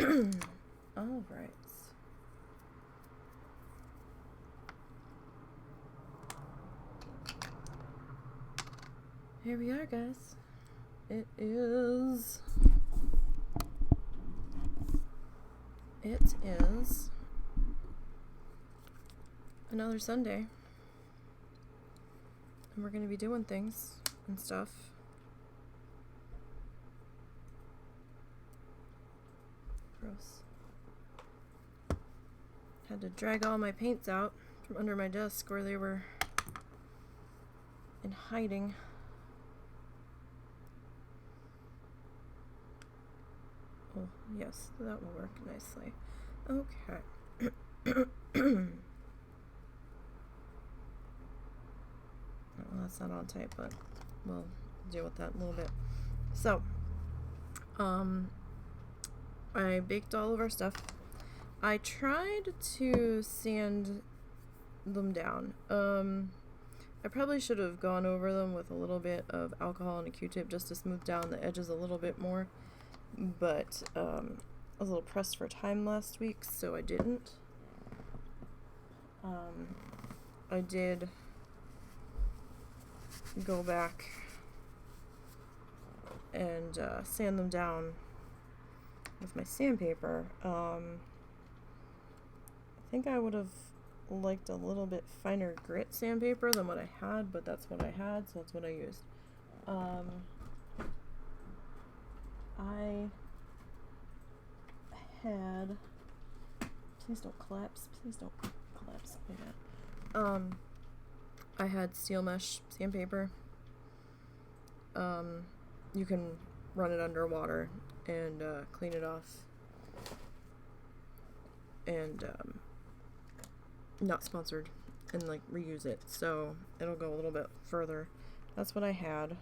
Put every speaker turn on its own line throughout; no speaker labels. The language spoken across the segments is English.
All right. Here we are, guys. It is another Sunday. And we're going to be doing things and stuff. Gross. Had to drag all my paints out from under my desk where they were in hiding. Oh, yes, that will work nicely. Okay. Well, that's not on tight, but we'll deal with that in a little bit. So, I baked all of our stuff. I tried to sand them down. I probably should have gone over them with a little bit of alcohol and a Q-tip just to smooth down the edges a little bit more. But I was a little pressed for time last week, so I didn't. I did go back and sand them down with my sandpaper. I think I would have liked a little bit finer grit sandpaper than what I had, but that's what I had, so that's what I used. I had, please don't collapse like that. I had steel mesh sandpaper. You can run it underwater and clean it off, and not sponsored, and like reuse it, so it'll go a little bit further. That's what I had.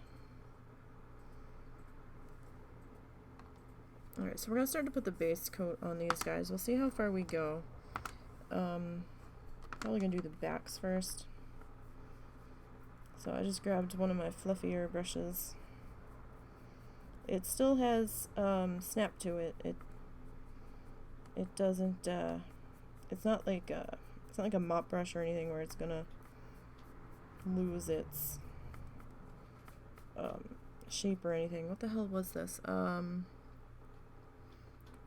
Alright, so we're going to start to put the base coat on these guys. We'll see how far we go. Probably going to do the backs first. So I just grabbed one of my fluffier brushes. It still has snap to it. It doesn't, it's not like a mop brush or anything where it's going to lose its shape or anything. What the hell was this?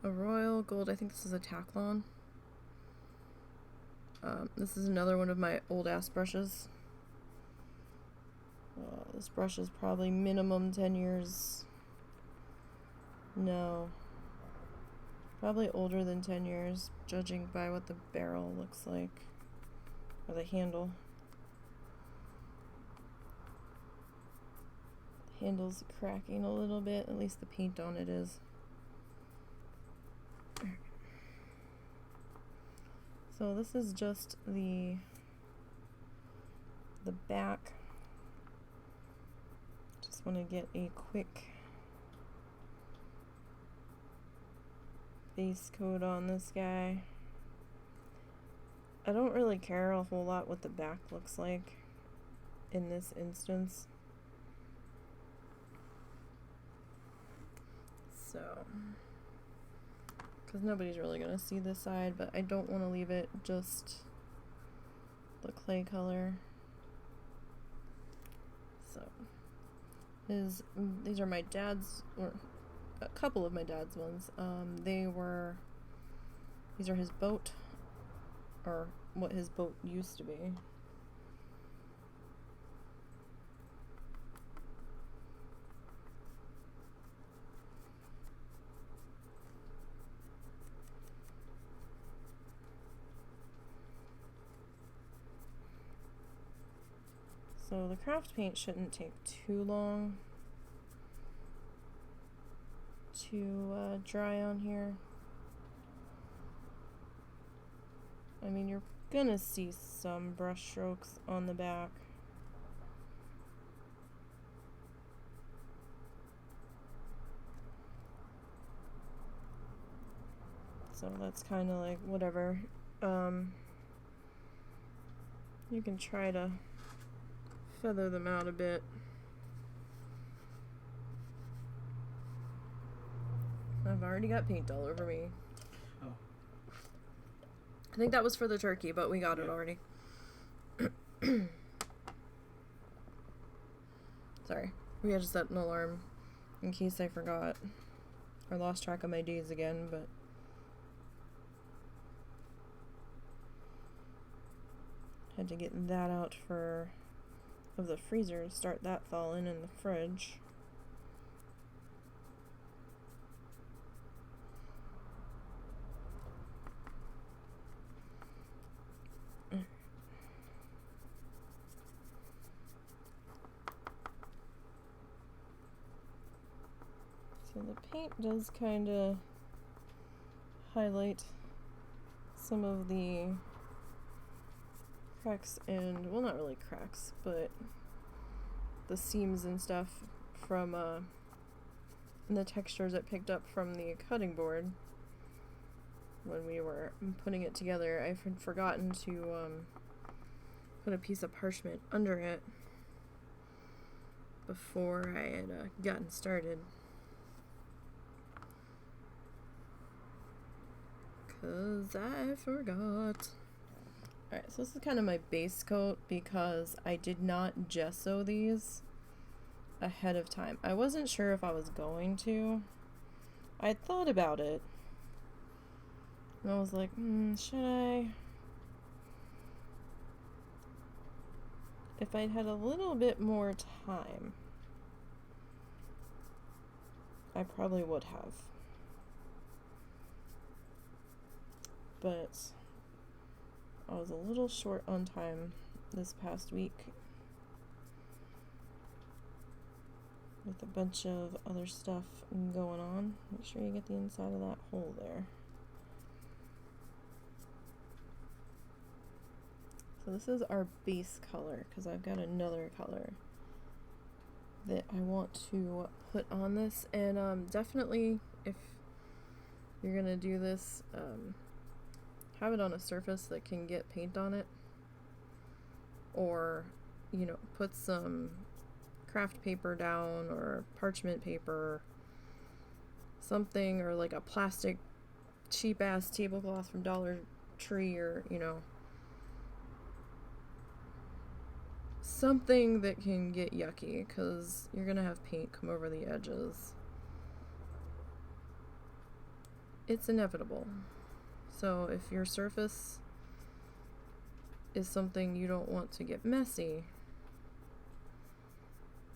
A royal gold. I think this is a Taklon. This is another one of my old ass brushes. This brush is probably minimum 10 years. No. Probably older than 10 years, judging by what the barrel looks like. Or the handle. The handle's cracking a little bit, at least the paint on it is. So this is just the back. Just want to get a quick base coat on this guy. I don't really care a whole lot what the back looks like in this instance. So, because nobody's really going to see this side, but I don't want to leave it just the clay color. So, these are my dad's, or a couple of my dad's ones. These are his boat, or what his boat used to be. So the craft paint shouldn't take too long to dry on here. I mean, you're gonna see some brush strokes on the back. So that's kind of like whatever. You can try to feather them out a bit. I've already got paint all over me. I think that was for the turkey, but we got it already. Sorry. We had to set an alarm in case I forgot or lost track of my days again, but had to get that out of the freezer to start that thawing in the fridge. So the paint does kind of highlight some of the cracks and, well, not really cracks, but the seams and stuff from the textures it picked up from the cutting board when we were putting it together. I had forgotten to put a piece of parchment under it before I had gotten started. 'Cause I forgot. Alright, so this is kind of my base coat because I did not gesso these ahead of time. I wasn't sure if I was going to. I thought about it. And I was like, should I? If I'd had a little bit more time, I probably would have. But I was a little short on time this past week with a bunch of other stuff going on. Make sure you get the inside of that hole there. So this is our base color, because I've got another color that I want to put on this. And definitely, if you're gonna do this, have it on a surface that can get paint on it, or, you know, put some craft paper down or parchment paper, something, or like a plastic cheap ass tablecloth from Dollar Tree, or, you know, something that can get yucky, because you're gonna have paint come over the edges. It's inevitable. So if your surface is something you don't want to get messy,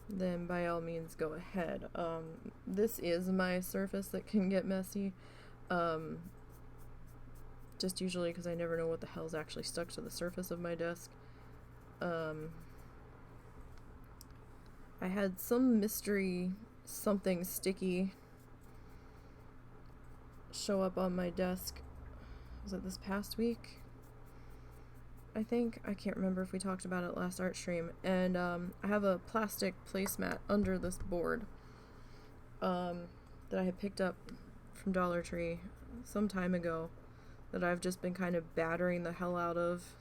then by all means go ahead. This is my surface that can get messy. Just usually because I never know what the hell's actually stuck to the surface of my desk. I had some mystery something sticky show up on my desk. Was it this past week? I think. I can't remember if we talked about it last art stream. And I have a plastic placemat under this board that I had picked up from Dollar Tree some time ago that I've just been kind of battering the hell out of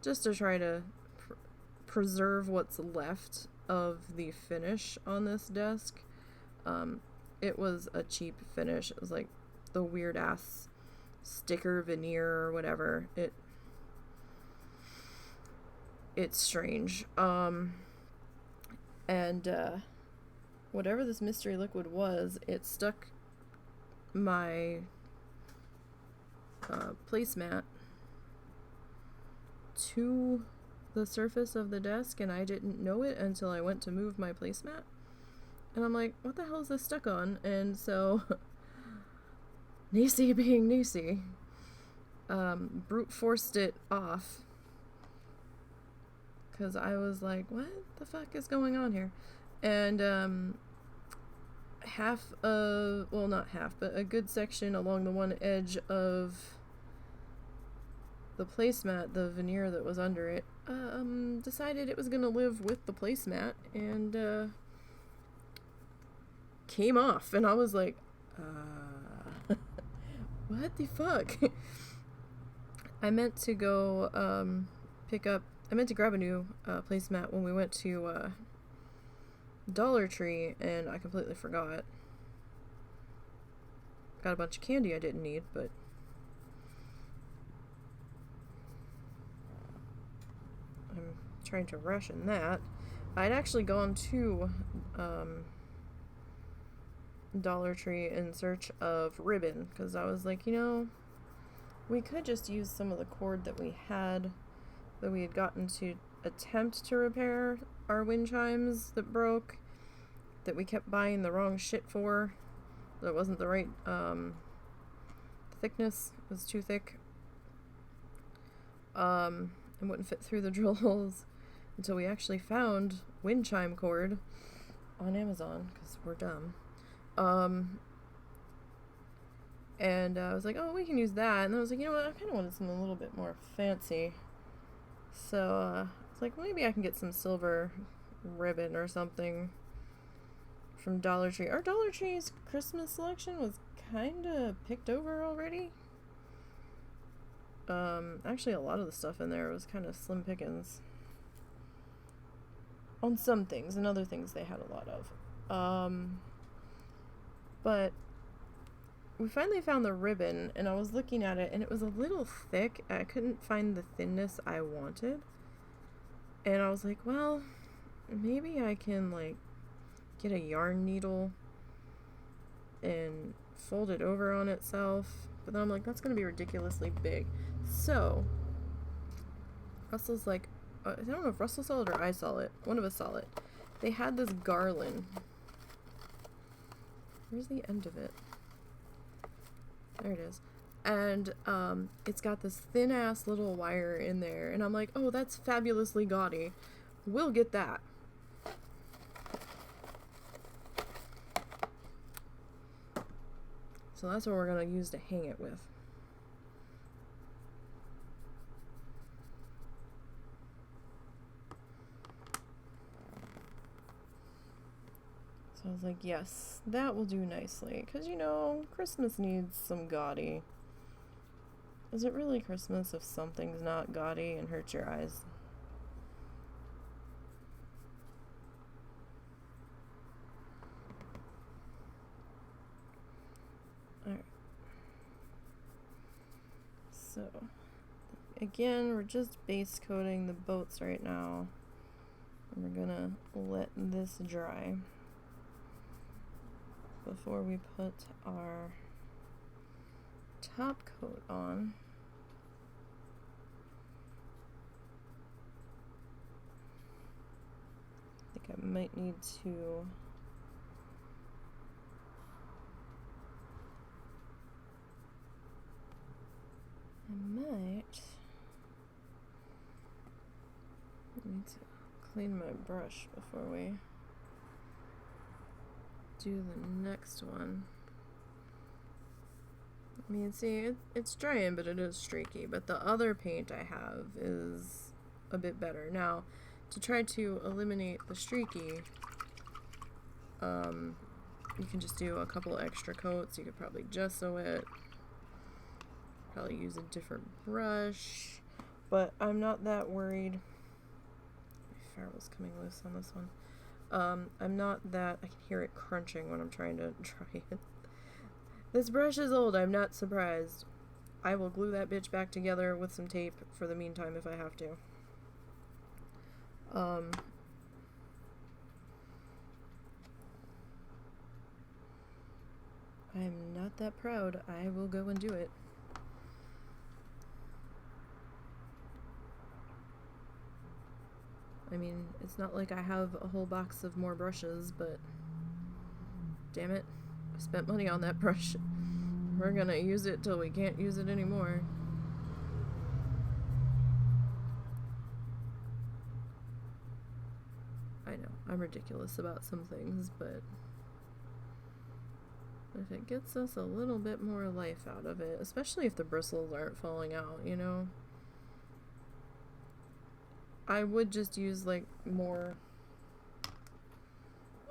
just to try to preserve what's left of the finish on this desk. It was a cheap finish. It was like the weird ass sticker veneer or whatever. It's strange. And whatever this mystery liquid was, it stuck my placemat to the surface of the desk, and I didn't know it until I went to move my placemat. And I'm like, what the hell is this stuck on? And so Nisi being Nisi, brute forced it off, because I was like, what the fuck is going on here? And half of, well, not half, but a good section along the one edge of the placemat, the veneer that was under it, decided it was gonna live with the placemat, and came off. And I was like, what the fuck? I meant to go I meant to grab a new placemat when we went to Dollar Tree, and I completely forgot. Got a bunch of candy I didn't need, but trying to ration that. I'd actually gone to Dollar Tree in search of ribbon, because I was like, you know, we could just use some of the cord that we had gotten to attempt to repair our wind chimes that broke, that we kept buying the wrong shit for, that wasn't the right thickness, it was too thick, and wouldn't fit through the drill holes, until we actually found wind chime cord on Amazon, because we're dumb. And I was like, oh, we can use that. And then I was like, you know what, I kind of wanted something a little bit more fancy. So, it's like, maybe I can get some silver ribbon or something from Dollar Tree. Our Dollar Tree's Christmas selection was kind of picked over already. Actually, a lot of the stuff in there was kind of slim pickings. On some things, and other things they had a lot of. But we finally found the ribbon, and I was looking at it, and it was a little thick. I couldn't find the thinness I wanted. And I was like, well, maybe I can, like, get a yarn needle and fold it over on itself. But then I'm like, that's going to be ridiculously big. So, Russell's like, I don't know if Russell saw it or I saw it. One of us saw it. They had this garland. Where's the end of it? There it is. And it's got this thin ass little wire in there, and I'm like, oh, that's fabulously gaudy. We'll get that. So that's what we're gonna use to hang it with. So I was like, yes, that will do nicely. Because, you know, Christmas needs some gaudy. Is it really Christmas if something's not gaudy and hurts your eyes? Alright. So, again, we're just base coating the boats right now. And we're gonna let this dry before we put our top coat on. I think I might need to need to clean my brush before we do the next one. I mean, see, it's drying, but it is streaky. But the other paint I have is a bit better. Now, to try to eliminate the streaky, you can just do a couple extra coats. You could probably gesso it. Probably use a different brush. But I'm not that worried. My ferrule's coming loose on this one. I'm not that... I can hear it crunching when I'm trying to dry it. This brush is old, I'm not surprised. I will glue that bitch back together with some tape for the meantime if I have to. I'm not that proud. I will go and do it. I mean, it's not like I have a whole box of more brushes, but damn it, I spent money on that brush. We're gonna use it till we can't use it anymore. I know, I'm ridiculous about some things, but if it gets us a little bit more life out of it, especially if the bristles aren't falling out, you know? I would just use, like, more,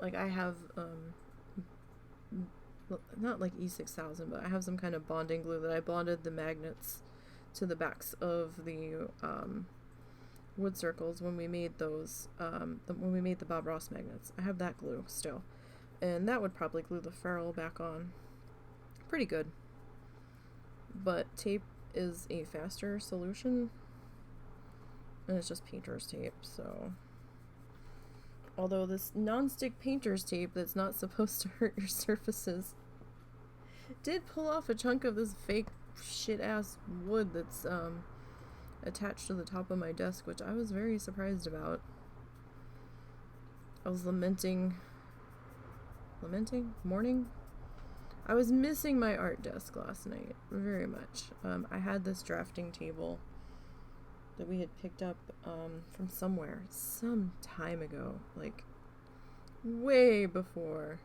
like, I have, not like E6000, but I have some kind of bonding glue that I bonded the magnets to the backs of the, wood circles when we made those, when we made the Bob Ross magnets. I have that glue still. And that would probably glue the ferrule back on pretty good. But tape is a faster solution. And it's just painter's tape, so... Although this non-stick painter's tape that's not supposed to hurt your surfaces did pull off a chunk of this fake shit-ass wood that's attached to the top of my desk, which I was very surprised about. I was mourning? I was missing my art desk last night, very much. I had this drafting table that we had picked up from somewhere, some time ago, like way before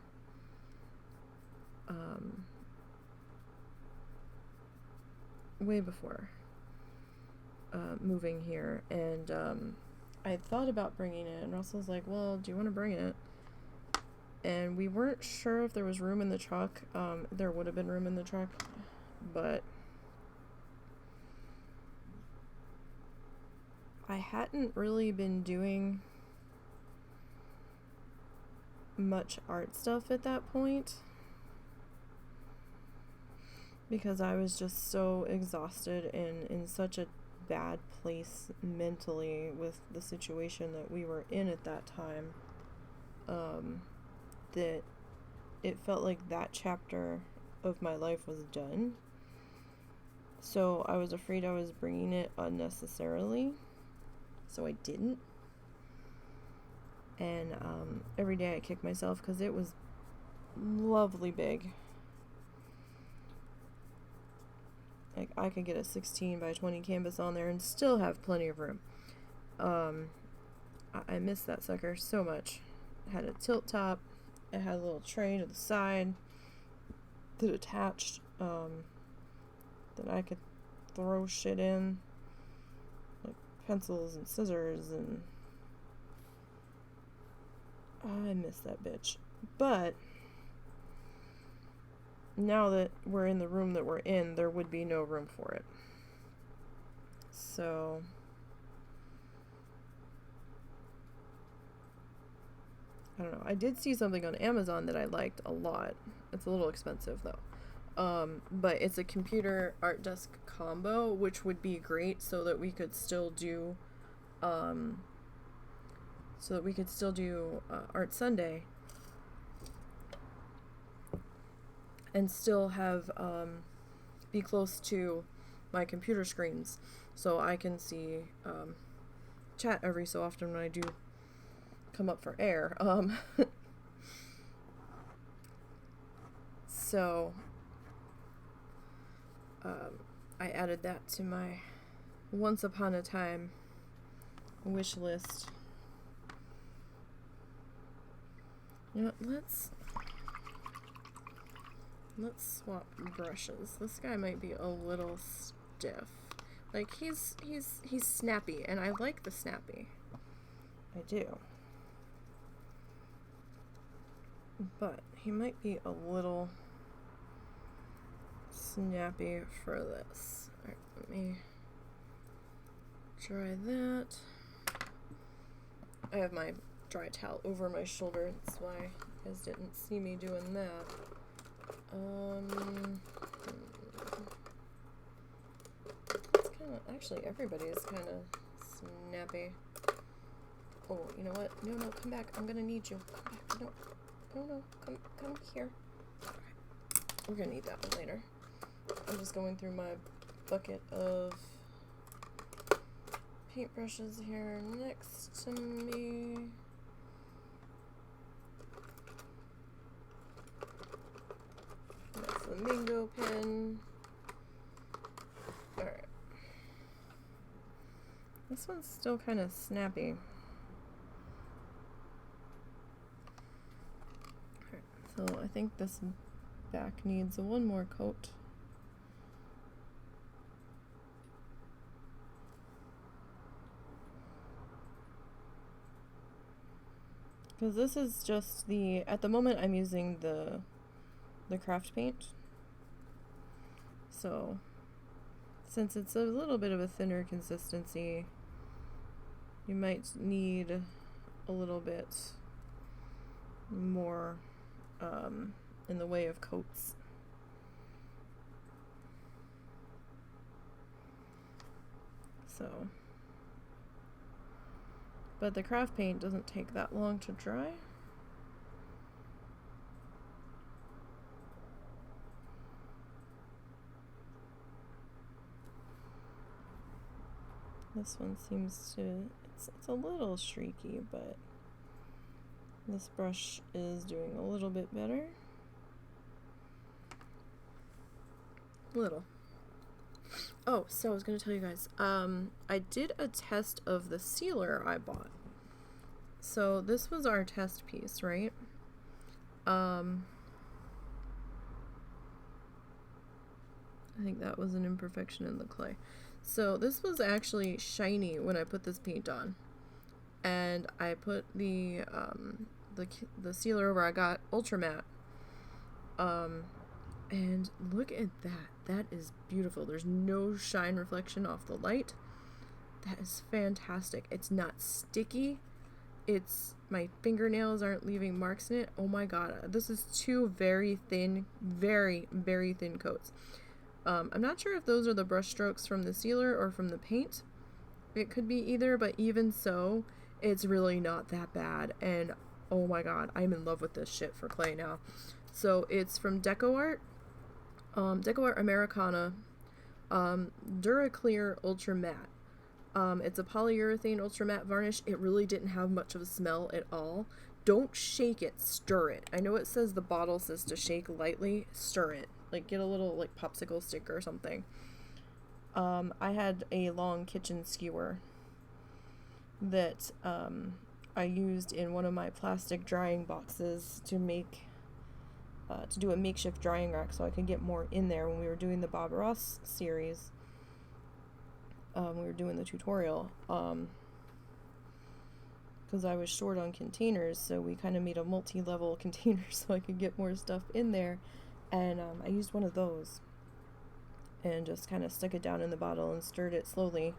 moving here, and I thought about bringing it, and Russell's like, well, do you want to bring it? And we weren't sure if there was room in the truck. There would have been room in the truck, but I hadn't really been doing much art stuff at that point because I was just so exhausted and in such a bad place mentally with the situation that we were in at that time, that it felt like that chapter of my life was done. So I was afraid I was bringing it unnecessarily, so I didn't. And every day I kick myself because it was lovely big. Like, I could get a 16 by 20 canvas on there and still have plenty of room. I missed that sucker so much. It had a tilt top. It had a little tray to the side that attached, that I could throw shit in, like pencils and scissors, and I miss that bitch. But now that we're in the room that we're in, there would be no room for it. So I don't know. I did see something on Amazon that I liked a lot. It's a little expensive though. But it's a computer art desk combo, which would be great so that we could still do Art Sunday and still have be close to my computer screens so I can see chat every so often when I do come up for air. So I added that to my once upon a time wish list. You know what, let's swap brushes. This guy might be a little stiff. Like, he's snappy, and I like the snappy. I do. But he might be a little snappy for this. Alright, let me try that. I have my dry towel over my shoulder, that's why you guys didn't see me doing that. It's kinda, actually everybody is kinda snappy. Oh, you know what? No, come back. I'm gonna need you. Come back. No, come here. Alright. We're gonna need that one later. I'm just going through my bucket of paintbrushes here next to me. My flamingo pen. Alright. This one's still kind of snappy. So I think this back needs one more coat. Because this is just at the moment I'm using the craft paint. So since it's a little bit of a thinner consistency, you might need a little bit more in the way of coats. So But the craft paint doesn't take that long to dry. This one seems to, it's a little streaky, but this brush is doing a little bit better. Little. Oh, so I was going to tell you guys, I did a test of the sealer I bought. So this was our test piece, right? I think that was an imperfection in the clay. So this was actually shiny when I put this paint on. And I put the sealer over, I got ultra matte. And look at that. That is beautiful. There's no shine reflection off the light. That is fantastic. It's not sticky. My fingernails aren't leaving marks in it. Oh my god. This is two very thin, very, very thin coats. I'm not sure if those are the brush strokes from the sealer or from the paint. It could be either, but even so, it's really not that bad. And oh my god, I'm in love with this shit for clay now. So it's from DecoArt. DecoArt Americana, Duraclear Ultra Matte. It's a polyurethane ultra matte varnish. It really didn't have much of a smell at all. Don't shake it, stir it. I know it says the bottle says to shake lightly, stir it. Like get a little like popsicle stick or something. I had a long kitchen skewer that I used in one of my plastic drying boxes to make to do a makeshift drying rack so I could get more in there when we were doing the Bob Ross series. We were doing the tutorial because I was short on containers, so we kind of made a multi-level container so I could get more stuff in there, and I used one of those and just kind of stuck it down in the bottle and stirred it slowly.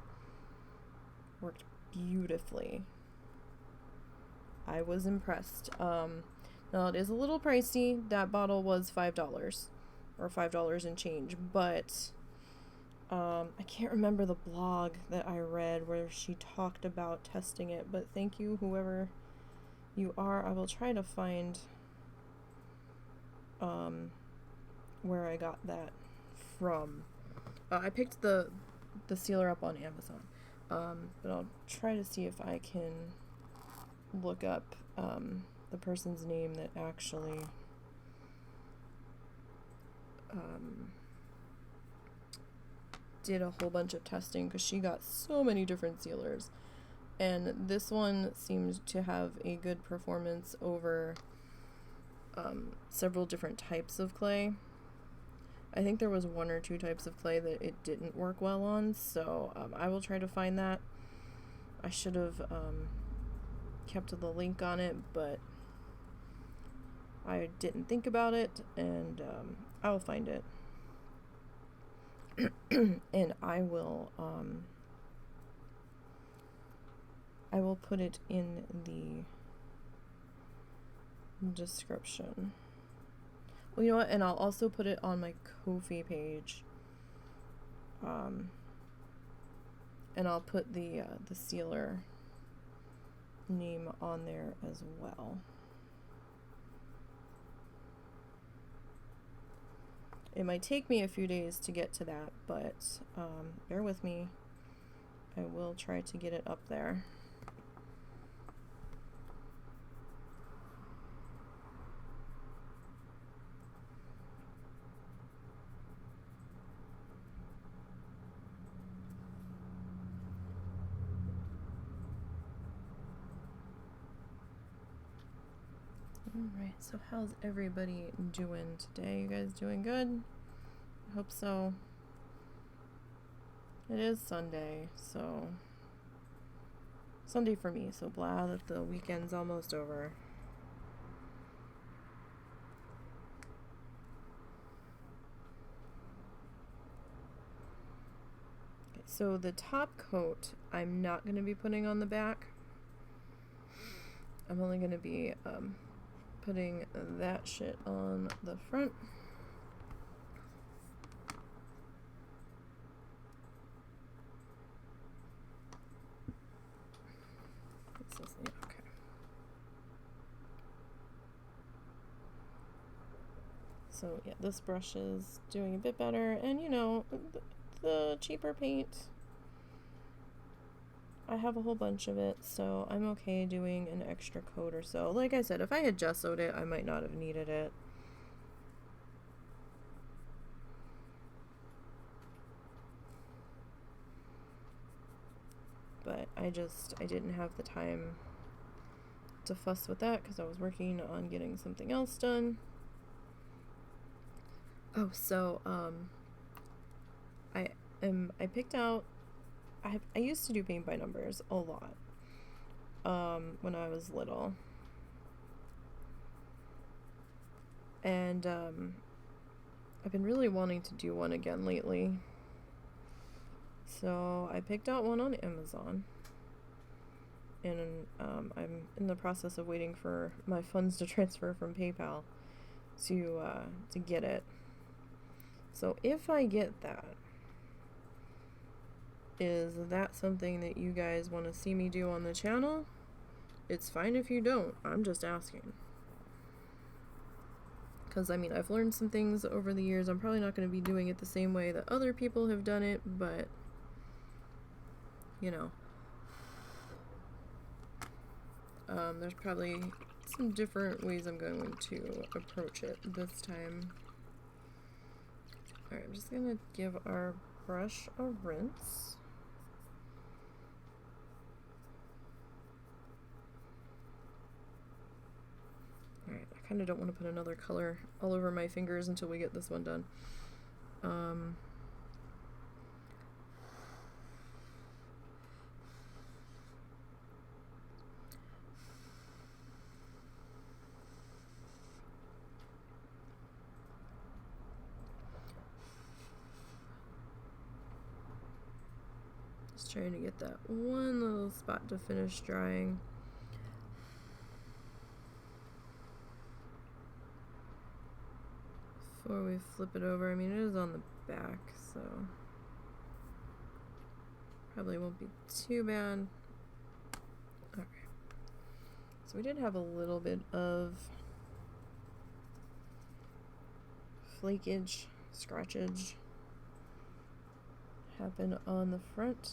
Worked beautifully. I was impressed. Now it is a little pricey. That bottle was $5 or $5 and change, but I can't remember the blog that I read where she talked about testing it, but thank you whoever you are. I will try to find where I got that from. I picked the sealer up on Amazon, but I'll try to see if I can look up the person's name that actually did a whole bunch of testing, because she got so many different sealers, and this one seemed to have a good performance over several different types of clay. I think there was one or two types of clay that it didn't work well on, so I will try to find that. I should have kept the link on it, but I didn't think about it, and I'll find it. And I will put it in the description. Well, you know what? And I'll also put it on my Kofi page. And I'll put the sealer name on there as well. It might take me a few days to get to that, but bear with me. I will try to get it up there. Alright, so how's everybody doing today? You guys doing good? I hope so. It is Sunday, so Sunday for me, so blah that the weekend's almost over. Okay, so the top coat I'm not going to be putting on the back. I'm only going to be putting that shit on the front. So yeah, this brush is doing a bit better, and you know, the cheaper paint, I have a whole bunch of it, so I'm okay doing an extra coat or so. Like I said, if I had gessoed it, I might not have needed it. But I didn't have the time to fuss with that because I was working on getting something else done. Oh, so I picked out, I used to do paint by numbers a lot when I was little, and I've been really wanting to do one again lately. So I picked out one on Amazon, and I'm in the process of waiting for my funds to transfer from PayPal to get it. So if I get that, is that something that you guys want to see me do on the channel? It's fine if you don't. I'm just asking. Because, I mean, I've learned some things over the years. I'm probably not going to be doing it the same way that other people have done it, but, you know. There's probably some different ways I'm going to approach it this time. Alright, I'm just going to give our brush a rinse. Alright, I kind of don't want to put another color all over my fingers until we get this one done. Just trying to get that one little spot to finish drying. Before we flip it over, I mean, it is on the back, so probably won't be too bad. Okay. So we did have a little bit of flakage, scratchage happen on the front.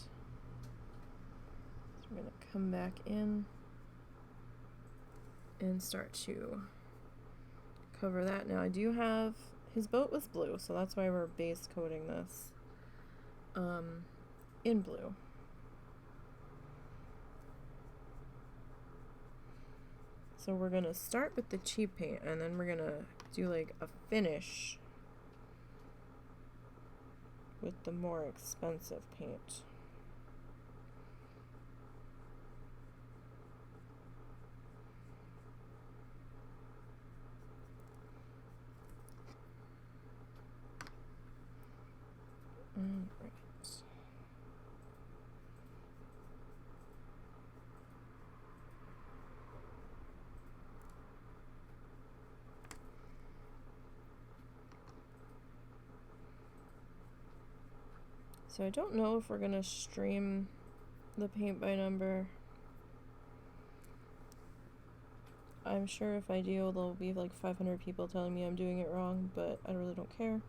So we're going to come back in and start to cover that. Now I do have, his boat was blue, so that's why we're base coating this in blue. So we're gonna start with the cheap paint, and then we're gonna do like a finish with the more expensive paint. Alright. So I don't know if we're gonna stream the paint by number. I'm sure if I do, there'll be like 500 people telling me I'm doing it wrong, but I really don't care.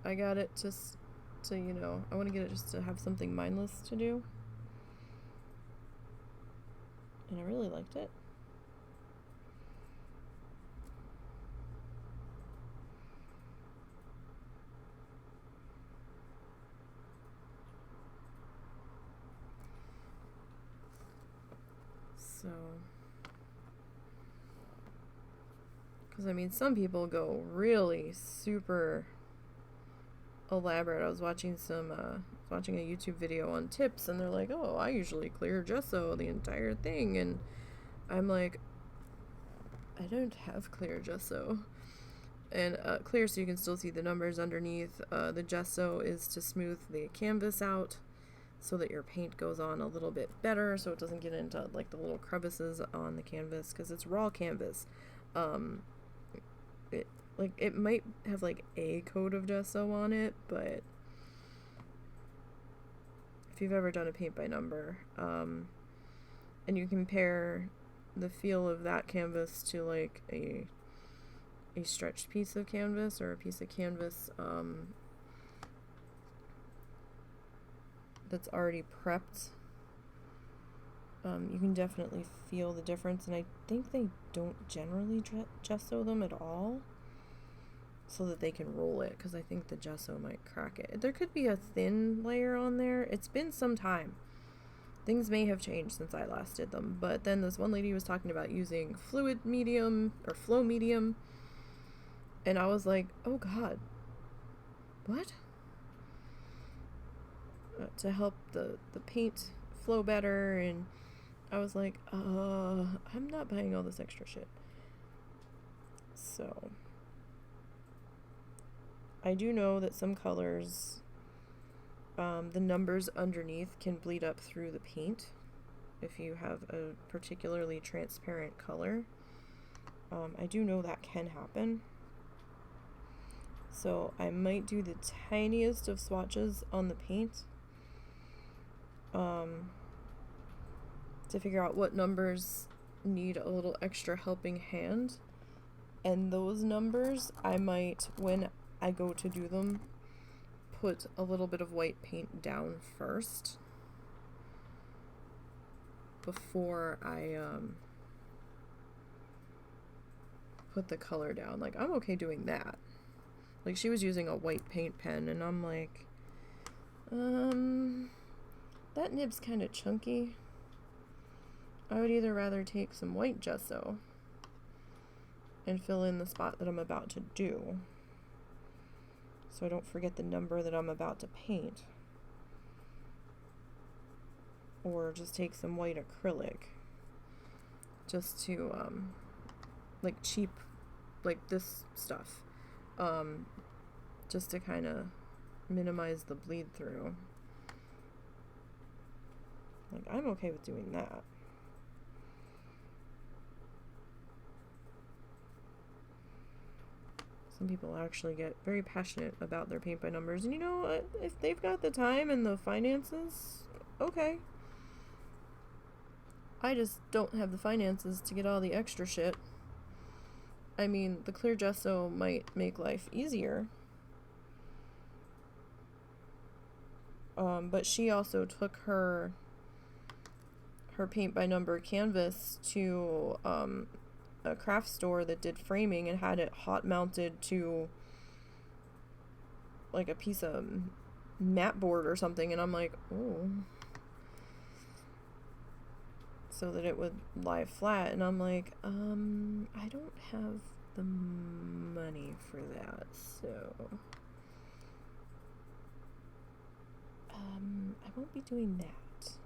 I got it just to, you know, I want to get it just to have something mindless to do. And I really liked it. So, because I mean, some people go really super elaborate. I was watching watching a YouTube video on tips, and they're like, oh, I usually clear gesso the entire thing, and I'm like, I don't have clear gesso. And clear so you can still see the numbers underneath. The gesso is to smooth the canvas out so that your paint goes on a little bit better, so it doesn't get into like the little crevices on the canvas, because it's raw canvas. It might have like a coat of gesso on it, but if you've ever done a paint by number, and you compare the feel of that canvas to like a stretched piece of canvas, or a piece of canvas that's already prepped. You can definitely feel the difference, and I think they don't generally gesso them at all so that they can roll it, because I think the gesso might crack it. There could be a thin layer on there. It's been some time. Things may have changed since I last did them, but then this one lady was talking about using fluid medium or flow medium, and I was like, oh god, what? To help the paint flow better, and I was like, I'm not buying all this extra shit. So I do know that some colors, the numbers underneath can bleed up through the paint if you have a particularly transparent color. I do know that can happen. So I might do the tiniest of swatches on the paint to figure out what numbers need a little extra helping hand. And those numbers, I might, when I go to do them, put a little bit of white paint down first before I put the color down. Like, I'm okay doing that. Like, she was using a white paint pen, and I'm like, that nib's kind of chunky. I would either rather take some white gesso and fill in the spot that I'm about to do, so I don't forget the number that I'm about to paint, or just take some white acrylic just to like cheap, like this stuff, just to kind of minimize the bleed through. Like, I'm okay with doing that. Some people actually get very passionate about their paint by numbers, and you know, if they've got the time and the finances, okay. I just don't have the finances to get all the extra shit. I mean, the clear gesso might make life easier, but she also took her paint by number canvas to a craft store that did framing and had it hot mounted to like a piece of mat board or something, and I'm like, oh, so that it would lie flat, and I'm like, I don't have the money for that, so I won't be doing that.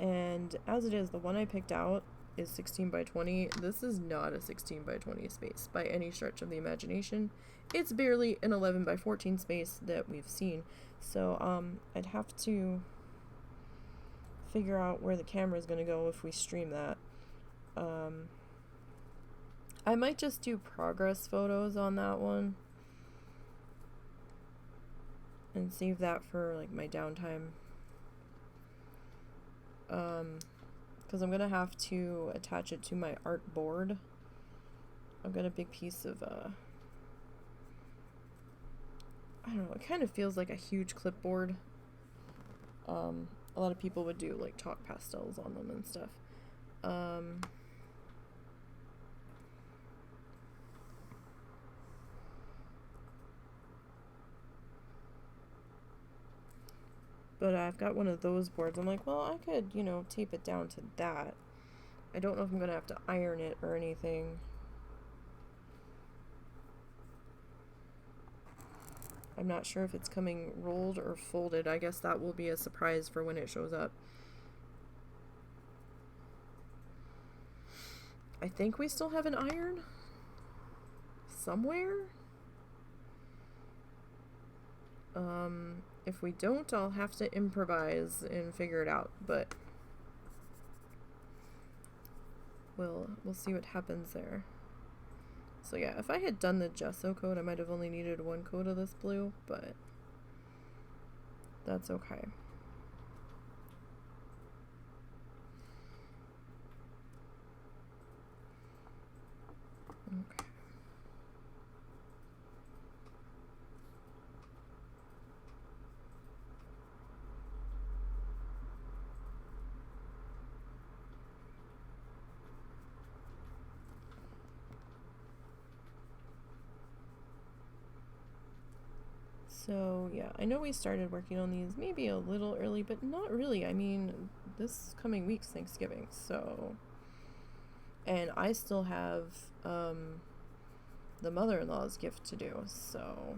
And as it is, the one I picked out is 16 by 20. This is not a 16 by 20 space by any stretch of the imagination. It's barely an 11 by 14 space that we've seen. So I'd have to figure out where the camera is going to go if we stream that. I might just do progress photos on that one and save that for like my downtime. Because I'm gonna have to attach it to my art board. I've got a big piece of I don't know, it kind of feels like a huge clipboard. A lot of people would do like chalk pastels on them and stuff. But I've got one of those boards. I'm like, well, I could, you know, tape it down to that. I don't know if I'm going to have to iron it or anything. I'm not sure if it's coming rolled or folded. I guess that will be a surprise for when it shows up. I think we still have an iron somewhere. If we don't, I'll have to improvise and figure it out, but we'll see what happens there. So yeah, if I had done the gesso coat, I might have only needed one coat of this blue, but that's okay. So yeah, I know we started working on these maybe a little early, but not really. I mean, this coming week's Thanksgiving, so... And I still have the mother-in-law's gift to do, so...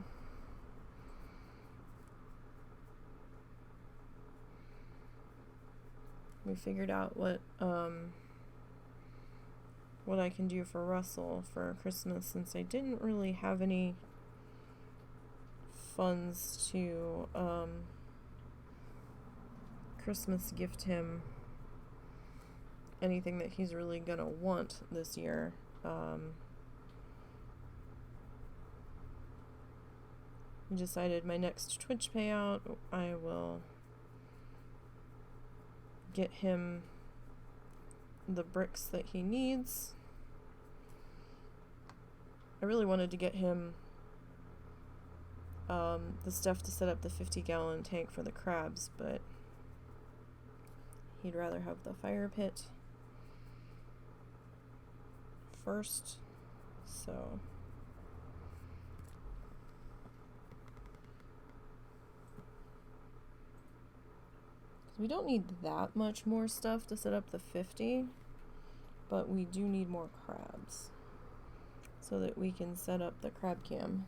We figured out what I can do for Russell for Christmas, since I didn't really have any funds to Christmas gift him anything that he's really gonna want this year. We decided my next Twitch payout, I will get him the bricks that he needs. I really wanted to get him the stuff to set up the 50-gallon tank for the crabs, but he'd rather have the fire pit first, so... We don't need that much more stuff to set up the 50, but we do need more crabs so that we can set up the crab cam.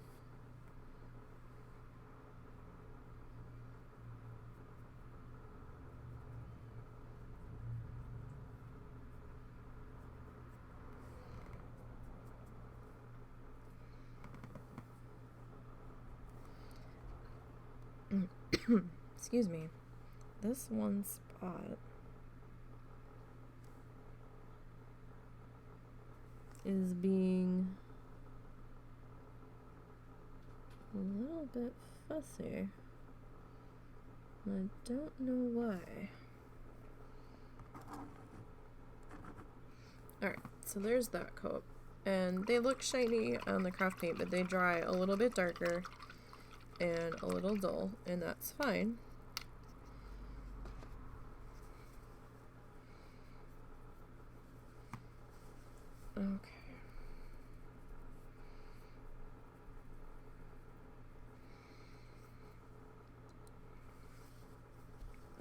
Excuse me. This one spot is being a little bit fussy. I don't know why. Alright, so there's that coat. And they look shiny on the craft paint, but they dry a little bit darker and a little dull, and that's fine. Okay.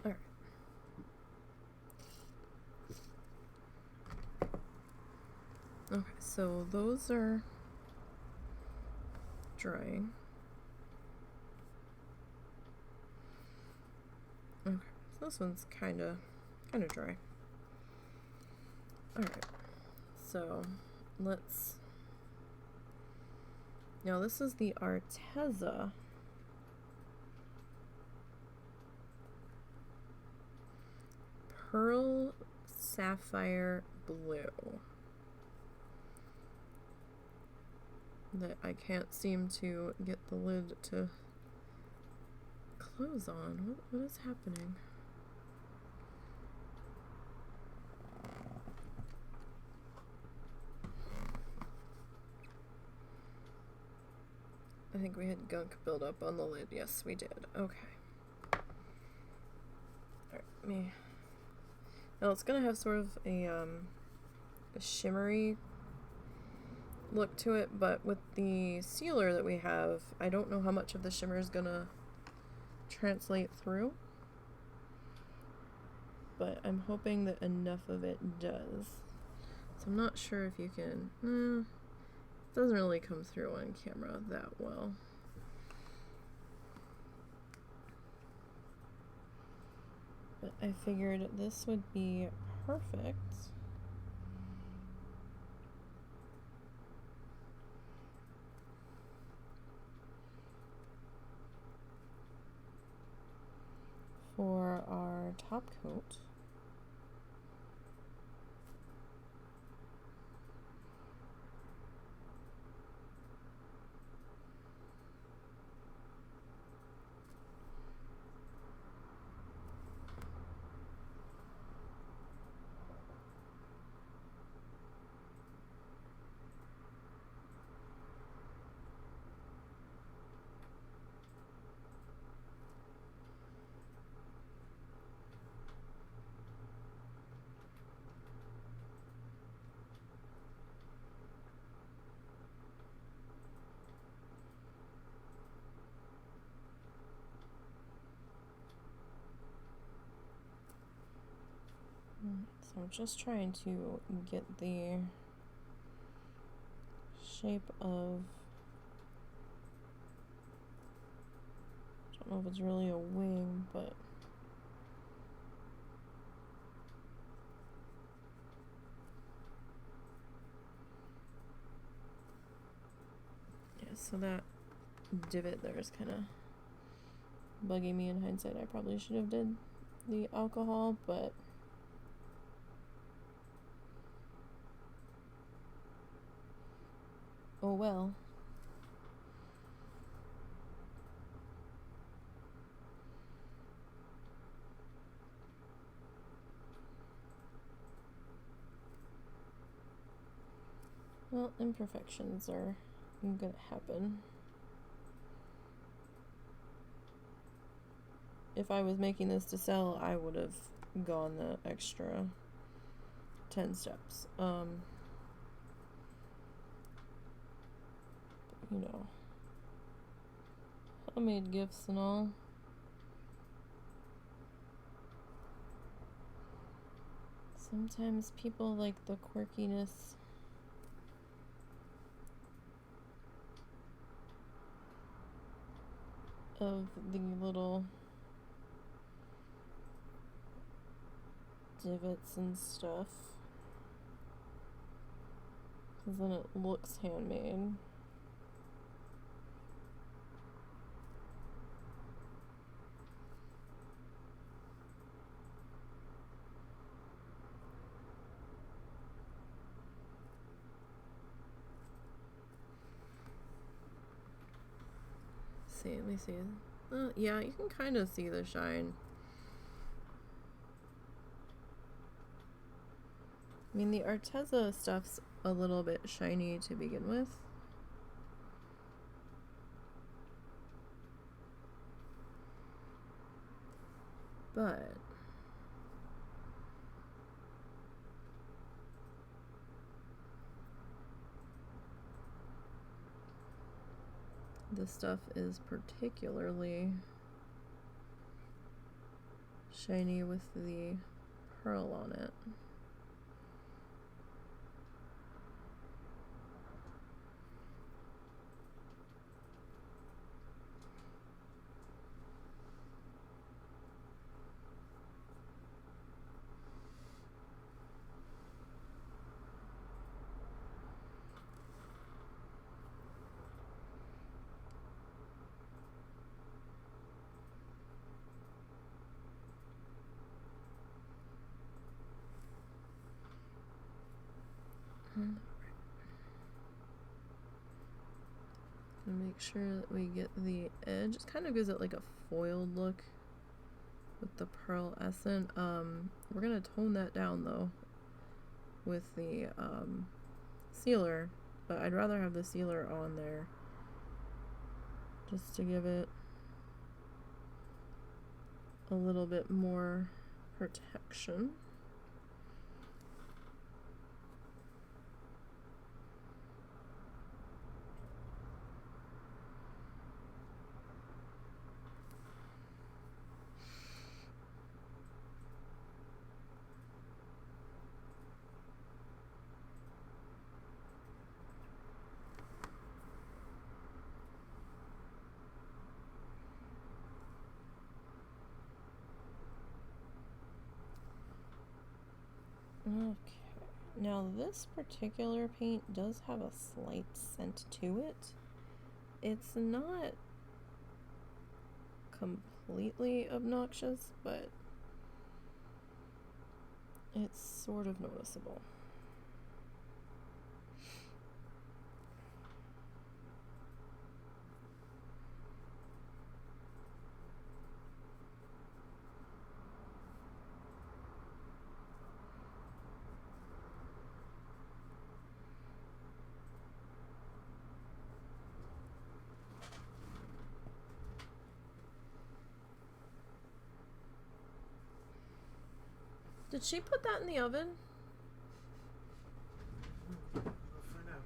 All right. Okay, so those are drying. Okay, so this one's kind of dry. All right. So let's, now this is the Arteza Pearl Sapphire Blue that I can't seem to get the lid to close on. What is happening? I think we had gunk build up on the lid. Yes, we did. Okay. Alright, now it's gonna have sort of a shimmery look to it, but with the sealer that we have, I don't know how much of the shimmer is gonna translate through. But I'm hoping that enough of it does. So I'm not sure if you can... doesn't really come through on camera that well. But I figured this would be perfect. For our top coat. So I'm just trying to get the shape of, I don't know if it's really a wing, but yeah, so that divot there is kind of bugging me in hindsight. I probably should have did the alcohol, but oh well. Well, imperfections are gonna happen. If I was making this to sell, I would have gone the extra 10 steps. You know, homemade gifts and all. Sometimes people like the quirkiness of the little divots and stuff, because then it looks handmade. Let me see. Yeah, you can kind of see the shine. I mean, the Arteza stuff's a little bit shiny to begin with. But this stuff is particularly shiny with the pearl on it. And make sure that we get the edge. It kind of gives it like a foiled look with the pearl essence. We're gonna tone that down though with the sealer, but I'd rather have the sealer on there just to give it a little bit more protection. Okay, now this particular paint does have a slight scent to it. It's not completely obnoxious, but it's sort of noticeable. Did she put that in the oven?
We'll find out.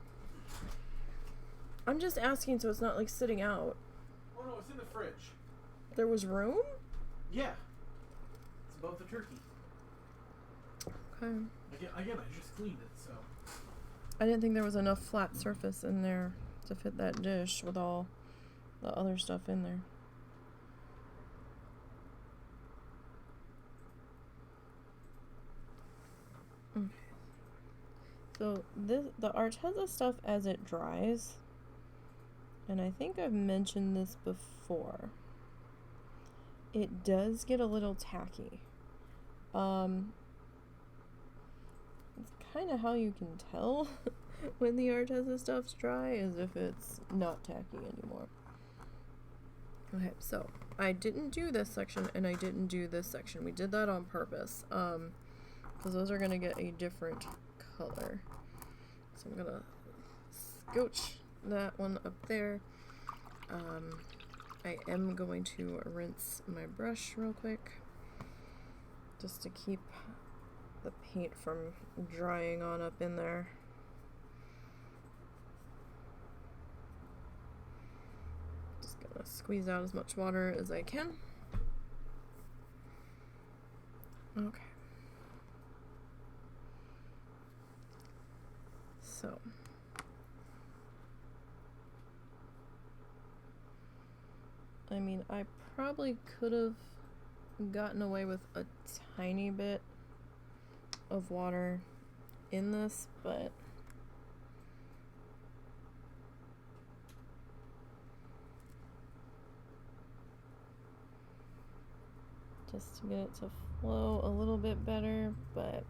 I'm just asking so it's not like sitting out.
Oh no, it's in the fridge.
There was room?
Yeah. It's above the turkey.
Okay.
Again, I just cleaned it, so.
I didn't think there was enough flat surface in there to fit that dish with all the other stuff in there. Okay. So the Arteza stuff as it dries, and I think I've mentioned this before, it does get a little tacky. It's kind of how you can tell when the Arteza stuff's dry, is if it's not tacky anymore. Okay, so I didn't do this section and I didn't do this section. We did that on purpose, because those are gonna get a different color. So I'm gonna scotch that one up there. I am going to rinse my brush real quick, just to keep the paint from drying on up in there. Just gonna squeeze out as much water as I can. Okay. So. I mean, I probably could have gotten away with a tiny bit of water in this, but just to get it to flow a little bit better, but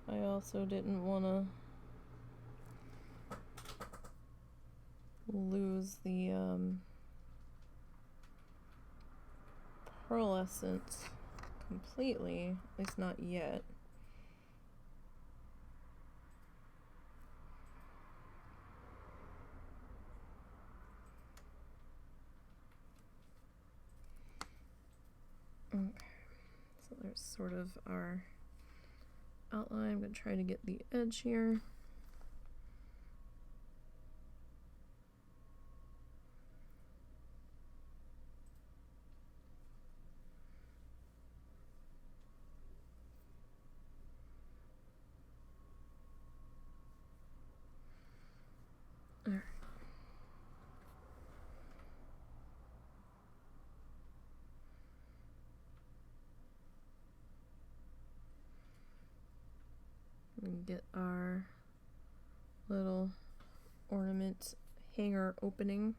I also didn't want to lose the pearlescent completely, at least not yet. Okay, so there's sort of our outline. I'm going to try to get the edge here. Alright. And get our little ornament hanger opening.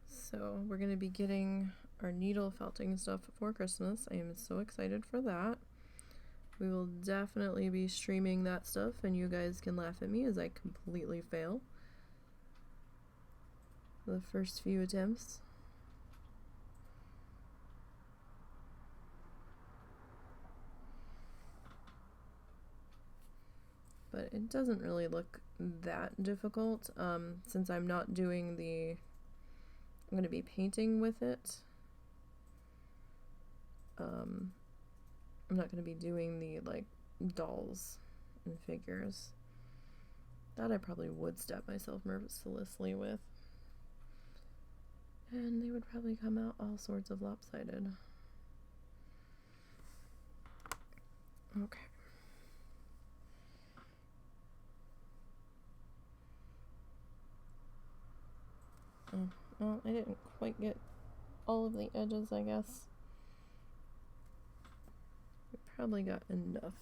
So we're going to be getting our needle felting stuff for Christmas. I am so excited for that. We will definitely be streaming that stuff, and you guys can laugh at me as I completely fail the first few attempts. But it doesn't really look that difficult, since I'm not doing I'm going to be painting with it. I'm not going to be doing the, like, dolls and figures. That I probably would stab myself mercilessly with. And they would probably come out all sorts of lopsided. Okay. Oh, well, I didn't quite get all of the edges, I guess. We probably got enough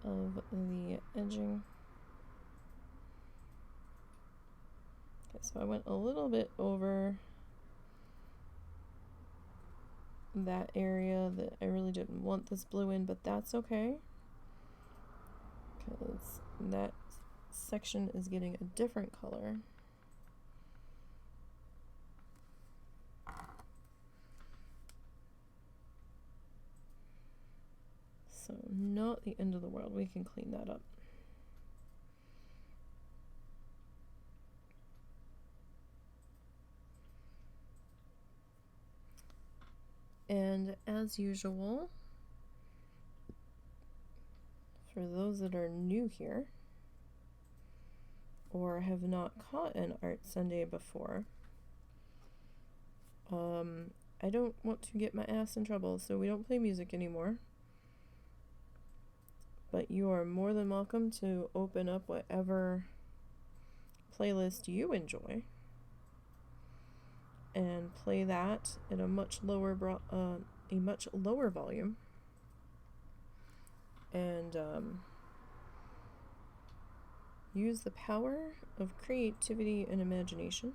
of the edging. Okay, so I went a little bit over that area that I really didn't want this blue in, but that's okay, because that section is getting a different color. So not the end of the world, we can clean that up. And as usual, For those that are new here or have not caught an Art Sunday before, I don't want to get my ass in trouble, so we don't play music anymore. But you are more than welcome to open up whatever playlist you enjoy and play that at a much lower volume, and use the power of creativity and imagination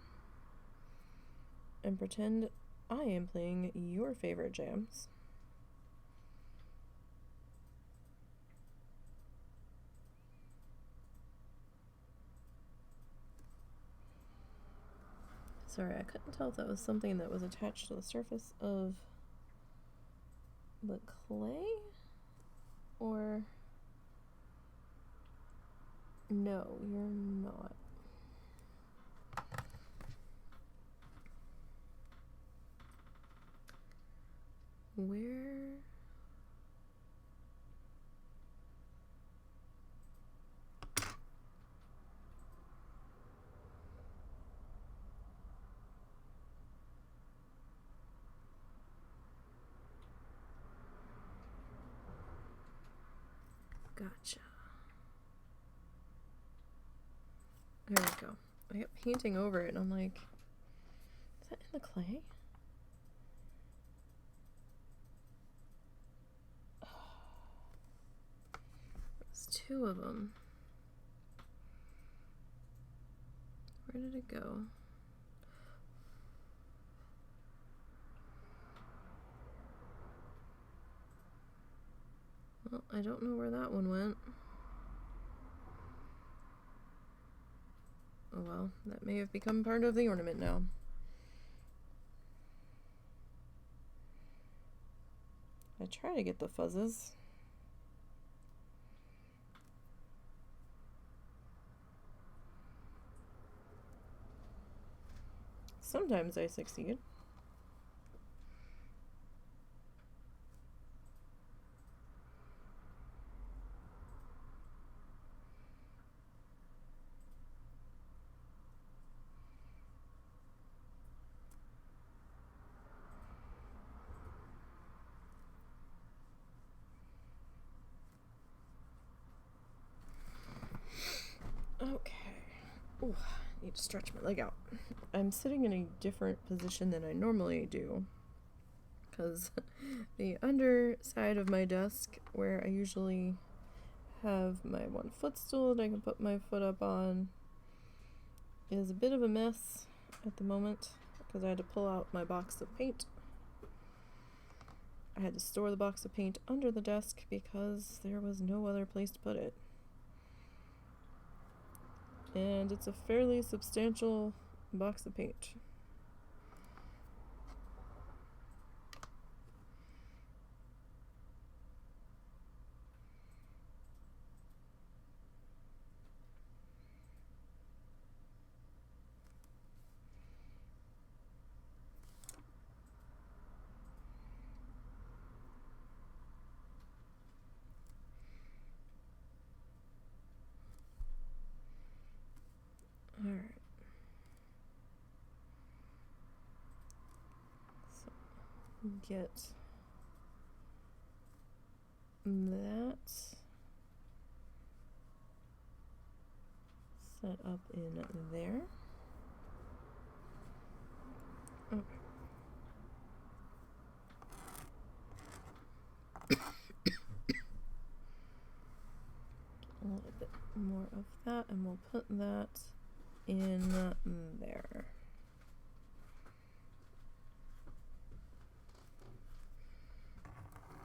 and pretend I am playing your favorite jams. Sorry, I couldn't tell if that was something that was attached to the surface of the clay or... No, you're not. Where? Gotcha. There we go. I kept painting over it and I'm like, is that in the clay? There's two of them. Where did it go? Well, I don't know where that one went. Oh well, that may have become part of the ornament now. I try to get the fuzzes. Sometimes I succeed. Okay. Ooh, I need to stretch my leg out. I'm sitting in a different position than I normally do, because the underside of my desk, where I usually have my one footstool that I can put my foot up on, is a bit of a mess at the moment, because I had to pull out my box of paint. I had to store the box of paint under the desk because there was no other place to put it. And it's a fairly substantial box of paint. Alright. So, get that set up in there. Okay. A little bit more of that, and we'll put that in there.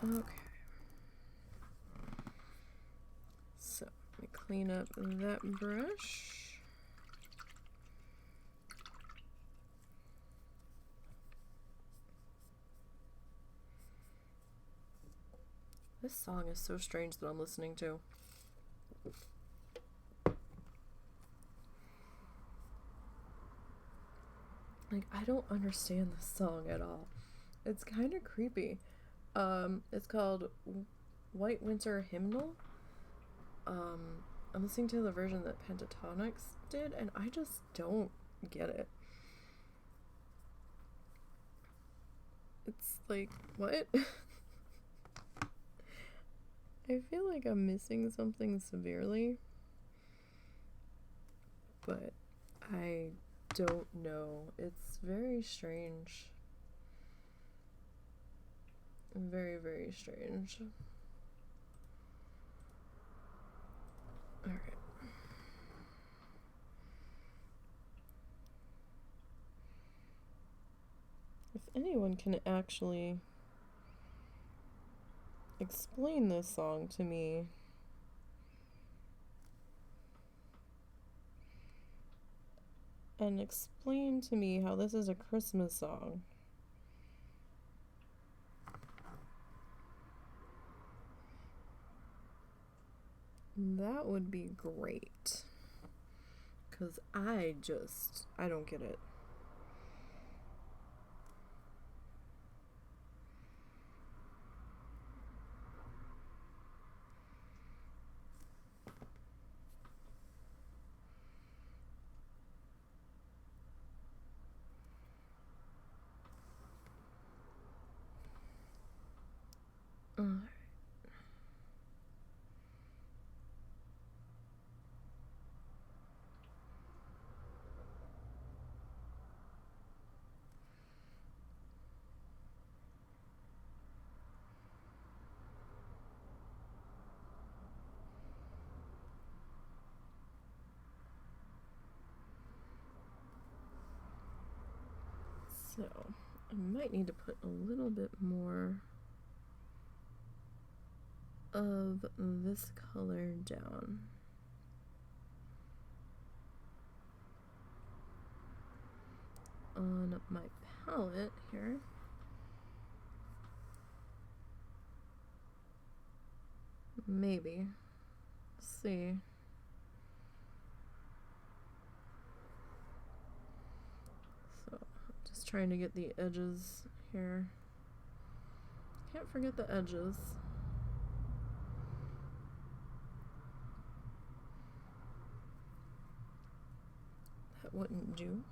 Okay. So, let me clean up that brush. This song is so strange that I'm listening to. Like, I don't understand this song at all. It's kind of creepy. It's called White Winter Hymnal. I'm listening to the version that Pentatonics did, and I just don't get it. It's like, what? I feel like I'm missing something severely, but I don't know. It's very strange. Very, very strange. Alright. If anyone can actually explain this song to me, and explain to me how this is a Christmas song, that would be great. 'Cause I don't get it. So, I might need to put a little bit more of this color down. On my palette here. Maybe. Let's see. So, just trying to get the edges here. Can't forget the edges. That wouldn't do.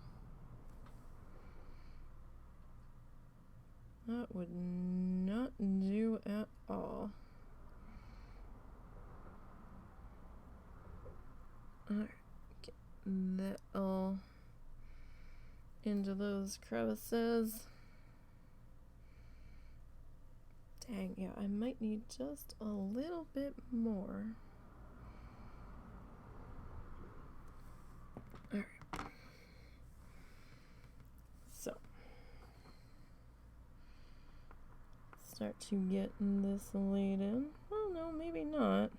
That would not do at all. Alright, get that all into those crevices. Dang, yeah, I might need just a little bit more. Alright. So, start to get this laid in. Well, no, maybe not.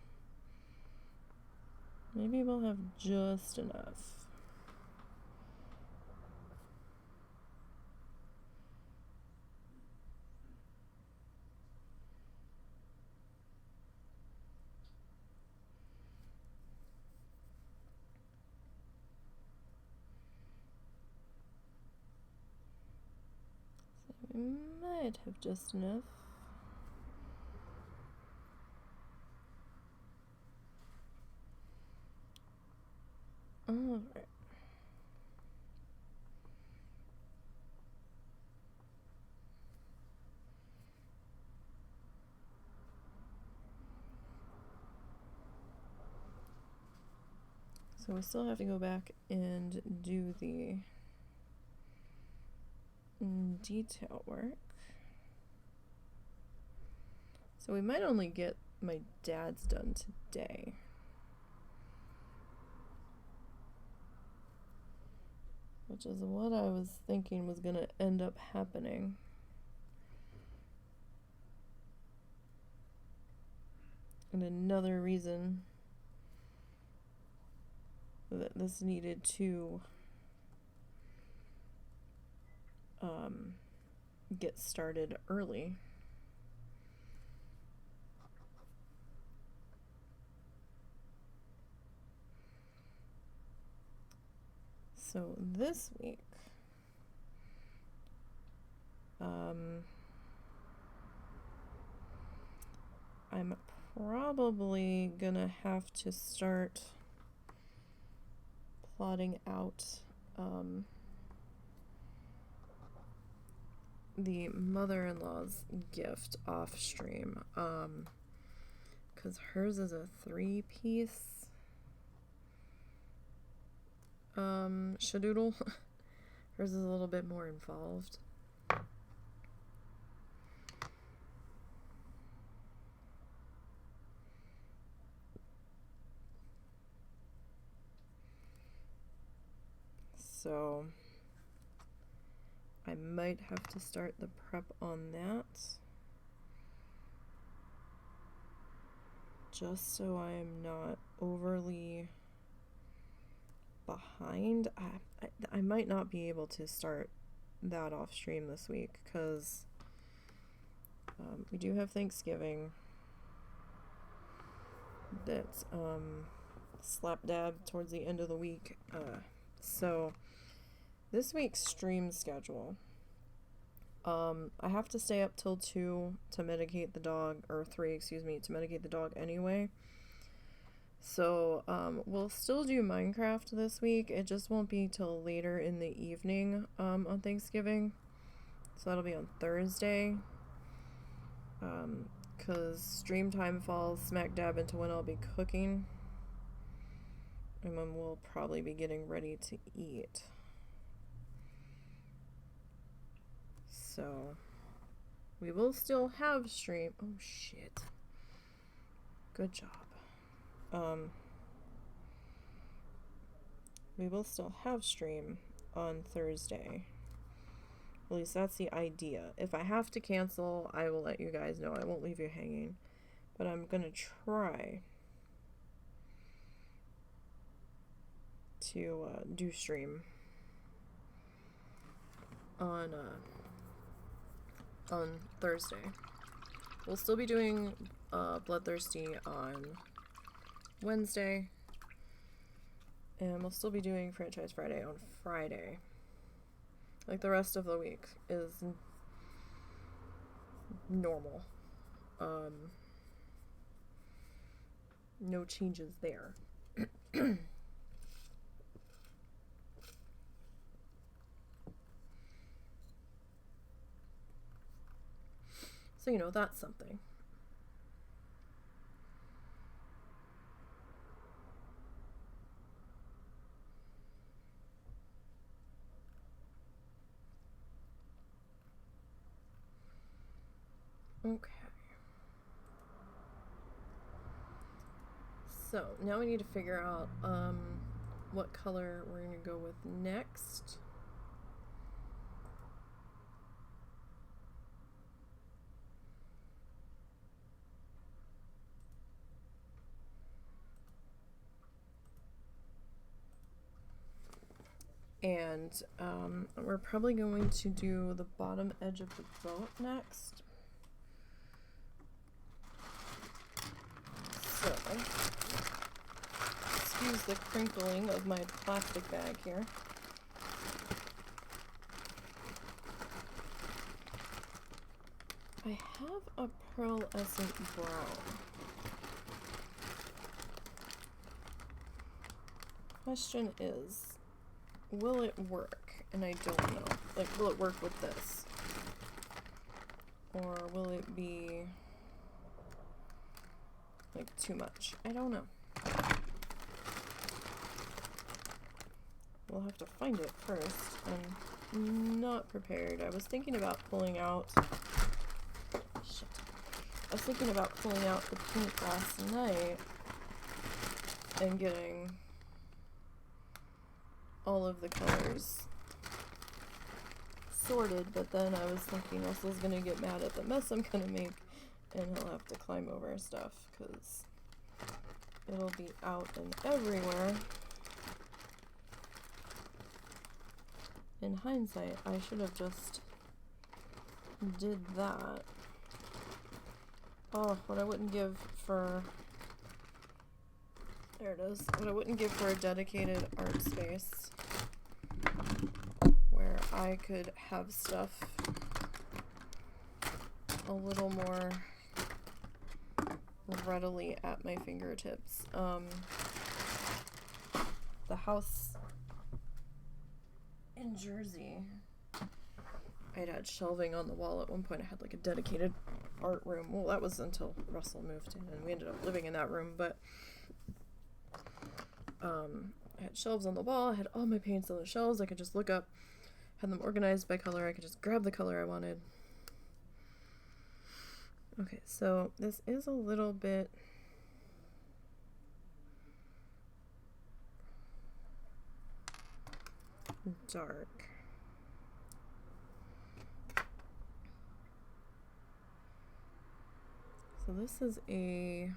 Maybe we'll have just enough. So we might have just enough. Alright. So we still have to go back and do the detail work. So we might only get my dad's done today. Which is what I was thinking was going to end up happening. And another reason that this needed to get started early. So this week, I'm probably gonna have to start plotting out the mother-in-law's gift off stream, because hers is a 3-piece shadoodle. Hers is a little bit more involved. So I might have to start the prep on that, just so I am not overly behind. I might not be able to start that off stream this week because we do have Thanksgiving. That's slap dab towards the end of the week. So this week's stream schedule, I have to stay up till 2 to medicate the dog, or 3, excuse me, to medicate the dog anyway. So we'll still do Minecraft this week. It just won't be till later in the evening on Thanksgiving. So that'll be on Thursday. Because stream time falls smack dab into when I'll be cooking. And then we'll probably be getting ready to eat. So we will still have stream. Oh shit. Good job. We will still have stream on Thursday. At least that's the idea. If I have to cancel, I will let you guys know. I won't leave you hanging. But I'm gonna try to do stream on Thursday. We'll still be doing Bloodthirsty on Wednesday, and we'll still be doing Franchise Friday on Friday. Like the rest of the week is normal. No changes there. So, you know, that's something. Okay. So, now we need to figure out what color we're going to go with next. And we're probably going to do the bottom edge of the boat next. So, excuse the crinkling of my plastic bag here. I have a pearlescent brown. Question is, will it work? And I don't know. Like, will it work with this? Or will it be like too much? I don't know. We'll have to find it first. I'm not prepared. I was thinking about pulling out. Shit. I was thinking about pulling out the paint last night and getting all of the colors sorted, but then I was thinking Russell's gonna get mad at the mess I'm gonna make, and he'll have to climb over stuff because it'll be out and everywhere. In hindsight, I should have just did that. Oh, what I wouldn't give for... There it is. What I wouldn't give for a dedicated art space where I could have stuff a little more readily at my fingertips. The house in Jersey, I'd had shelving on the wall. At one point I had like a dedicated art room. Well, that was until Russell moved in and we ended up living in that room, but I had shelves on the wall. I had all my paints on the shelves. I could just look up, had them organized by color. I could just grab the color I wanted. Okay, so this is a little bit dark. So this is a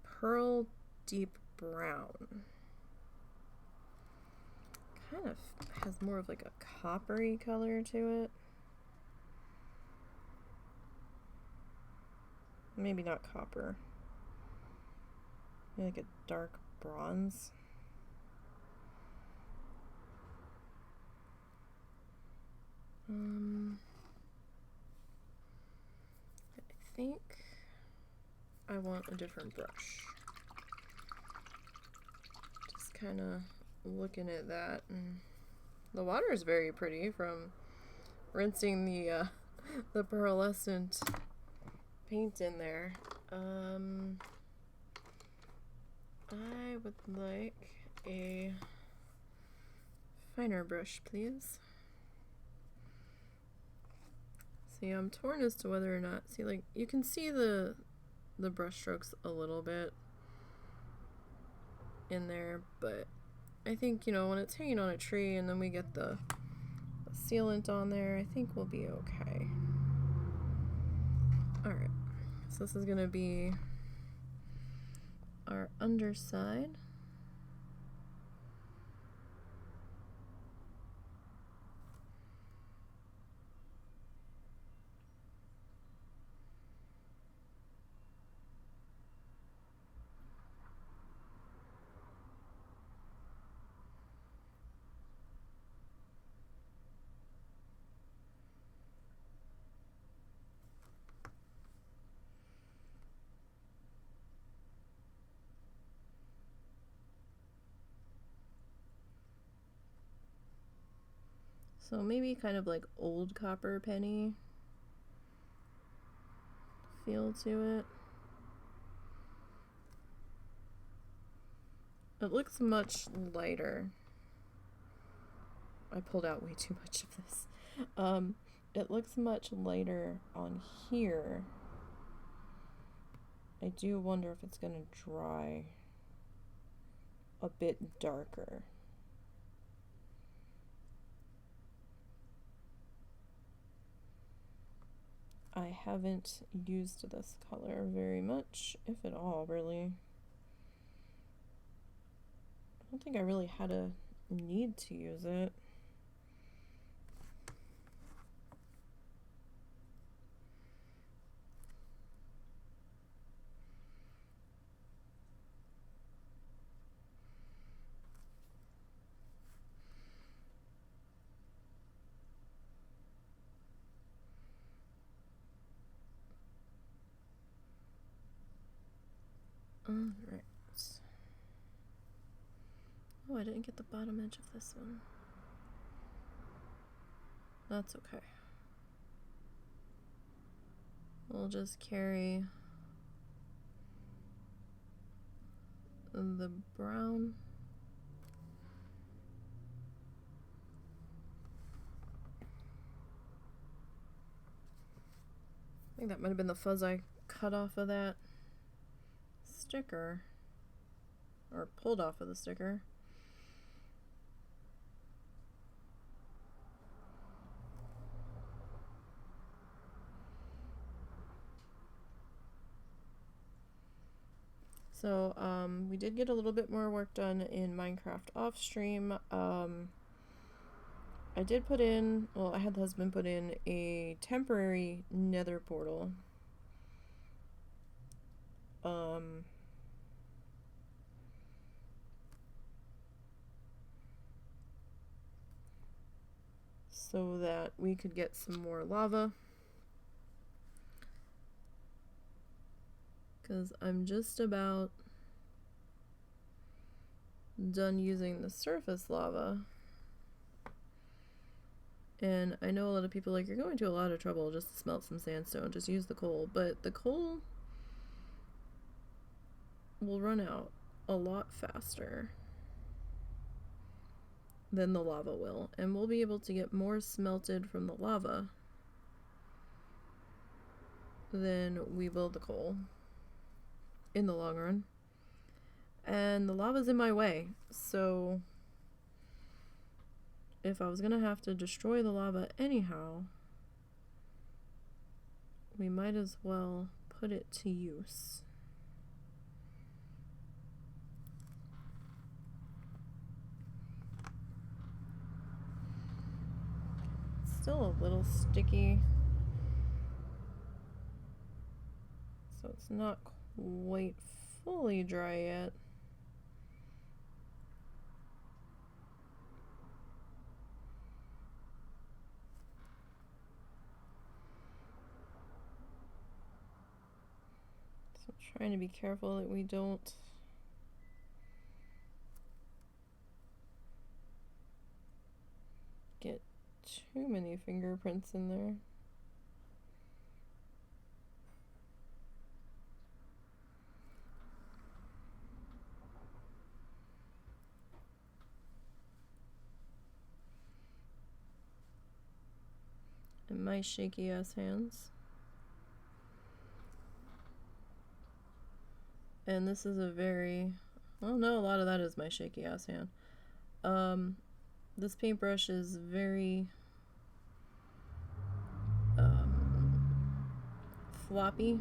pearl deep brown. Kind of has more of like a coppery color to it. Maybe not copper. Maybe like a dark bronze. I think I want a different brush. Just kind of looking at that, and the water is very pretty from rinsing the pearlescent paint in there. I would like a finer brush, please. See, I'm torn as to whether or not, see, like, you can see the brush strokes a little bit in there, but I think, you know, when it's hanging on a tree and then we get the sealant on there, I think we'll be okay. Alright, so this is going to be our underside. So maybe kind of like old copper penny feel to it. It looks much lighter. I pulled out way too much of this. It looks much lighter on here. I do wonder if it's going to dry a bit darker. I haven't used this color very much, if at all, really. I don't think I really had a need to use it. Alright. Oh, I didn't get the bottom edge of this one. That's okay. We'll just carry the brown. I think that might have been the fuzz I cut off of that sticker, or pulled off of the sticker. So we did get a little bit more work done in Minecraft off stream. I did put in, well, I had the husband put in a temporary nether portal. So that we could get some more lava. because I'm just about done using the surface lava. And I know a lot of people are like, you're going to a lot of trouble just to smelt some sandstone, just use the coal. But the coal will run out a lot faster than the lava will. And we'll be able to get more smelted from the lava than we will the coal in the long run. And the lava's in my way, so if I was gonna have to destroy the lava anyhow, we might as well put it to use. Still a little sticky, so it's not quite fully dry yet. So trying to be careful that we don't get too many fingerprints in there. And my shaky ass hands. And this is a very, well, no, a lot of that is my shaky ass hand. This paintbrush is very floppy.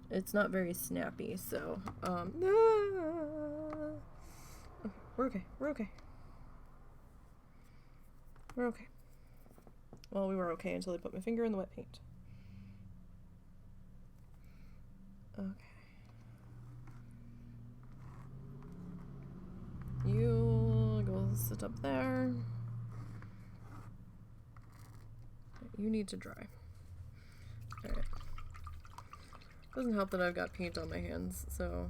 It's not very snappy, so we're okay. We're okay. We're okay. Well, we were okay until I put my finger in the wet paint. Okay. You go sit up there. You need to dry. Alright. Doesn't help that I've got paint on my hands, so.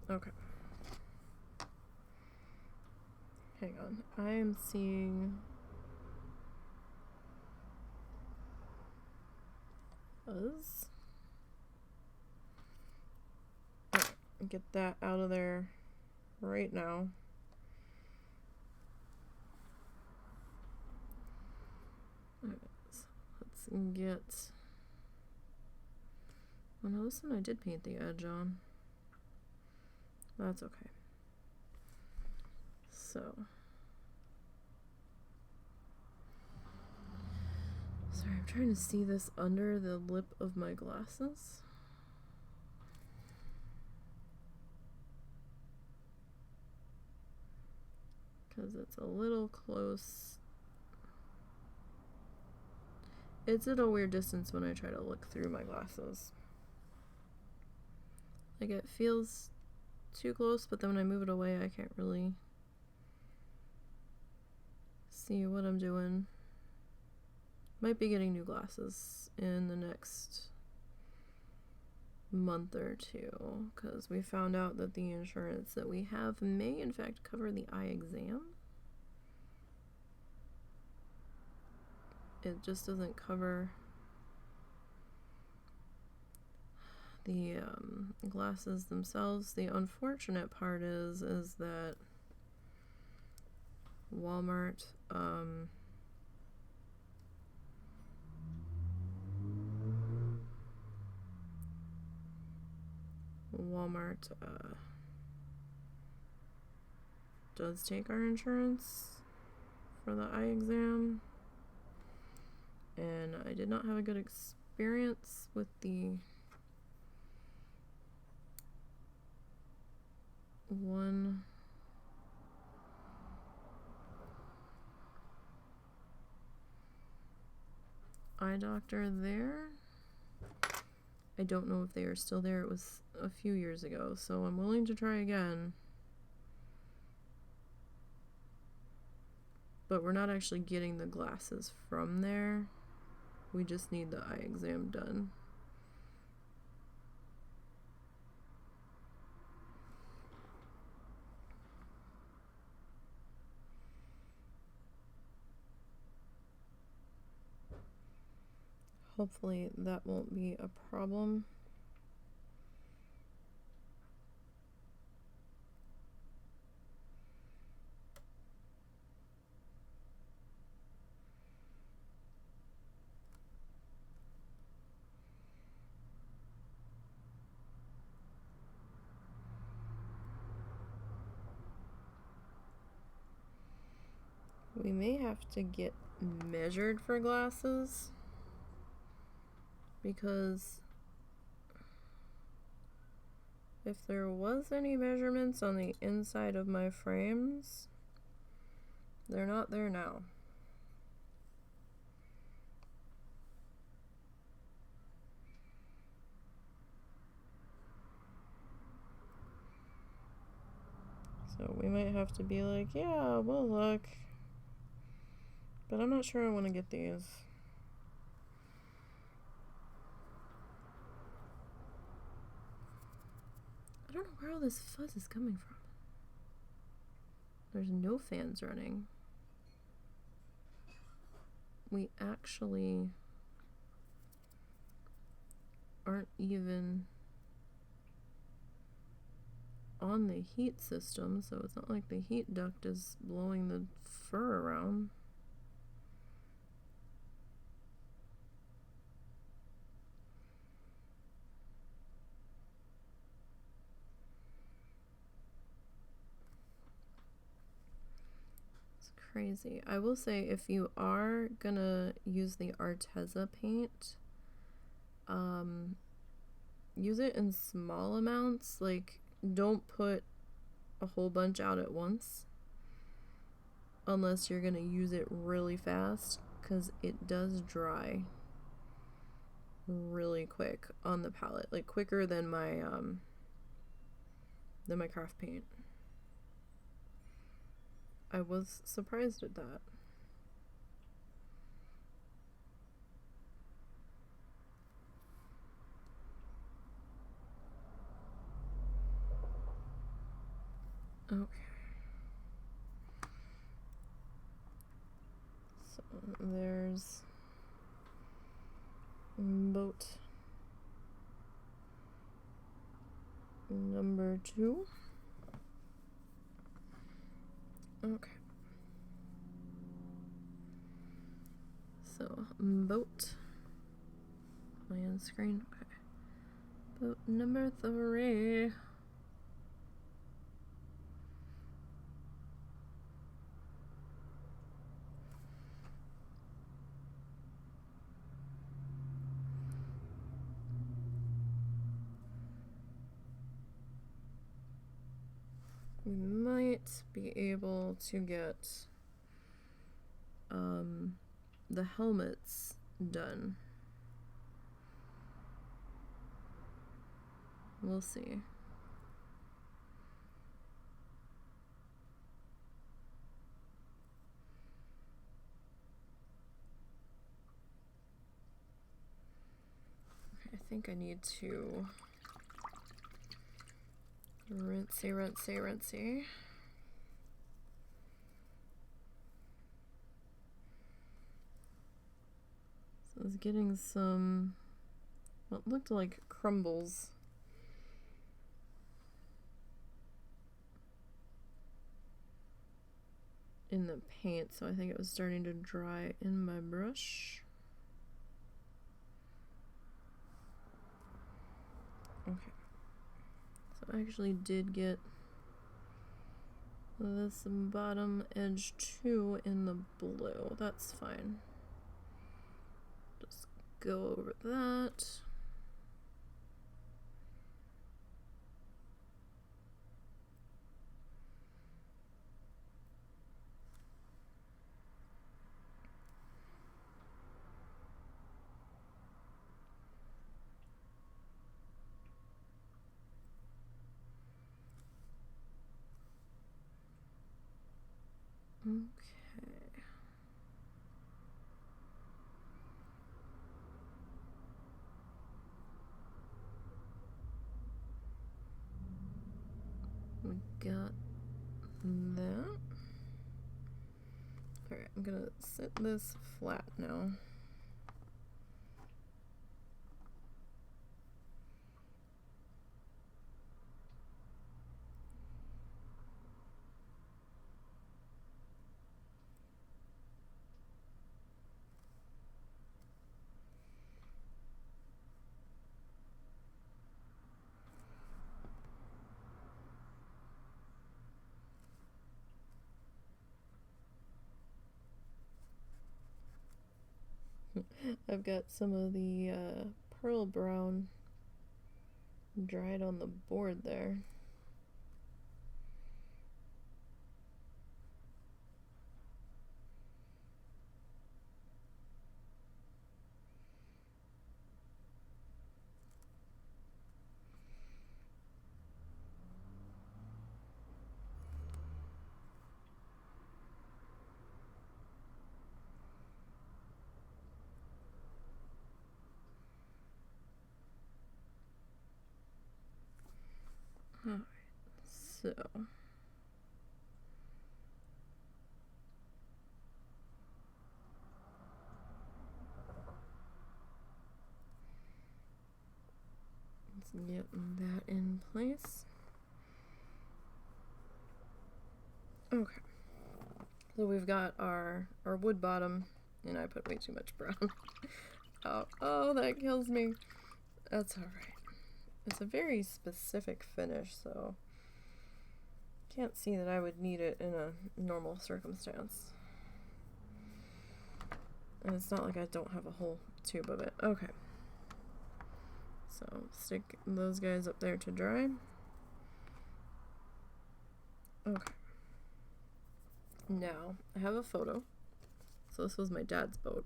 Okay. Hang on. I am seeing fuzz. Alright, get that out of there right now. Alright, so let's get. Oh no, this one I did paint the edge on. That's okay. So. Sorry, I'm trying to see this under the lip of my glasses. Because it's a little close. It's at a weird distance when I try to look through my glasses. Like it feels too close, but then when I move it away, I can't really see what I'm doing. Might be getting new glasses in the next month or two, because we found out that the insurance that we have may in fact cover the eye exam. It just doesn't cover the glasses themselves. The unfortunate part is that Walmart does take our insurance for the eye exam, and I did not have a good experience with the one eye doctor there. I don't know if they are still there. It was a few years ago, so I'm willing to try again. but we're not actually getting the glasses from there. We just need the eye exam done. Hopefully that won't be a problem. We may have to get measured for glasses, because if there was any measurements on the inside of my frames, they're not there now. So we might have to be like, yeah, we'll look. But I'm not sure I want to get these. I don't know where all this fuzz is coming from. There's no fans running. We actually aren't even on the heat system, so it's not like the heat duct is blowing the fur around. Crazy. I will say, if you are gonna use the Arteza paint, use it in small amounts. Like, don't put a whole bunch out at once unless you're gonna use it really fast, because it does dry really quick on the palette, like quicker than my craft paint. I was surprised at that. Okay. So there's boat number 2. Okay. So, boat. Am I on screen? Okay. Boat number 3. We might be able to get the helmets done. We'll see. Okay, I think I need to rinsey. So I was getting some, what looked like crumbles. In the paint, so I think it was starting to dry in my brush. Okay. So I actually did get this bottom edge too in the blue. That's fine. Just go over that. Okay. we got that. Alright, I'm gonna set this flat now. I've got some of the pearl brown dried on the board there. Alright, so let's get that in place. Okay, so we've got our wood bottom, and I put way too much brown. Oh, that kills me. That's alright. It's a very specific finish, so can't see that I would need it in a normal circumstance. And it's not like I don't have a whole tube of it. Okay. So stick those guys up there to dry. Okay. Now, I have a photo. So this was my dad's boat.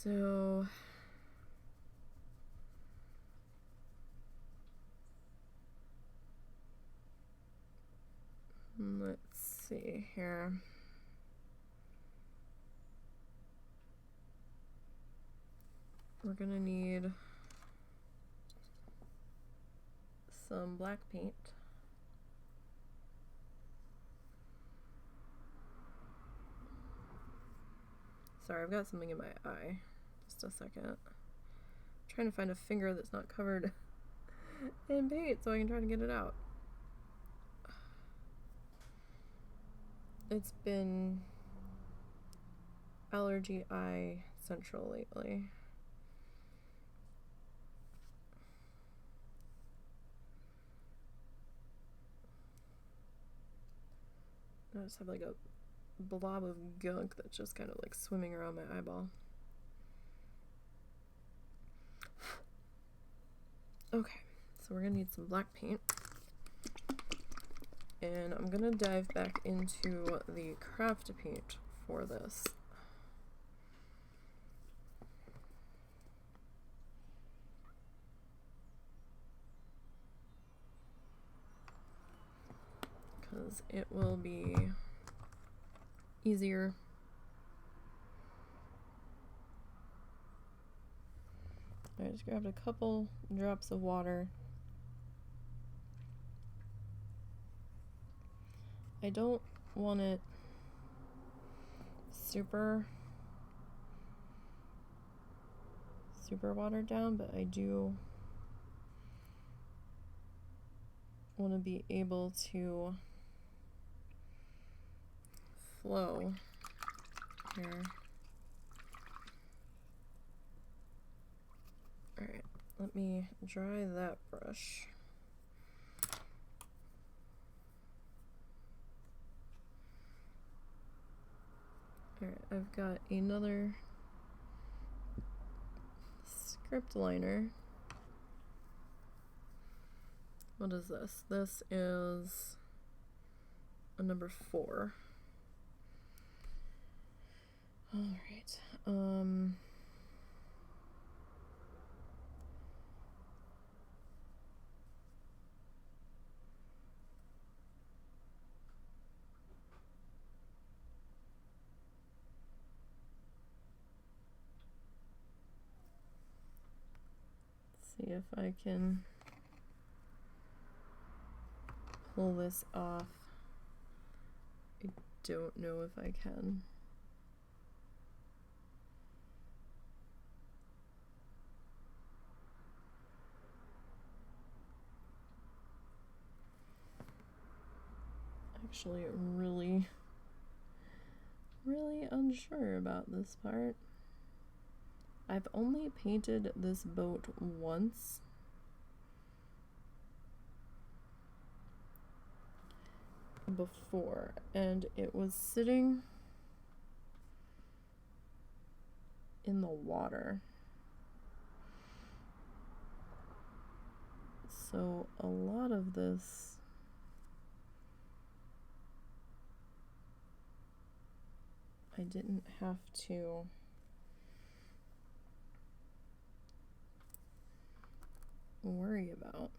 So let's see here. We're gonna need some black paint. Sorry, I've got something in my eye. Just a second. I'm trying to find a finger that's not covered in paint so I can try to get it out. It's been allergy eye central lately. I just have like a blob of gunk that's just kind of like swimming around my eyeball. Okay, so we're gonna need some black paint. And I'm gonna dive back into the craft paint for this. Because it will be easier. I just grabbed a couple drops of water. I don't want it super watered down, but I do want to be able to flow here. Alright, let me dry that brush. Alright, I've got another script liner. What is this? This is a number 4. Alright, see if I can pull this off. I don't know if I can. Actually, really unsure about this part. I've only painted this boat once. Before, and it was sitting in the water. So a lot of this I didn't have to worry about.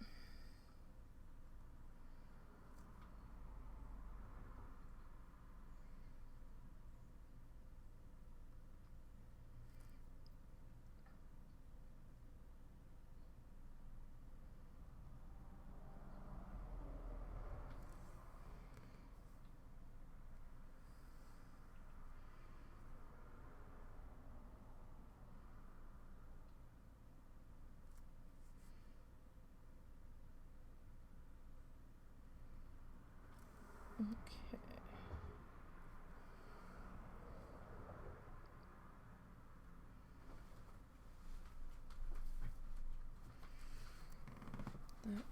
Okay.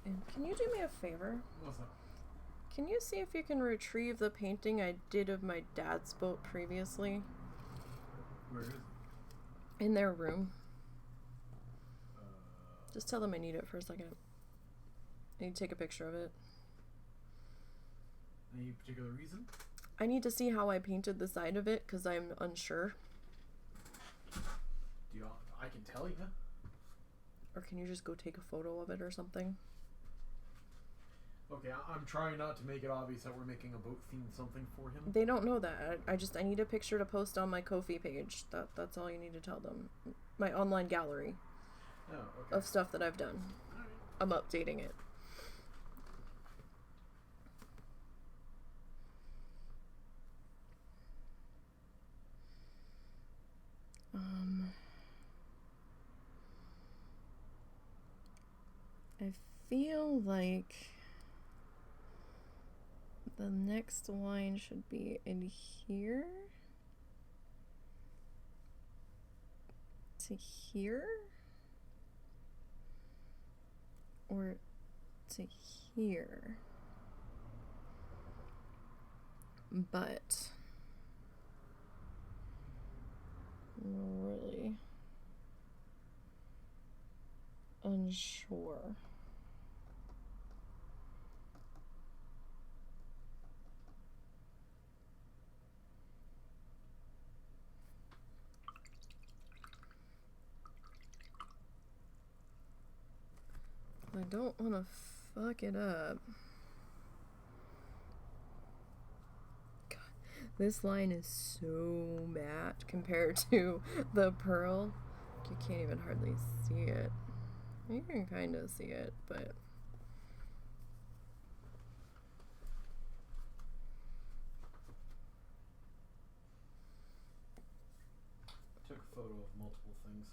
And can you do me a favor?
What's up?
Can you see if you can retrieve the painting I did of my dad's boat previously?
Where is it?
In their room. Just tell them I need it for a second. I need to take a picture of it.
Any particular reason?
I need to see how I painted the side of it because I'm unsure.
I can tell you.
Or can you just go take a photo of it or something?
Okay, I'm trying not to make it obvious that we're making a boat themed something for him.
They don't know that. I need a picture to post on my Kofi page. That's all you need to tell them. My online gallery of stuff that I've done.
Right.
I'm updating it. I feel like the next line should be in here to here or to here, but really unsure. I don't want to fuck it up. God, this line is so matte compared to the pearl. You can't even hardly see it. You can kind of see it, but
Took a photo of multiple things.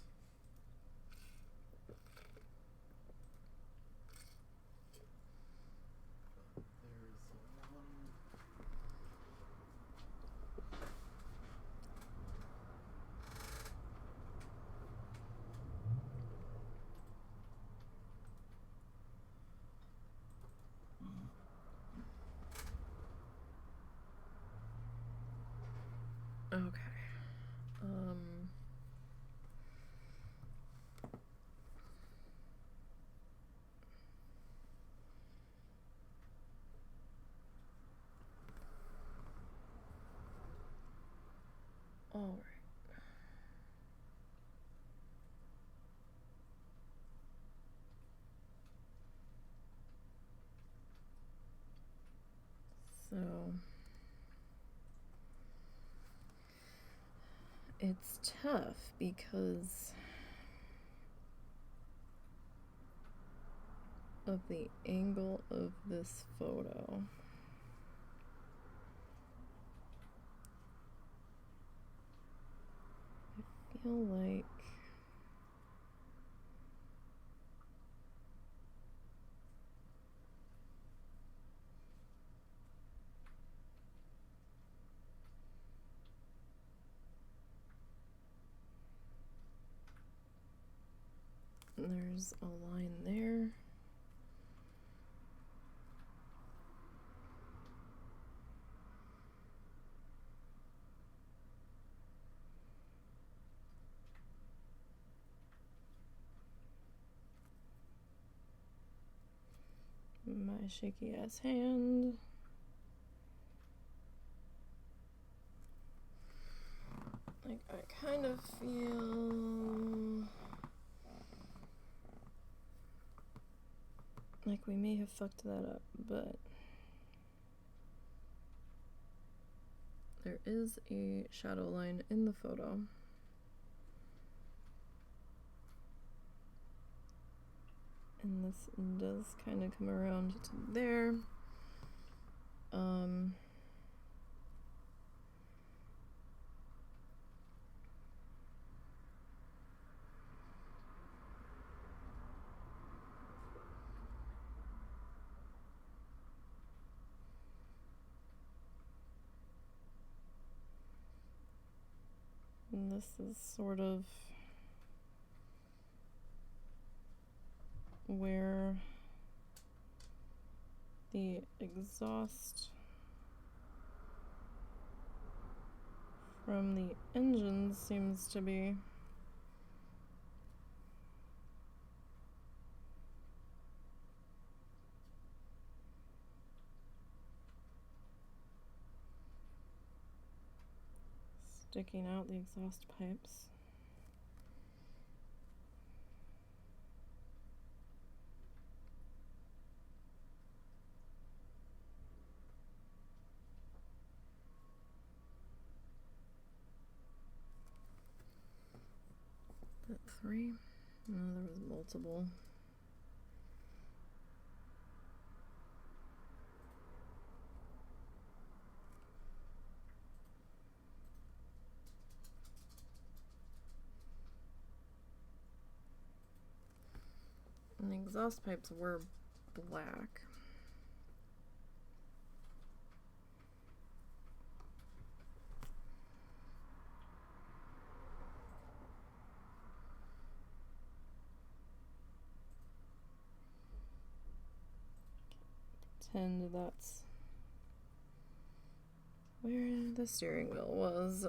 okay. All right. So it's tough because of the angle of this photo. I feel like there's a line there. My shaky ass hand. Like, I kind of feel like we may have fucked that up, but there is a shadow line in the photo. And this does kind of come around to there. And this is sort of where the exhaust from the engine seems to be. Sticking out the exhaust pipes. That 3? No, there was multiple. And the exhaust pipes were black. Pretend that's where the steering wheel was.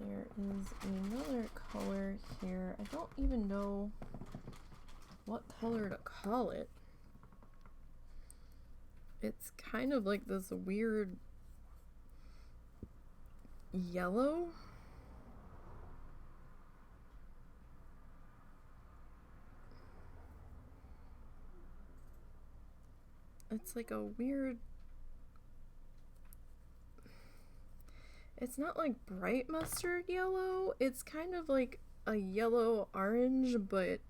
There is another color here. I don't even know what color to call it. It's kind of like this weird yellow. It's like a weird, it's not like bright mustard yellow. It's kind of like a yellow orange, but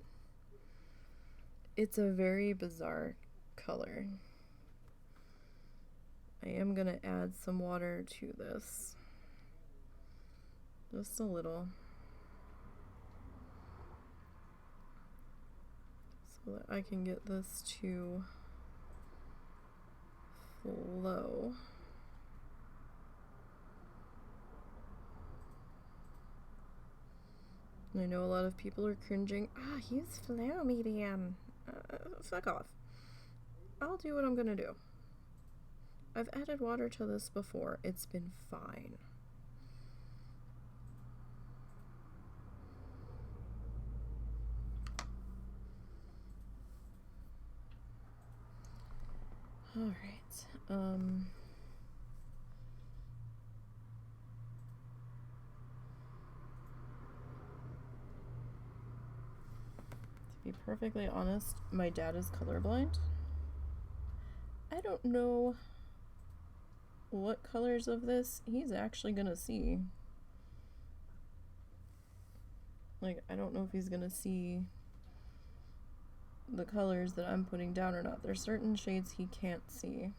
it's a very bizarre color. I am gonna add some water to this. Just a little. So that I can get this to flow. And I know a lot of people are cringing. Use flow medium. Fuck off. I'll do what I'm gonna do. I've added water to this before. It's been fine. All right. To be perfectly honest, my dad is colorblind. I don't know what colors of this he's actually gonna see. Like, I don't know if he's gonna see the colors that I'm putting down or not. There's certain shades he can't see.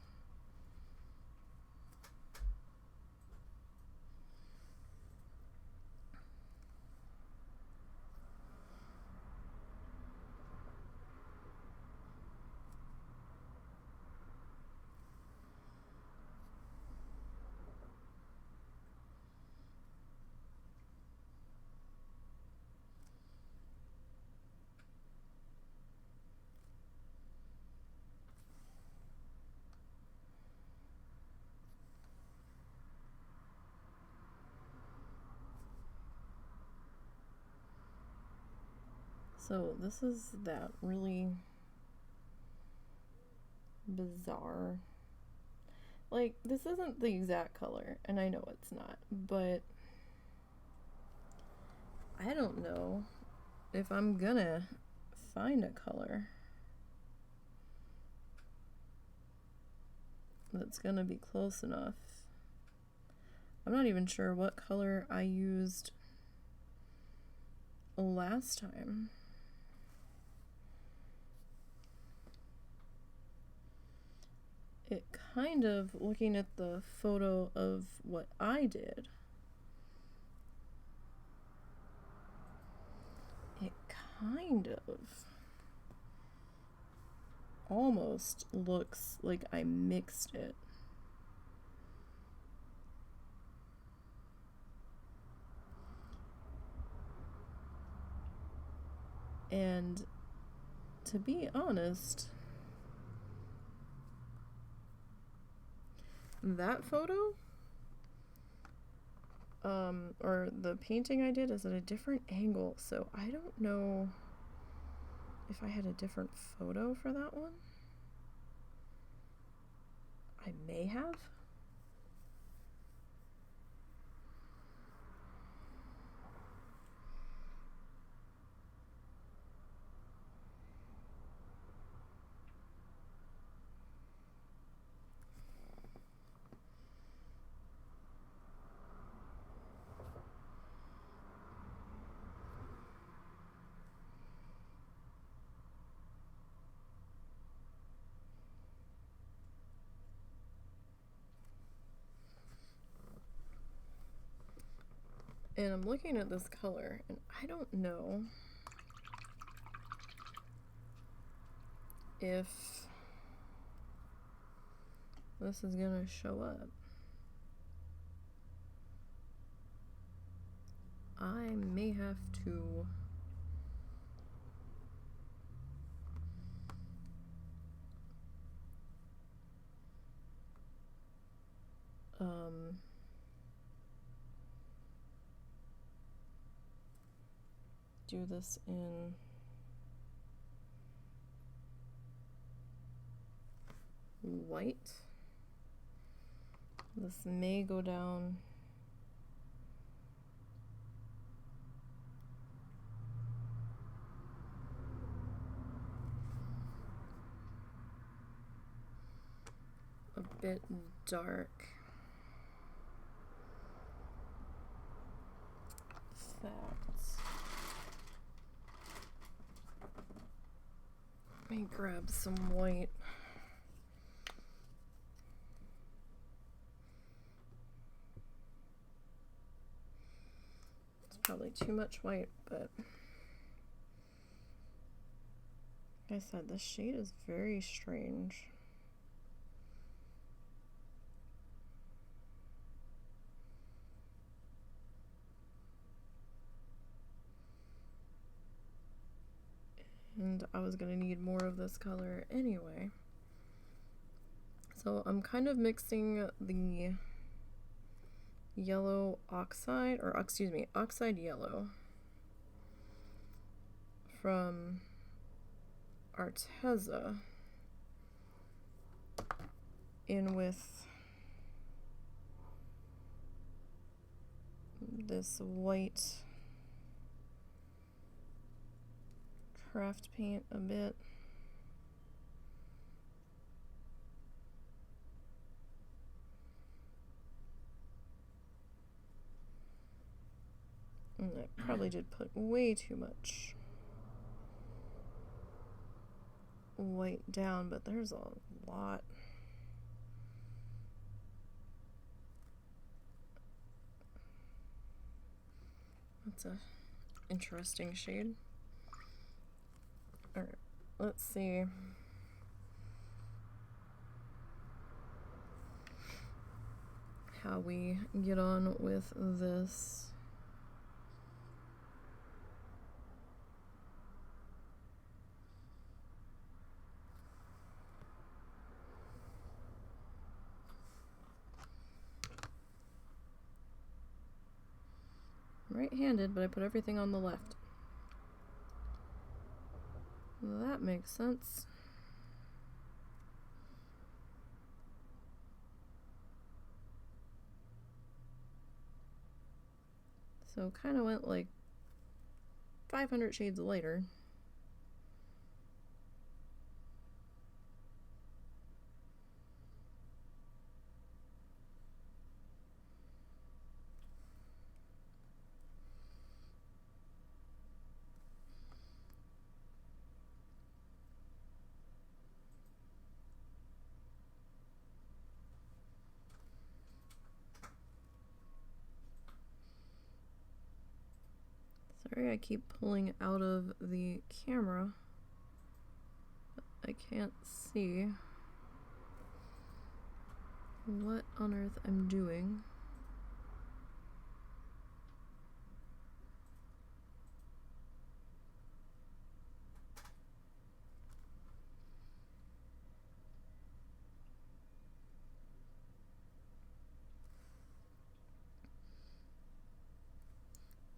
So this is that really bizarre, like, this isn't the exact color, and I know it's not, but I don't know if I'm gonna find a color that's gonna be close enough. I'm not even sure what color I used last time. It kind of, looking at the photo of what I did, it kind of almost looks like I mixed it. And to be honest, that photo, or the painting I did, is at a different angle, so I don't know if I had a different photo for that one. I may have. And I'm looking at this color, and I don't know if this is gonna show up. I may have to do this in white. This may go down a bit dark. Facts. Let me grab some white. It's probably too much white, but like I said, this shade is very strange. And I was gonna need more of this color anyway. So I'm kind of mixing the yellow oxide, or excuse me, oxide yellow from Arteza in with this white craft paint a bit. Probably did put way too much white down, but there's a lot. That's a interesting shade. Alright, let's see. How we get on with this. Right-handed, but I put everything on the left. That makes sense. So kind of went like 500 shades lighter. Sorry, I keep pulling out of the camera. I can't see what on earth I'm doing.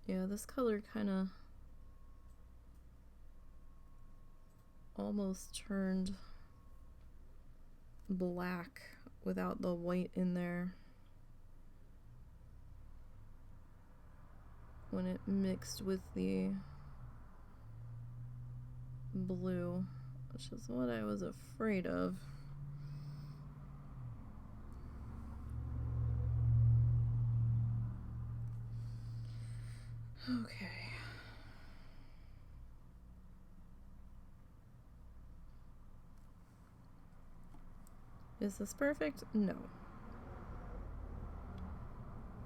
Yeah, this color kind of almost turned black without the white in there when it mixed with the blue, which is what I was afraid of. Okay. Is this perfect? No.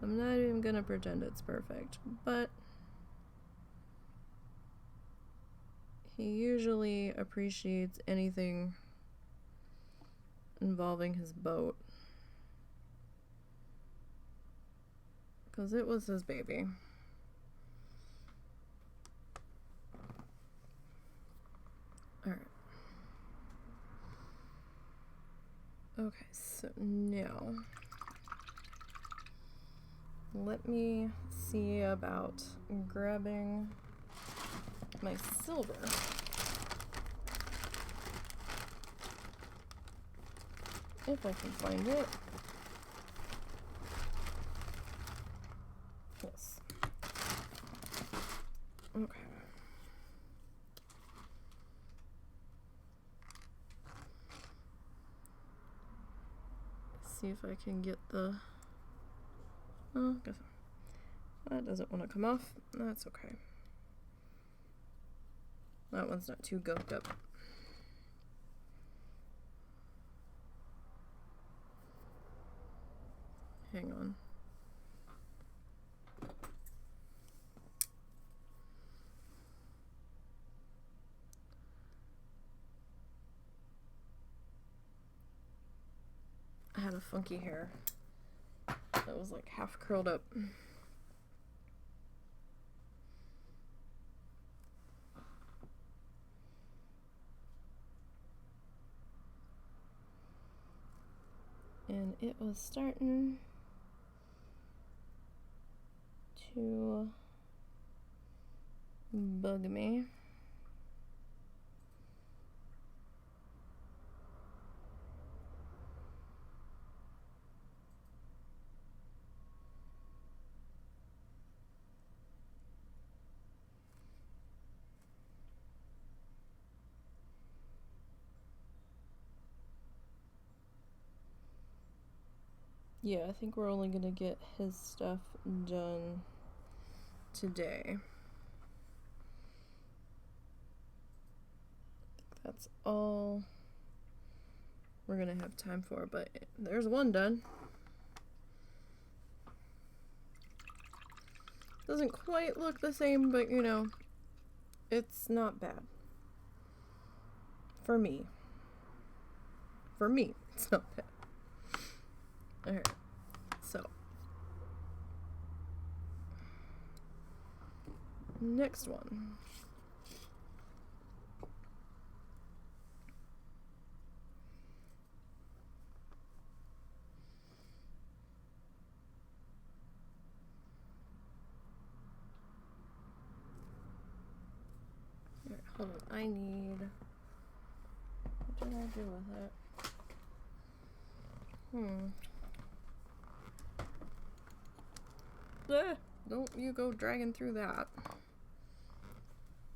I'm not even gonna pretend it's perfect, but he usually appreciates anything involving his boat, because it was his baby. Alright. Okay, so now let me see about grabbing my silver. If I can find it. Yes. Okay. See if I can get the... Oh, guess that doesn't want to come off. That's okay. That one's not too gunked up. Hang on. I had a funky hair that was like half curled up. And it was starting to bug me. Yeah, I think we're only gonna get his stuff done today. That's all we're gonna have time for, but there's one done. Doesn't quite look the same, but you know, it's not bad. For me. For me, it's not bad. Alright, so. Next one. Alright, hold on. I need. What did I do with it? Don't you go dragging through that.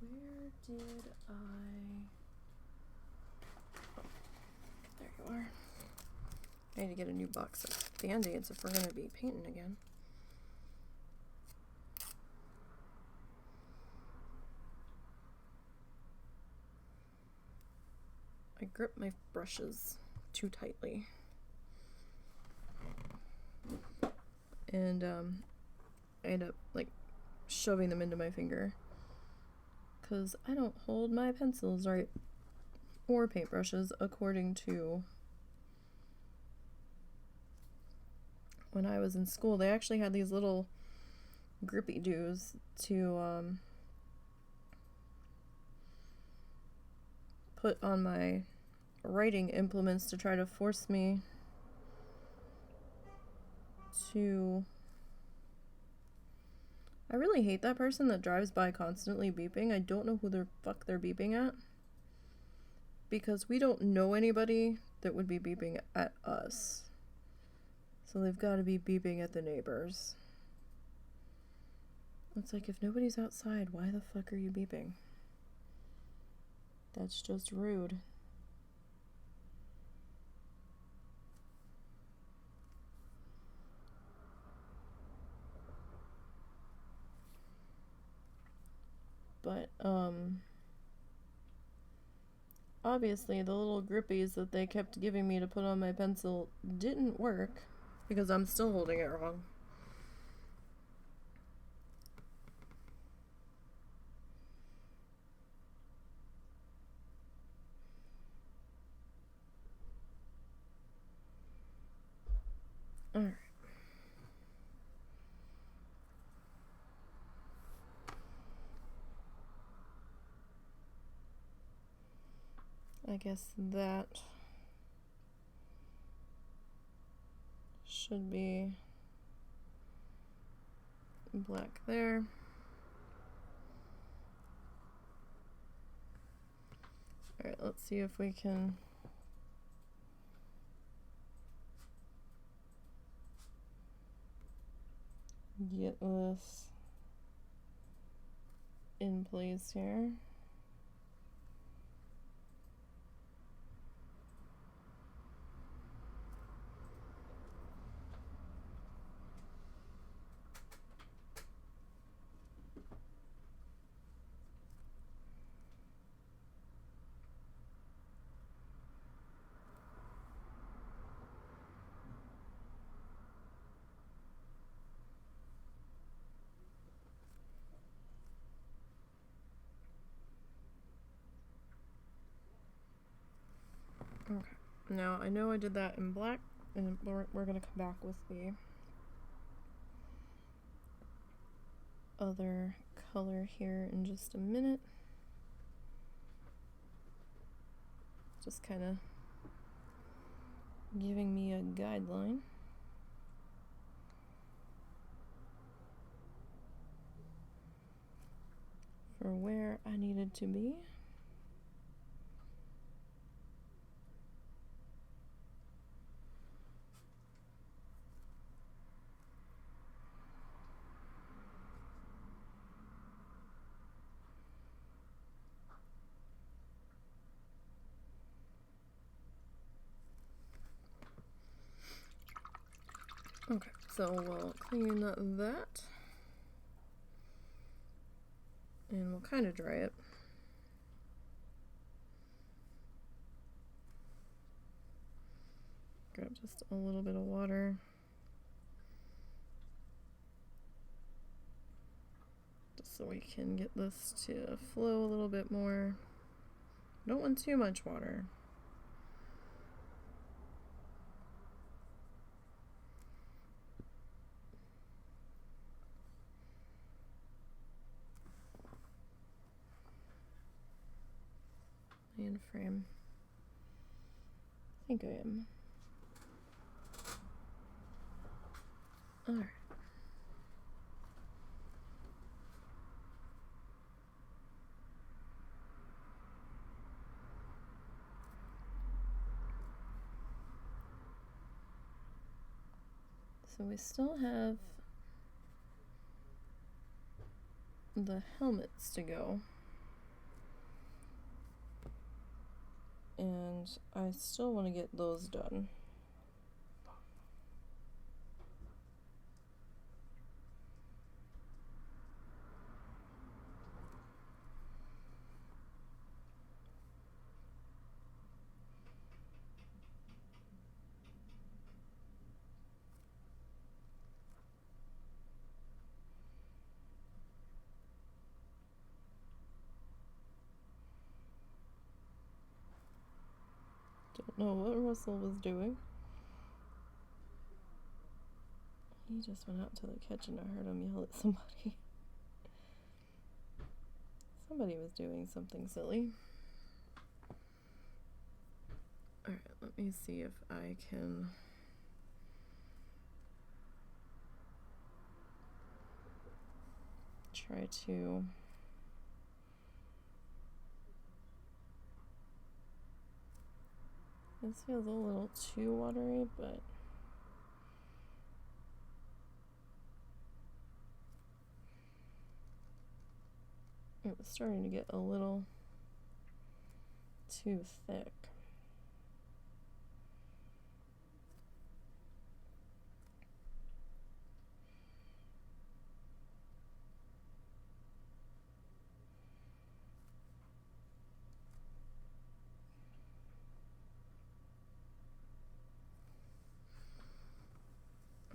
Where did I... There you are. I need to get a new box of Band-Aids if we're going to be painting again. I grip my brushes too tightly. And I end up like shoving them into my finger because I don't hold my pencils right, or paintbrushes, according to when I was in school. They actually had these little grippy doos to put on my writing implements to try to force me to... I really hate that person that drives by constantly beeping. I don't know who the fuck they're beeping at, because we don't know anybody that would be beeping at us. So they've got to be beeping at the neighbors. It's like, if nobody's outside, why the fuck are you beeping? That's just rude. But, obviously the little grippies that they kept giving me to put on my pencil didn't work, because I'm still holding it wrong. Alright. I guess that should be black there. Alright, let's see if we can get this in place here. Okay, now I know I did that in black, and we're gonna come back with the other color here in just a minute. Just kind of giving me a guideline for where I needed to be. Okay, so we'll clean that. And we'll kind of dry it. Grab just a little bit of water. Just so we can get this to flow a little bit more. Don't want too much water. And frame. I think I am. Alright. So we still have the helmets to go. And I still want to get those done. Don't know what Russell was doing. He just went out to the kitchen. I heard him yell at somebody. Somebody was doing something silly. Alright, let me see if I can try to this feels a little too watery, but it was starting to get a little too thick.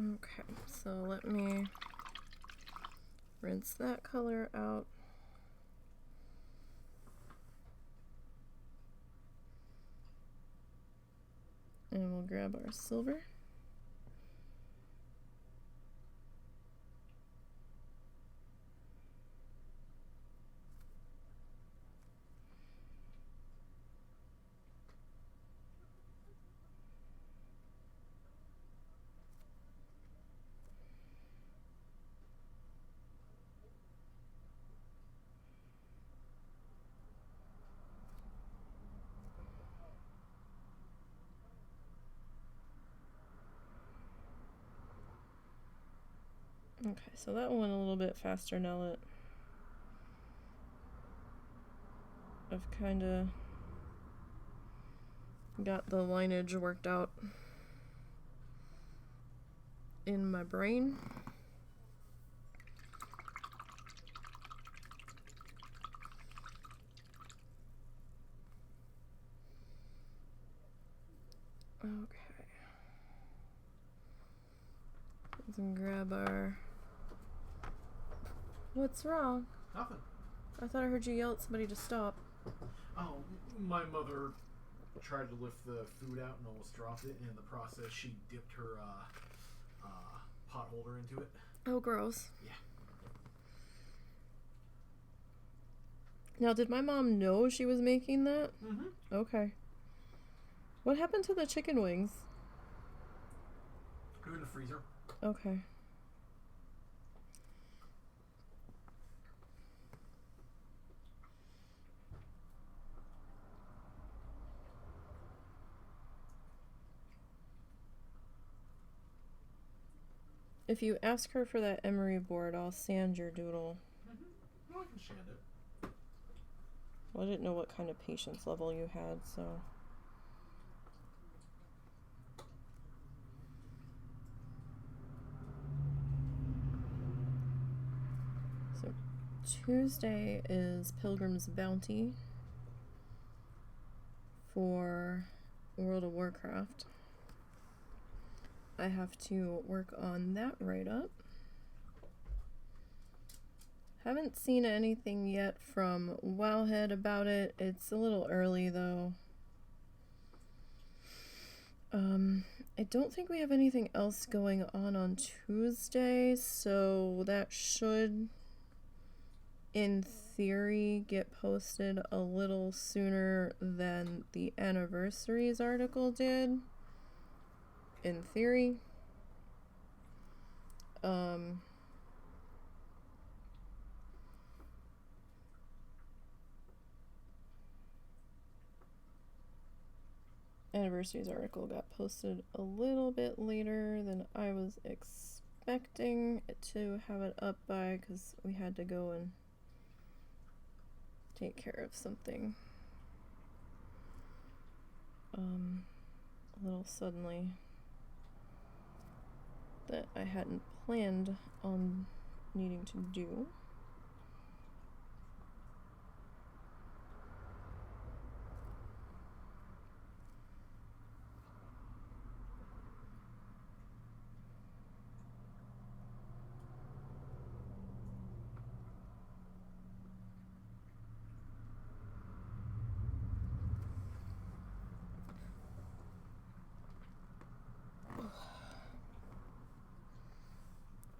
Okay, so let me rinse that color out. And we'll grab our silver. Okay, so that one went a little bit faster now that I've kind of got the lineage worked out in my brain. Okay. Let's grab our... What's wrong?
Nothing.
I thought I heard you yell at somebody to stop.
Oh, my mother tried to lift the food out and almost dropped it, and in the process she dipped her pot holder into it.
Oh, gross.
Yeah.
Now, did my mom know she was making that?
Mm-hmm.
Okay. What happened to the chicken wings?
They're in the freezer.
Okay. If you ask her for that emery board, I'll sand your doodle.
Mm-hmm. Well, I can sand it.
Well, I didn't know what kind of patience level you had, so... So, Tuesday is Pilgrim's Bounty for World of Warcraft. I have to work on that write-up. Haven't seen anything yet from Wowhead about it. It's a little early though. I don't think we have anything else going on Tuesday, so that should, in theory, get posted a little sooner than the anniversaries article did. In theory. Anniversaries article got posted a little bit later than I was expecting it to have it up by, because we had to go and take care of something a little suddenly that I hadn't planned on needing to do.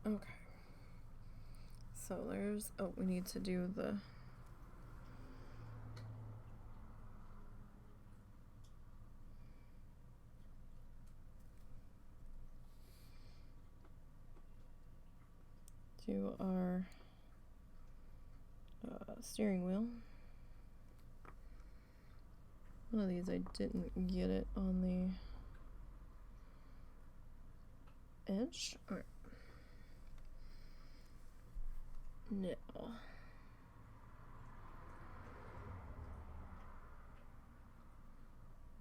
Okay. So there's, oh, we need to do the our steering wheel. One of these I didn't get it on the edge. All right. Now,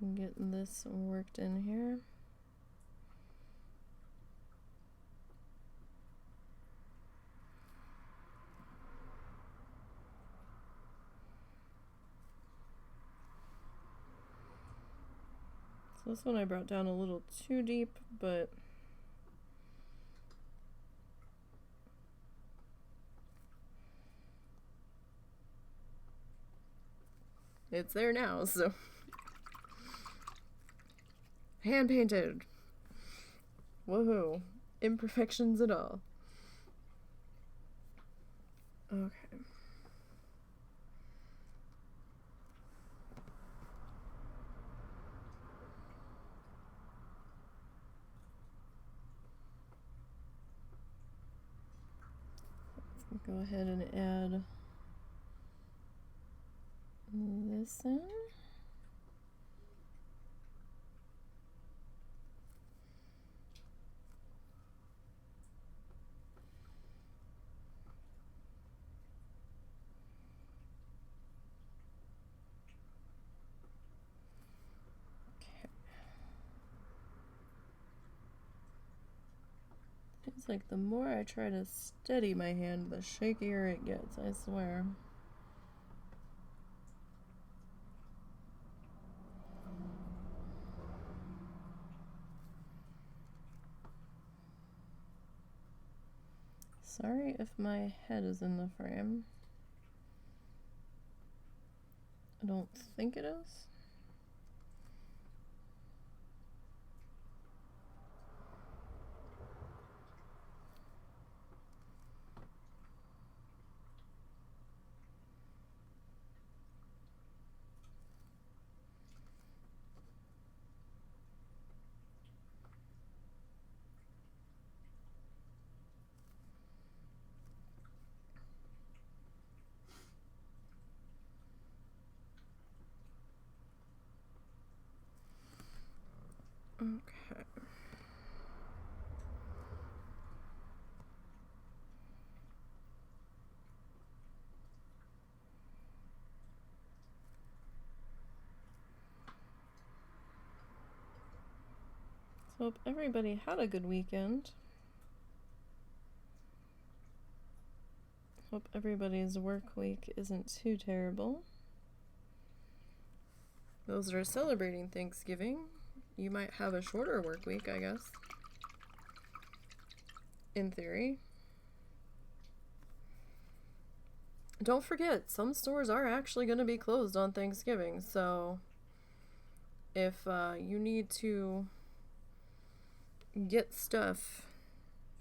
I'm getting this worked in here. So this one I brought down a little too deep, but it's there now, so hand painted. Woohoo. Imperfections at all. Okay. Let's go ahead and add this in. It's like the more I try to steady my hand, the shakier it gets, I swear. Sorry if my head is in the frame. I don't think it is. Okay. So hope everybody had a good weekend. Hope everybody's work week isn't too terrible. Those that are celebrating Thanksgiving, you might have a shorter work week, I guess. In theory. Don't forget, some stores are actually going to be closed on Thanksgiving, so if you need to get stuff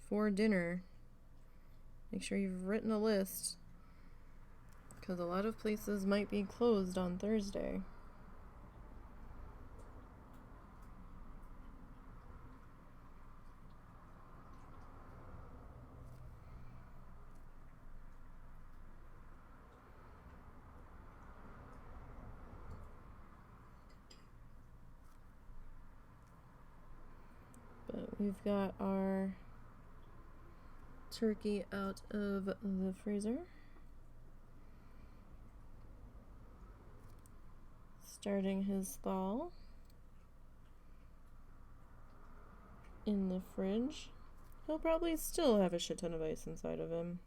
for dinner, make sure you've written a list, because a lot of places might be closed on Thursday. But we've got our turkey out of the freezer. Starting his thaw in the fridge. He'll probably still have a shit ton of ice inside of him.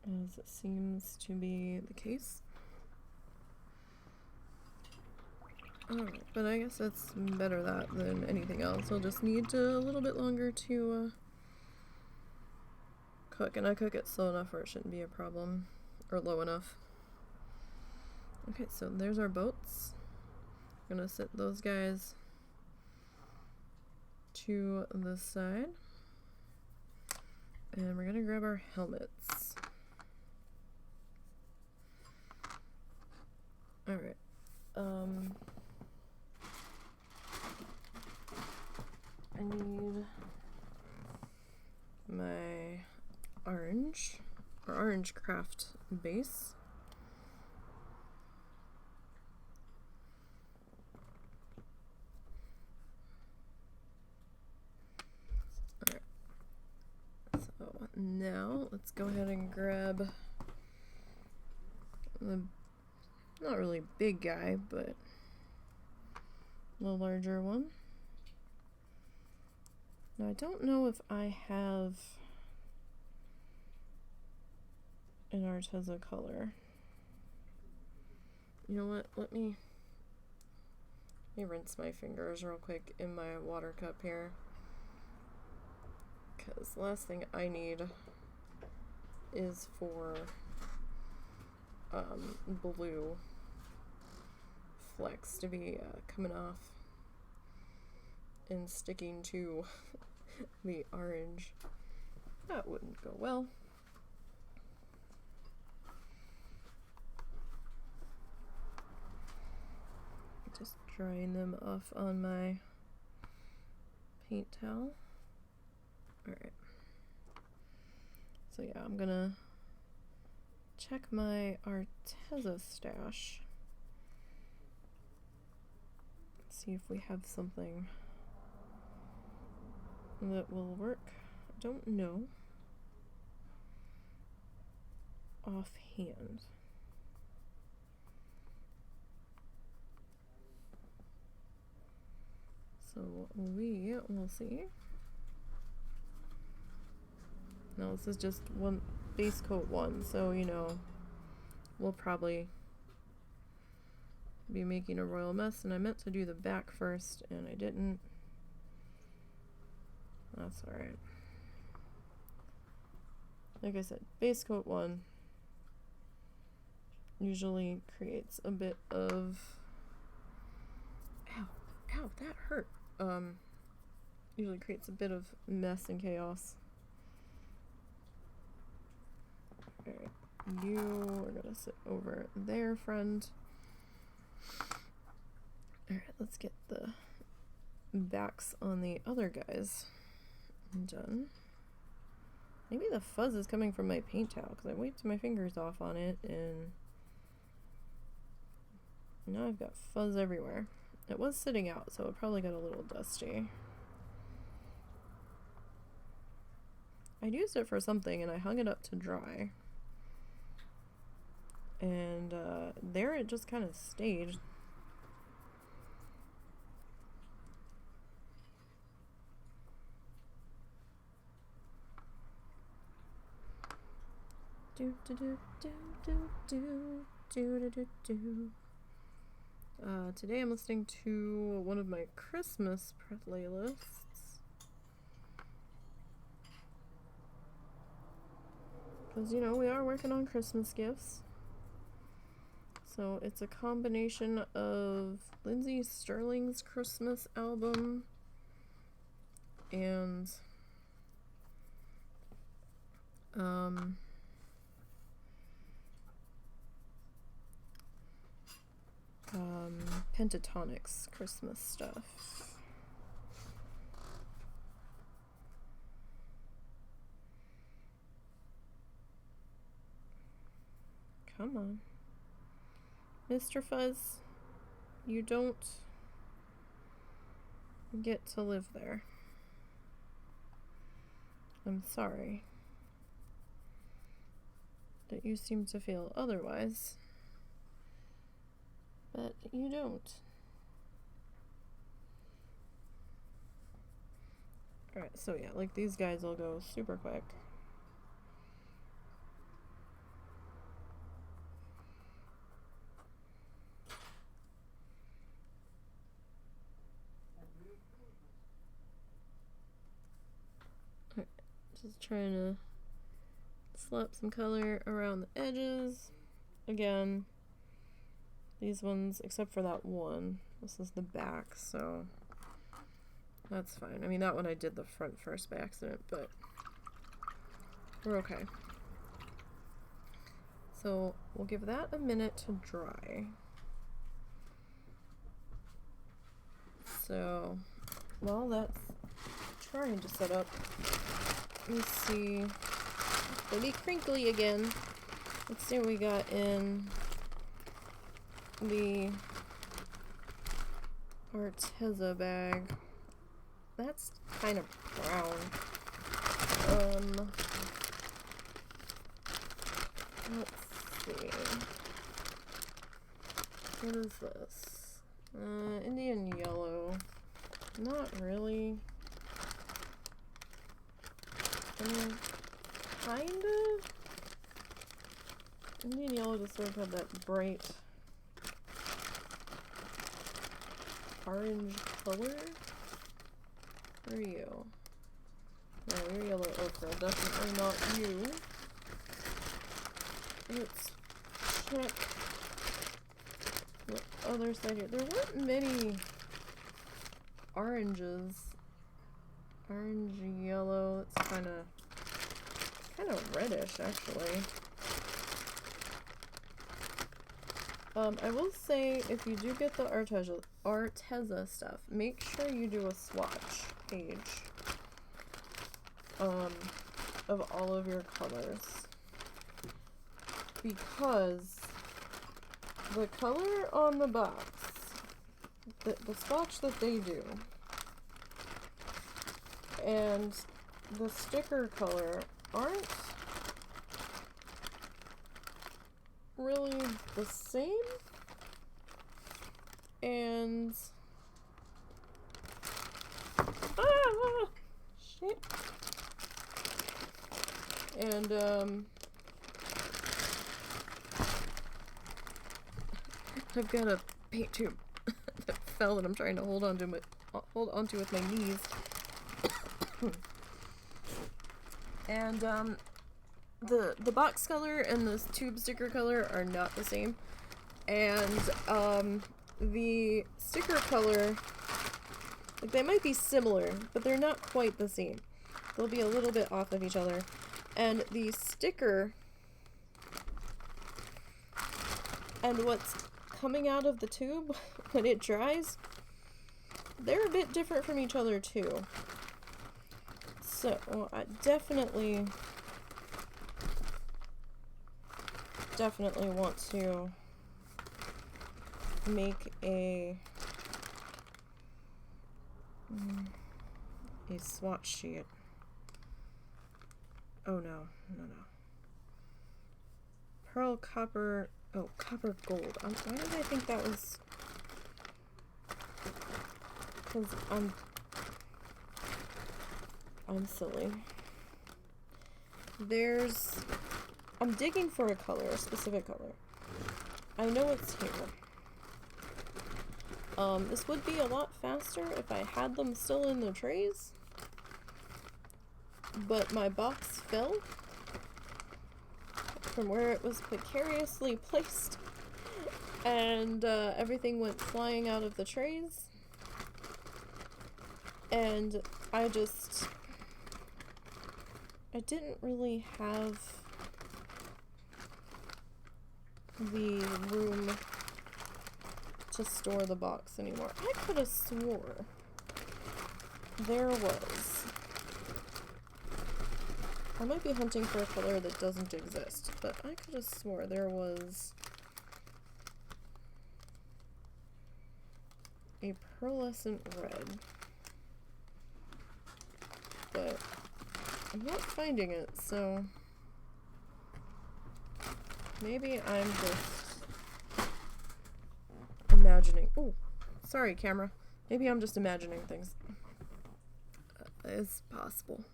As it seems to be the case. Alright, but I guess it's better that than anything else. I'll just need a little bit longer to cook, and I cook it slow enough where it shouldn't be a problem, or low enough. Okay, so there's our boats. I'm gonna set those guys to the side, and we're gonna grab our helmets. Alright, I need my orange craft base. Alright, so now let's go ahead and grab the not really big guy, but the larger one. Now I don't know if I have an Arteza color. You know what? Let me rinse my fingers real quick in my water cup here, because the last thing I need is for blue flecks to be coming off and sticking to the orange. That wouldn't go well. Just drying them off on my paint towel. Alright. So yeah, I'm gonna check my Arteza stash. See if we have something that will work. I don't know offhand. So we will see. Now this is just one base coat one, so you know we'll probably be making a royal mess, and I meant to do the back first and I didn't. That's alright. Like I said, base coat one usually creates a bit of ow, that hurt. Usually creates a bit of mess and chaos. Alright, you are gonna sit over there, friend. Alright, let's get the backs on the other guys done. Maybe the fuzz is coming from my paint towel, because I wiped my fingers off on it and now I've got fuzz everywhere. It was sitting out, so it probably got a little dusty. I'd used it for something and I hung it up to dry. And there it just kind of stayed. Do do do do do do do do do. Today I'm listening to one of my Christmas playlists. Because, you know, we are working on Christmas gifts. So it's a combination of Lindsay Sterling's Christmas album and Pentatonic's Christmas stuff. Come on. Mr. Fuzz, you don't get to live there. I'm sorry that you seem to feel otherwise, but you don't. Alright, so yeah, like these guys will go super quick. Just trying to slap some color around the edges. Again, these ones, except for that one, this is the back, so that's fine. I mean, that one I did the front first by accident, but we're okay. So we'll give that a minute to dry. So while that's trying to set up, let me see. Pretty crinkly again. Let's see what we got in the Arteza bag. That's kind of brown. Let's see. What is this? Indian yellow. Not really. I mean, kind of. Indian yellow just sort of had that bright orange color. Where are you? No, you're yellow ochre. Definitely not you. Let's check the other side here. There weren't many oranges. Orange yellow. It's kind of reddish actually. I will say if you do get the Arteza stuff, make sure you do a swatch page of all of your colors, because the color on the box, the swatch that they do, and the sticker color aren't really the same, and shit, and I've got a paint tube that fell that I'm trying to hold onto with my knees. And the box color and the tube sticker color are not the same, and the sticker color, like, they might be similar, but they're not quite the same. They'll be a little bit off of each other, and the sticker and what's coming out of the tube when it dries, they're a bit different from each other too. So I definitely want to make a swatch sheet. Oh no. Pearl copper, copper gold. Why did I think that was? Because I'm silly. There's I'm digging for a color, a specific color. I know it's here. This would be a lot faster if I had them still in the trays. But my box fell from where it was precariously placed. And everything went flying out of the trays. And I didn't really have the room to store the box anymore. I could have swore there was. I might be hunting for a color that doesn't exist, but I could have swore there was a pearlescent red. But I'm not finding it, so maybe I'm just imagining. Oh, sorry, camera. Maybe I'm just imagining things. It's possible.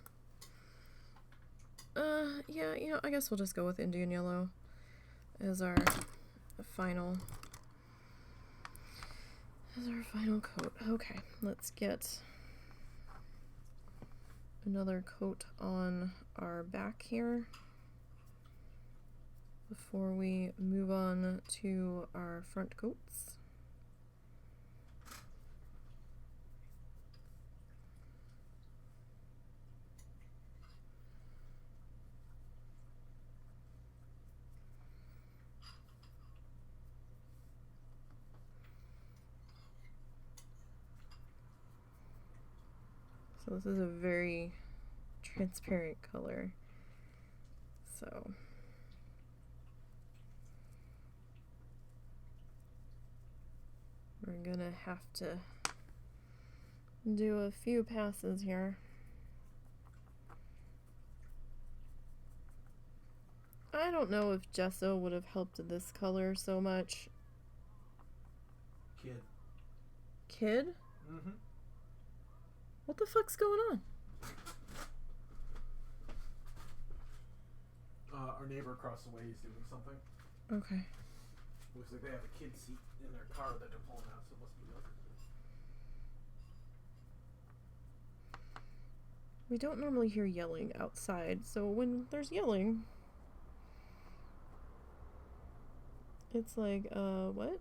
Yeah, you know, I guess we'll just go with Indian Yellow as our final coat. Okay, let's get another coat on our back here before we move on to our front coats. So this is a very transparent color. So we're gonna have to do a few passes here. I don't know if gesso would have helped this color so much.
Kid.
Kid?
Mm-hmm.
What the fuck's going on?
Our neighbor across the way is doing something.
Okay.
Looks like they have a kid seat in their car that they're pulling out, so it must be good.
We don't normally hear yelling outside, so when there's yelling, it's like, what?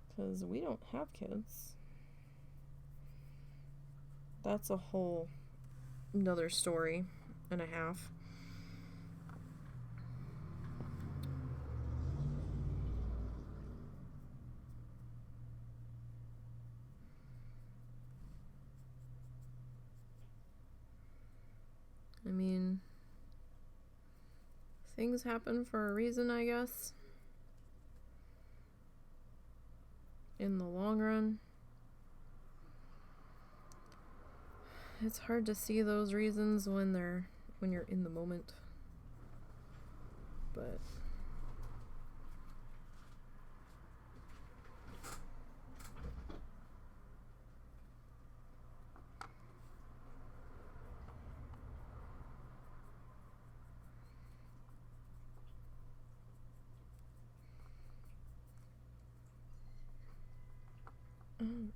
Because we don't have kids. That's a whole another story and a half. I mean, things happen for a reason, I guess. In the long run, it's hard to see those reasons when you're in the moment. But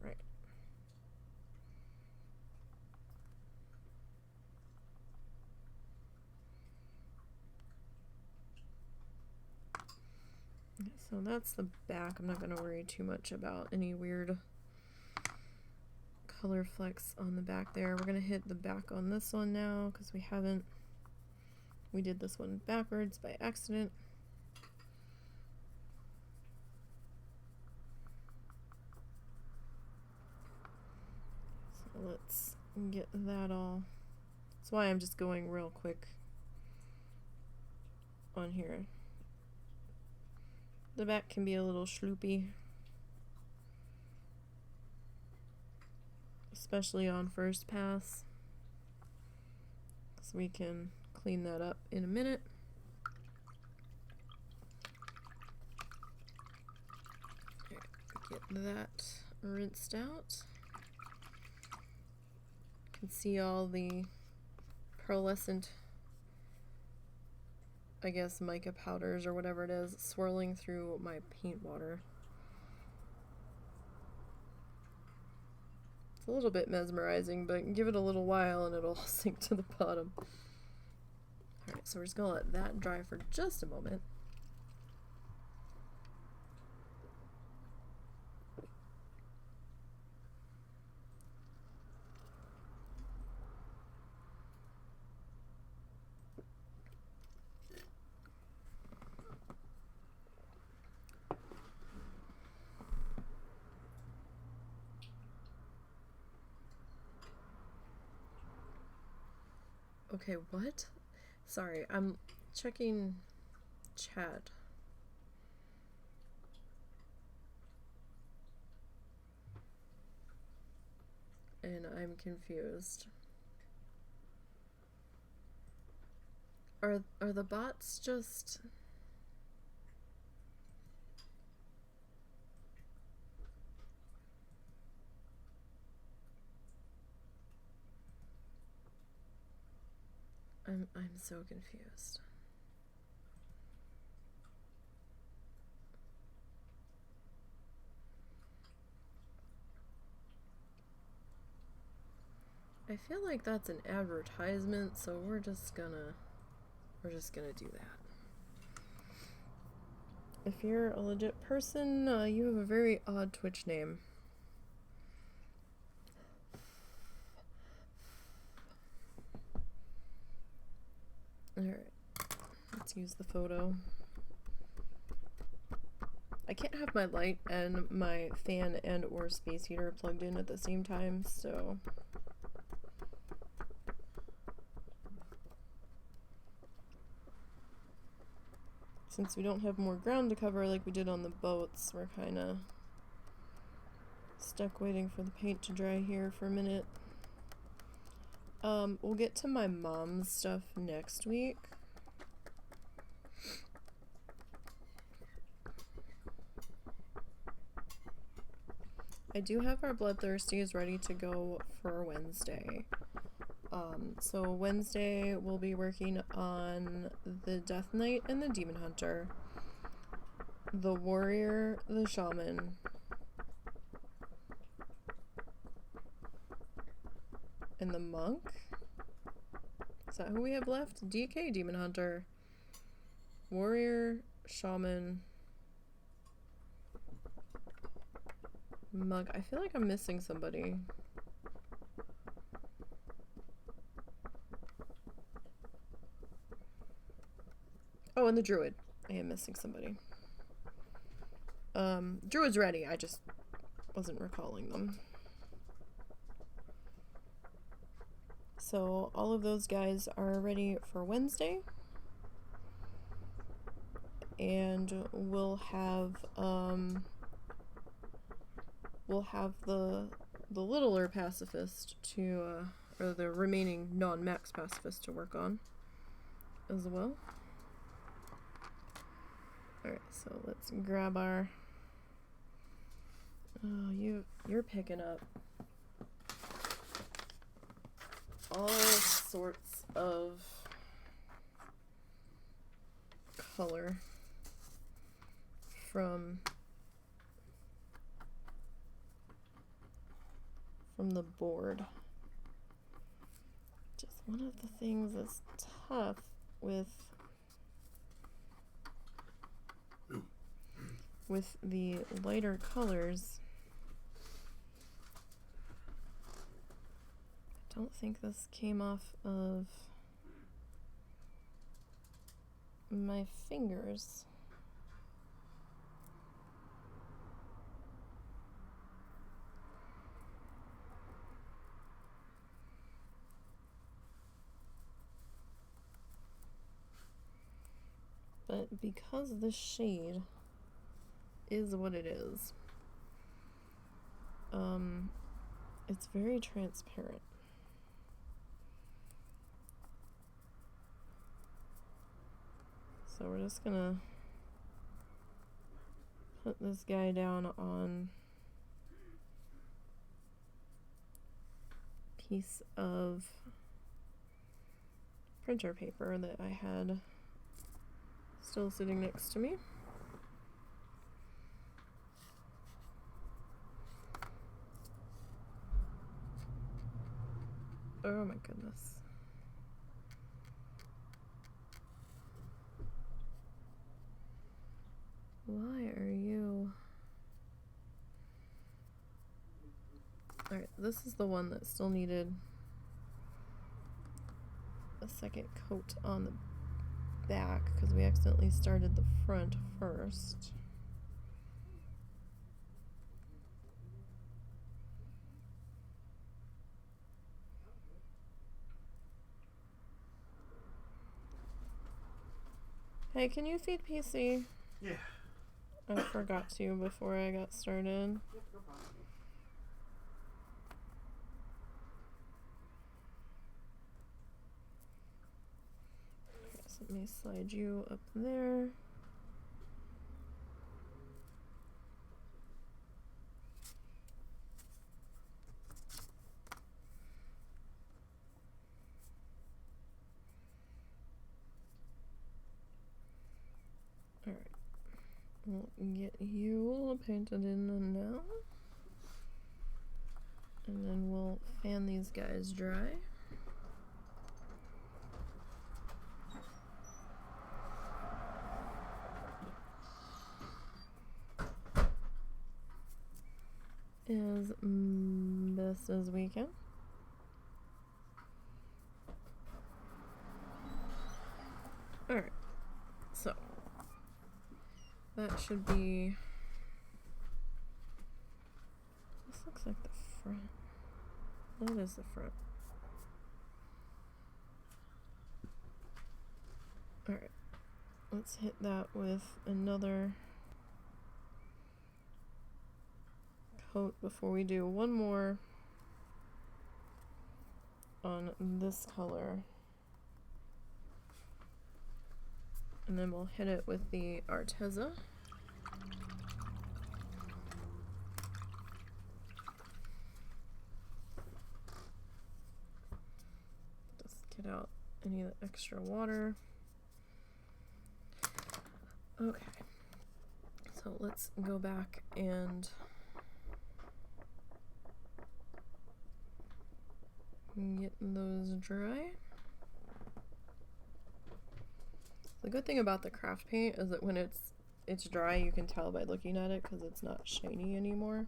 right. So that's the back. I'm not going to worry too much about any weird color flecks on the back there. We're going to hit the back on this one now because we did this one backwards by accident. So let's get that all. That's why I'm just going real quick on here. The back can be a little schloopy, especially on first pass, so we can clean that up in a minute. Get that rinsed out. can see all the pearlescent, I guess, mica powders or whatever it is, swirling through my paint water. It's a little bit mesmerizing, but give it a little while and it'll all sink to the bottom. Alright, so we're just gonna let that dry for just a moment. Okay, what? Sorry, I'm checking chat. And I'm confused. Are the bots just... I'm so confused. I feel like that's an advertisement, so we're just gonna do that. If you're a legit person, you have a very odd Twitch name. Alright, let's use the photo. I can't have my light and my fan and or space heater plugged in at the same time, so... Since we don't have more ground to cover like we did on the boats, we're kind of stuck waiting for the paint to dry here for a minute. We'll get to my mom's stuff next week. I do have our Bloodthirsties ready to go for Wednesday. So Wednesday we'll be working on the Death Knight and the Demon Hunter, the Warrior, the Shaman, and the Monk. Is that who we have left? DK, Demon Hunter, Warrior, Shaman, Monk. I feel like I'm missing somebody. Oh, and the Druid. I am missing somebody. Druid's ready. I just wasn't recalling them. So all of those guys are ready for Wednesday. And we'll have the littler pacifist to or the remaining non-max pacifist to work on as well. Alright, so let's grab our... Oh, you're picking up all sorts of color from the board. Just one of the things that's tough with the lighter colors. I don't think this came off of my fingers. But because the shade is what it is, it's very transparent. So we're just gonna put this guy down on piece of printer paper that I had still sitting next to me. Oh my goodness. Why are you... Alright, this is the one that still needed a second coat on the back because we accidentally started the front first. Hey, can you feed PC?
Yeah.
I forgot to before I got started.
Yep, no problem.
So let me slide you up there. Alright. We'll get you painted in now. And then we'll fan these guys dry. As best as we can. Alright, so that should be, this looks like the front. That is the front. Alright, let's hit that with another coat before we do one more on this color. And then we'll hit it with the Arteza. Just get out any of the extra water. Okay. So let's go back and get those dry. The good thing about the craft paint is that when it's dry, you can tell by looking at it because it's not shiny anymore.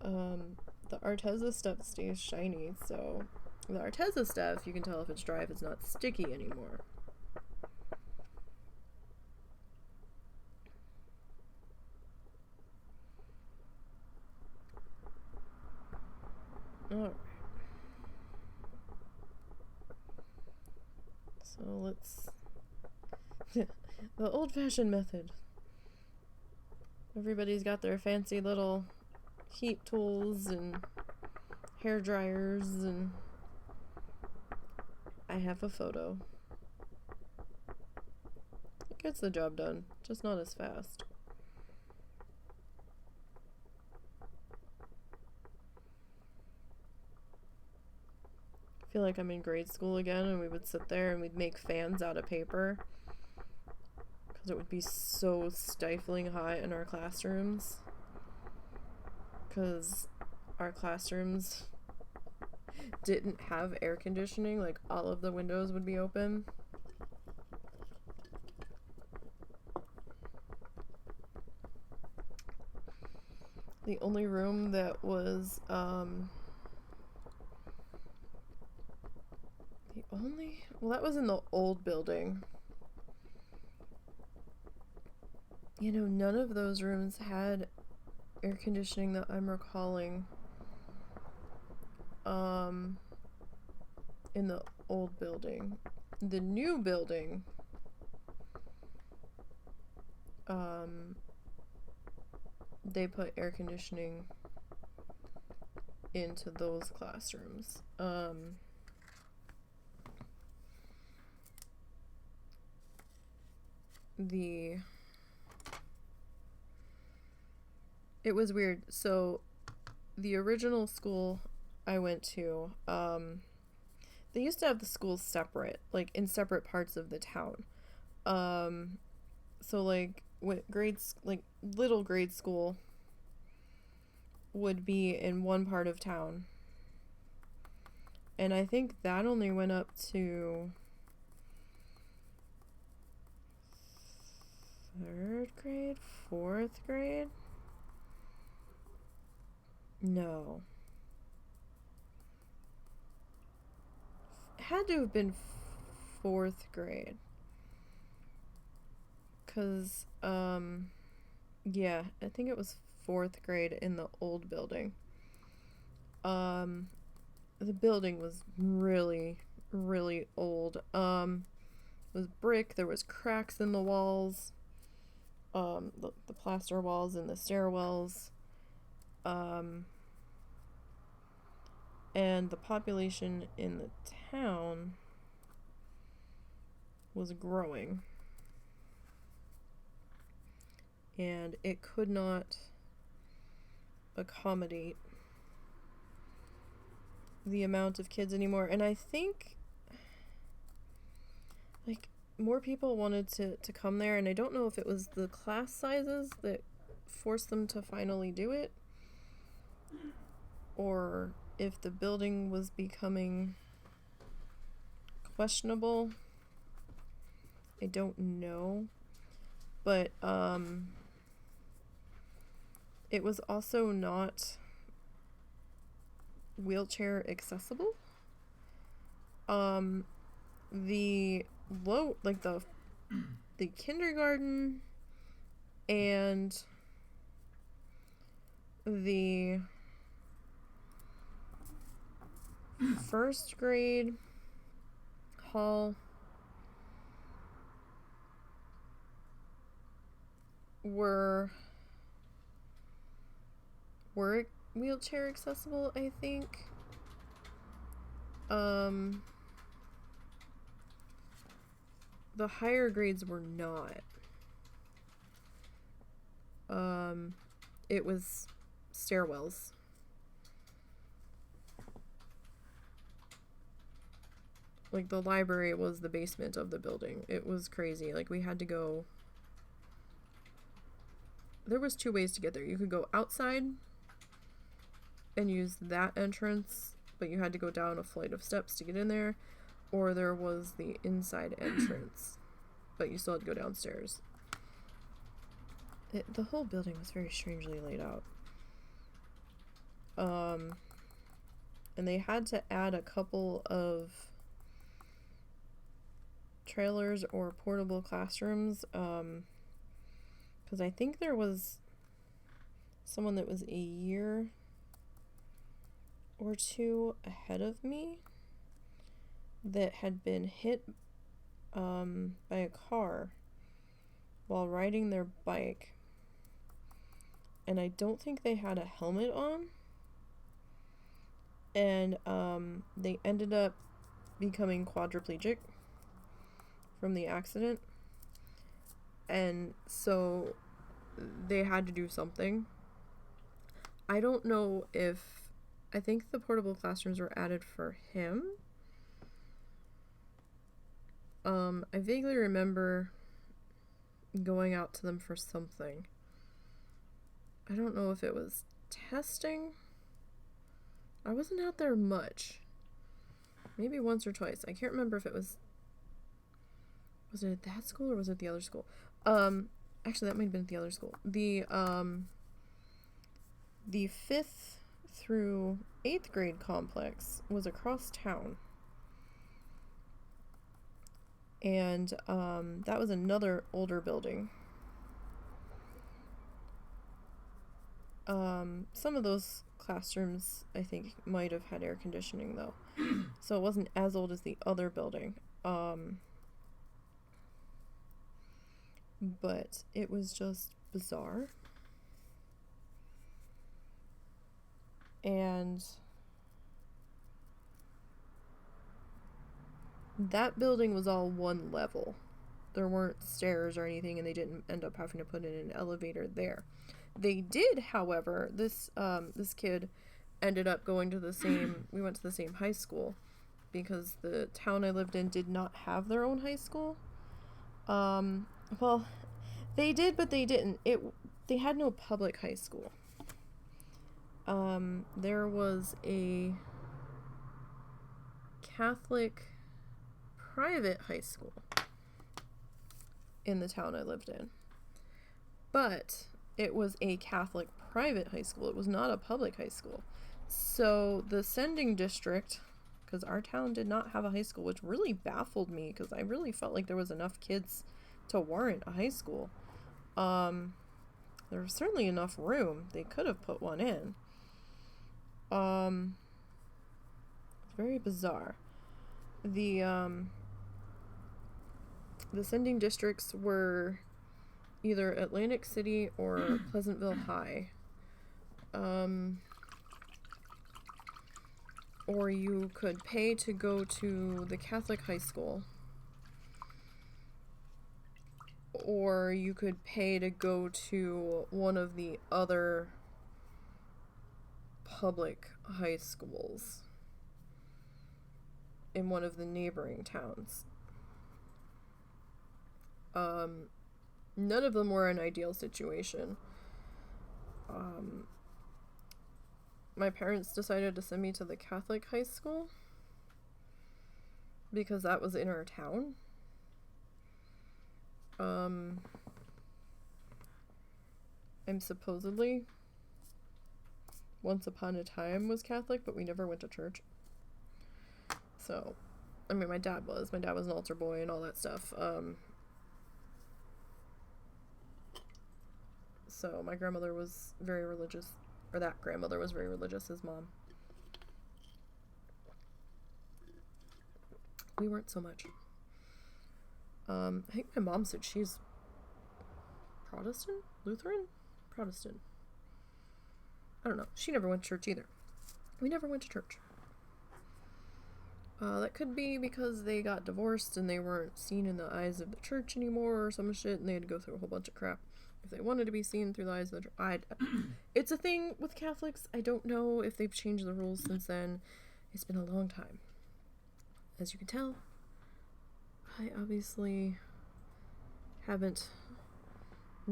The Arteza stuff stays shiny, so the Arteza stuff you can tell if it's dry if it's not sticky anymore. Alright. So let's... the old-fashioned method. Everybody's got their fancy little heat tools and hair dryers, and I have a photo. It gets the job done, just not as fast. I feel like I'm in grade school again, and we would sit there and we'd make fans out of paper because it would be so stifling hot in our classrooms, because our classrooms didn't have air conditioning. Like, all of the windows would be open. The only room that was well, that was in the old building. You know, none of those rooms had air conditioning that I'm recalling. In the old building. The new building, they put air conditioning into those classrooms. It was weird. So the original school I went to, they used to have the schools separate, like in separate parts of the town. So like with grades, like little grade school would be in one part of town. And I think that only went up to 3rd grade, 4th grade? No. It had to have been 4th grade. 'Cause, yeah, I think it was 4th grade in the old building. The building was really, really old. It was brick, there was cracks in the walls, the plaster walls and the stairwells. And the population in the town was growing. And it could not accommodate the amount of kids anymore. And I think, like, more people wanted to come there, and I don't know if it was the class sizes that forced them to finally do it, or if the building was becoming questionable. I don't know. But, it was also not wheelchair accessible. The kindergarten and the 1st grade hall were wheelchair accessible, I think. The higher grades were not. It was stairwells. Like, the library was the basement of the building. It was crazy. Like, we had to go... There was 2 ways to get there. You could go outside and use that entrance, but you had to go down a flight of steps to get in there, or there was the inside entrance, but you still had to go downstairs. The whole building was very strangely laid out. And they had to add a couple of trailers or portable classrooms, because I think there was someone that was a year or 2 ahead of me that had been hit by a car while riding their bike, and I don't think they had a helmet on, and they ended up becoming quadriplegic from the accident, and so they had to do something. I don't know if... I think the portable classrooms were added for him. I vaguely remember going out to them for something. I don't know if it was testing. I wasn't out there much. Maybe once or twice. I can't remember if it was... Was it at that school or was it the other school? Actually, that might have been at the other school. The 5th through 8th grade complex was across town. And that was another older building. Some of those classrooms, I think, might have had air conditioning, though. So it wasn't as old as the other building. But it was just bizarre. And that building was all one level. There weren't stairs or anything, and they didn't end up having to put in an elevator there. They did, however, this kid ended up going to the same, we went to the same high school because the town I lived in did not have their own high school. Well, they did, but they didn't. They had no public high school. There was a Catholic private high school in the town I lived in. But it was a Catholic private high school. It was not a public high school. So the sending district, because our town did not have a high school, which really baffled me because I really felt like there was enough kids to warrant a high school. There was certainly enough room. They could have put one in. Very bizarre. The sending districts were either Atlantic City or Pleasantville High. Or you could pay to go to the Catholic high school. Or you could pay to go to one of the other public high schools in one of the neighboring towns. None of them were an ideal situation. My parents decided to send me to the Catholic high school because that was in our town. I'm supposedly once upon a time was Catholic, but we never went to church. So, I mean, my dad was an altar boy and all that stuff. So my grandmother was very religious, or that grandmother was very religious, his mom. We weren't so much. I think my mom said she's Protestant? Lutheran? Protestant. I don't know. She never went to church either. We never went to church. That could be because they got divorced and they weren't seen in the eyes of the church anymore or some shit, and they had to go through a whole bunch of crap if they wanted to be seen through the eyes of the church. It's a thing with Catholics. I don't know if they've changed the rules since then. It's been a long time. As you can tell, I obviously haven't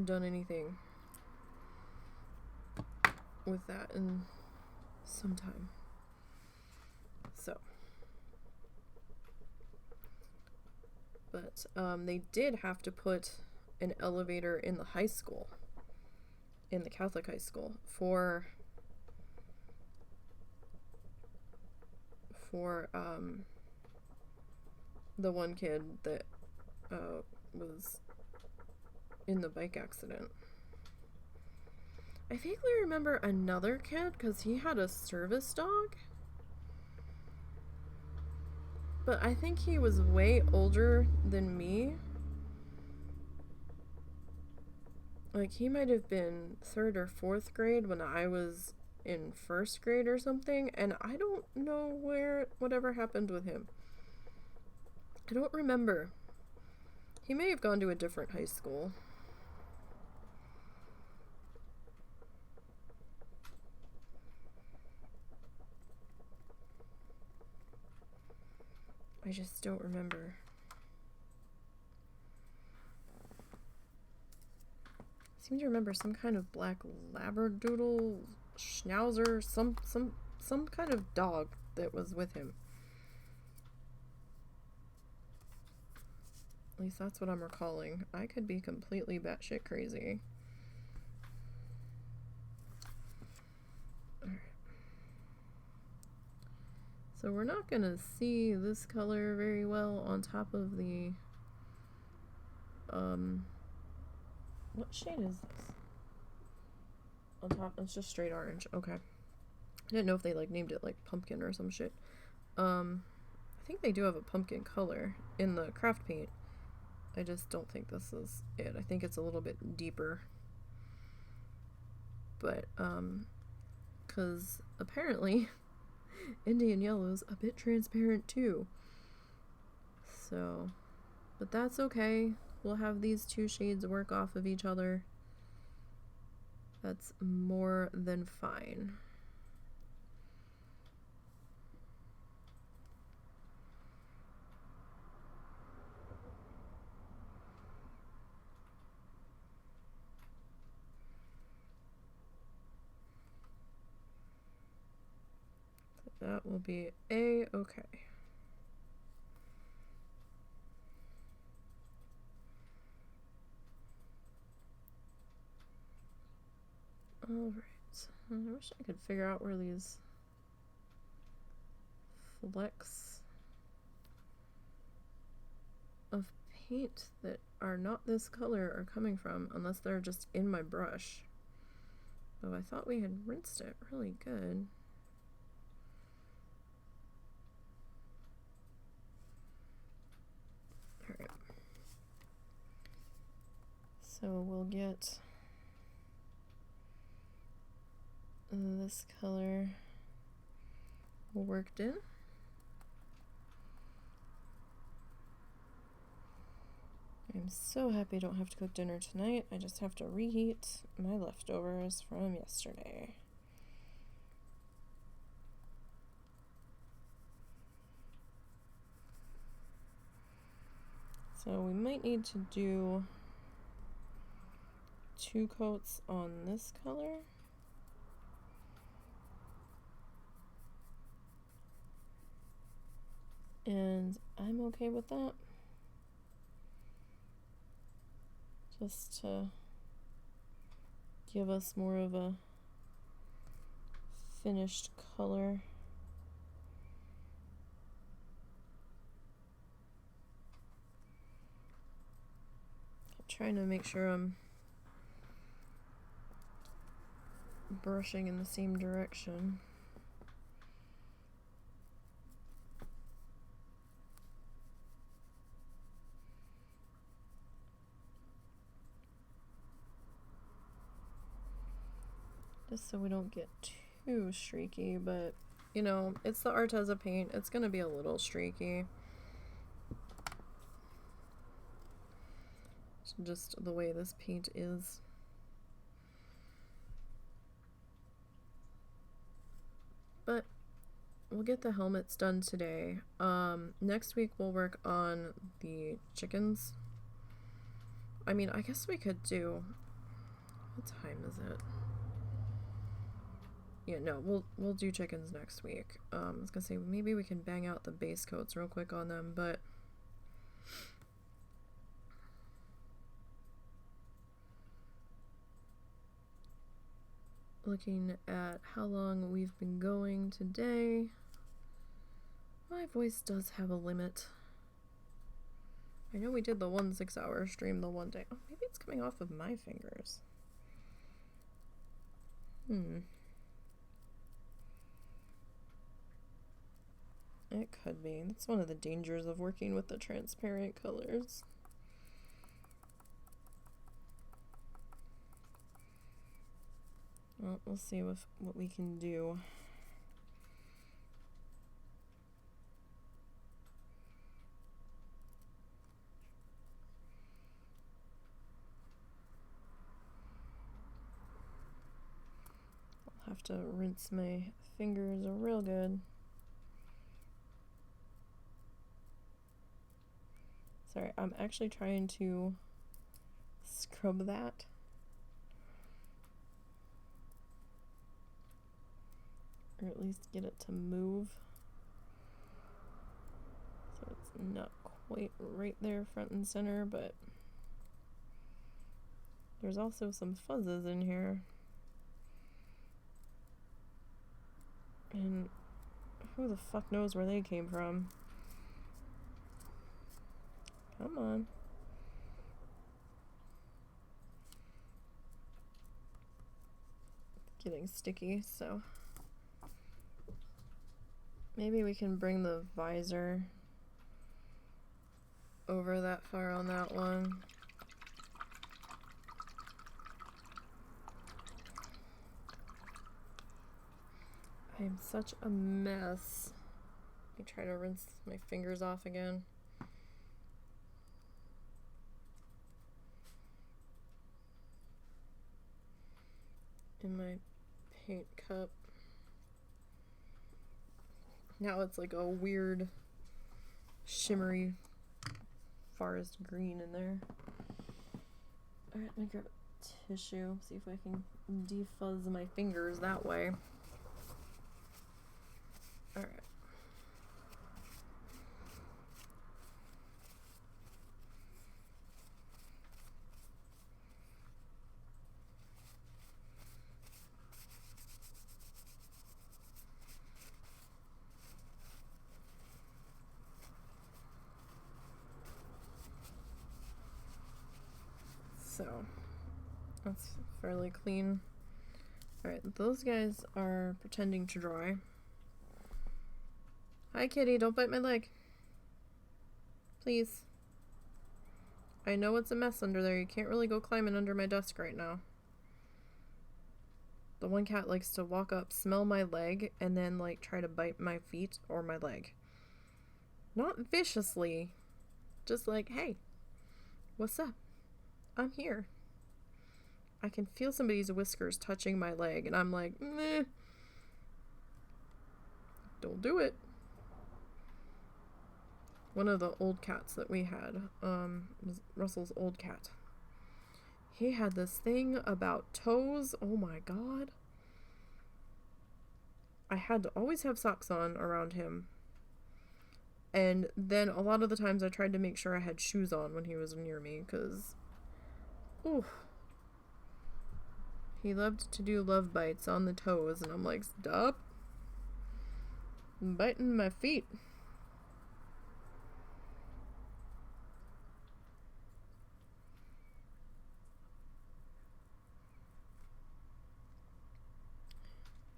done anything with that in some time. So, but they did have to put an elevator in the high school, in the Catholic high school, for the one kid that was in the bike accident. I vaguely remember another kid because he had a service dog, but I think he was way older than me. Like, he might have been 3rd or 4th grade when I was in 1st grade or something, and I don't know whatever happened with him. I don't remember. He may have gone to a different high school. I just don't remember. I seem to remember some kind of black labradoodle, schnauzer, some kind of dog that was with him. At least that's what I'm recalling. I could be completely batshit crazy. Alright. So we're not gonna see this color very well on top of the what shade is this? On top, it's just straight orange. Okay. I didn't know if they like named it like pumpkin or some shit. I think they do have a pumpkin color in the craft paint. I just don't think this is it. I think it's a little bit deeper. But, because apparently Indian yellow's a bit transparent too. So, but that's okay. We'll have these two shades work off of each other. That's more than fine. That will be A-okay. Alright. I wish I could figure out where these flecks of paint that are not this color are coming from, unless they're just in my brush. Though I thought we had rinsed it really good. Alright. So we'll get this color worked in. I'm so happy I don't have to cook dinner tonight. I just have to reheat my leftovers from yesterday. So we might need to do 2 coats on this color. And I'm okay with that. Just to give us more of a finished color. I'm trying to make sure I'm brushing in the same direction. Just so we don't get too streaky, but you know, it's the Arteza paint. It's gonna be a little streaky. It's just the way this paint is. But we'll get the helmets done today. Next week we'll work on the chickens. I mean, I guess we could do... What time is it? Yeah, no, we'll do chickens next week. I was gonna say maybe we can bang out the base coats real quick on them, but looking at how long we've been going today, my voice does have a limit. I know we did the 1 6-hour stream the one day. Oh, maybe it's coming off of my fingers. It could be. That's one of the dangers of working with the transparent colors. Well, we'll see what we can do. I'll have to rinse my fingers real good. Sorry, I'm actually trying to scrub that. Or at least get it to move. So it's not quite right there front and center, but there's also some fuzzes in here. And who the fuck knows where they came from? Come on. It's getting sticky, so maybe we can bring the visor over that far on that one. I'm such a mess. Let me try to rinse my fingers off again. In my paint cup. Now it's like a weird shimmery forest green in there. Alright, let me grab a tissue, see if I can defuzz my fingers that way. So that's fairly clean. Alright, those guys are pretending to dry. Hi kitty, don't bite my leg. Please. I know it's a mess under there. You can't really go climbing under my desk right now. The one cat likes to walk up, smell my leg, and then like try to bite my feet or my leg. Not viciously. Just like, hey, what's up? I'm here. I can feel somebody's whiskers touching my leg, and I'm like, meh. Don't do it. One of the old cats that we had, was Russell's old cat. He had this thing about toes. Oh my god. I had to always have socks on around him. And then a lot of the times I tried to make sure I had shoes on when he was near me, because, ooh. He loved to do love bites on the toes, and I'm like, stop biting my feet.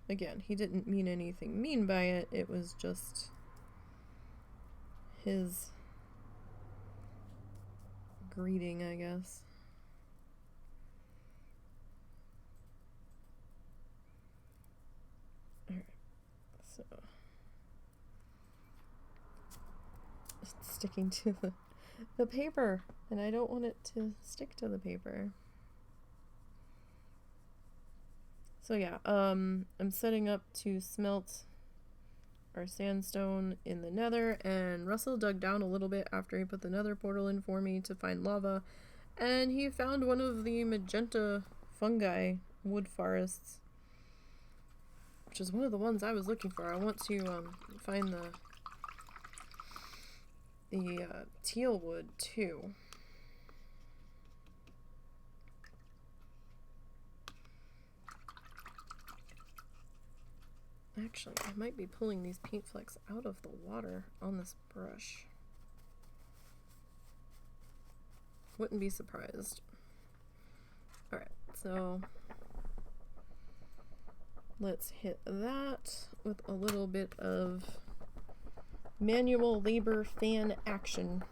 Again, he didn't mean anything mean by it. It was just his greeting, I guess. Alright, so it's sticking to the paper, and I don't want it to stick to the paper. So yeah, I'm setting up to smelt our sandstone in the nether, and Russell dug down a little bit after he put the nether portal in for me to find lava, and he found one of the magenta fungi wood forests, which is one of the ones I was looking for. I want to find the teal wood too. Actually, I might be pulling these paint flecks out of the water on this brush. Wouldn't be surprised. Alright, so let's hit that with a little bit of manual labor fan action.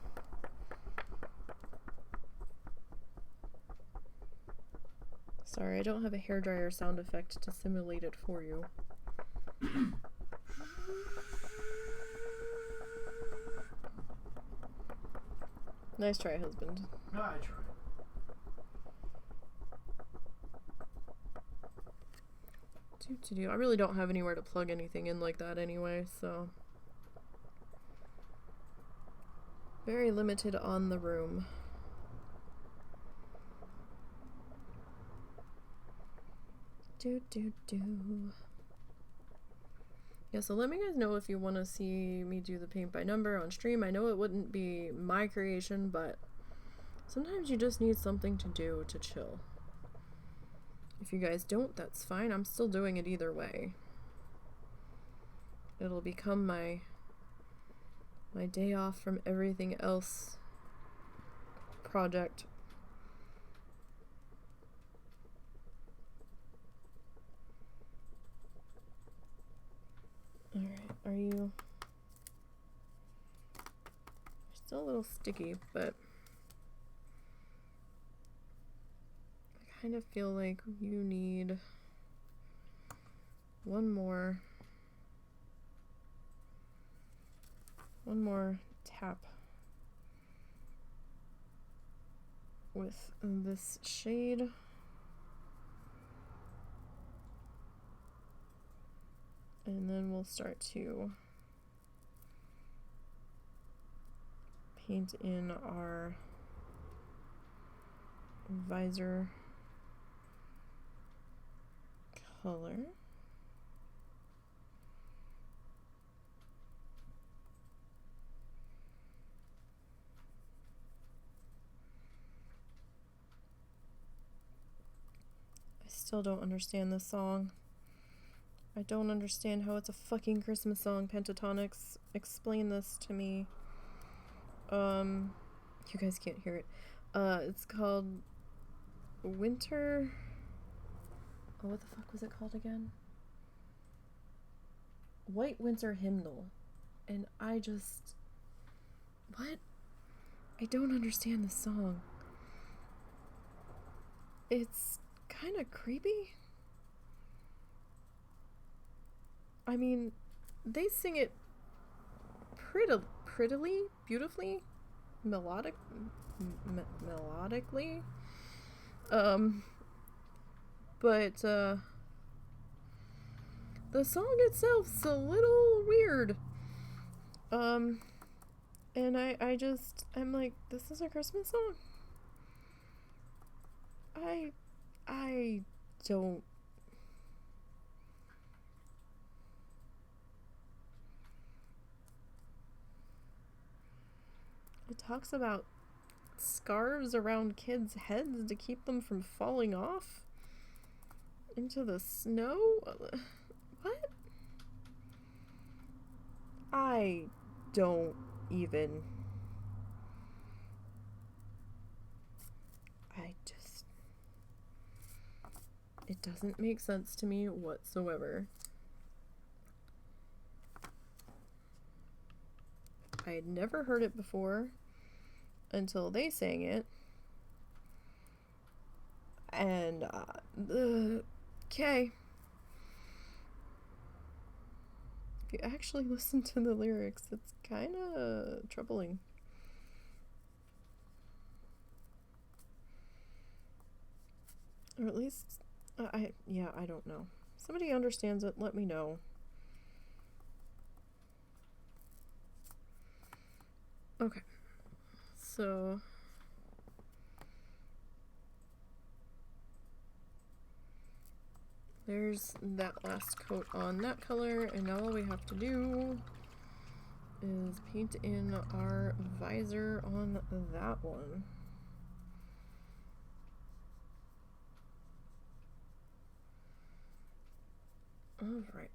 Sorry, I don't have a hairdryer sound effect to simulate it for you. Nice try, husband.
No, I tried.
I really don't have anywhere to plug anything in like that anyway, so very limited on the room. Yeah, so let me guys know if you want to see me do the paint by number on stream. I know it wouldn't be my creation, but sometimes you just need something to do to chill. If you guys don't, that's fine. I'm still doing it either way. It'll become my day off from everything else project. Alright, are you... Still a little sticky, but I kind of feel like you need one more tap with this shade. And then we'll start to paint in our visor color. I still don't understand this song. I don't understand how it's a fucking Christmas song, Pentatonics. Explain this to me. You guys can't hear it. It's called winter... Oh, what the fuck was it called again? White Winter Hymnal. And I just... What? I don't understand this song. It's kind of creepy. I mean, they sing it prettily, beautifully, melodically. But the song itself's a little weird. And I'm like, this is a Christmas song? I don't... It talks about scarves around kids' heads to keep them from falling off into the snow? What? I don't even... It doesn't make sense to me whatsoever. I had never heard it before until they sang it. And, okay. If you actually listen to the lyrics, it's kind of troubling. Or at least, I don't know. If somebody understands it, let me know. Okay. So... there's that last coat on that color, and now all we have to do is paint in our visor on that one. Alright.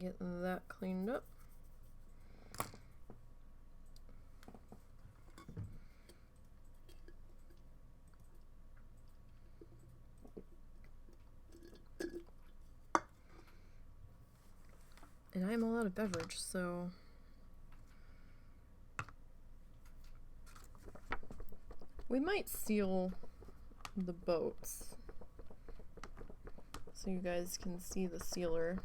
Get that cleaned up. And I'm all out of beverage, so... we might seal the boats so you guys can see the sealer.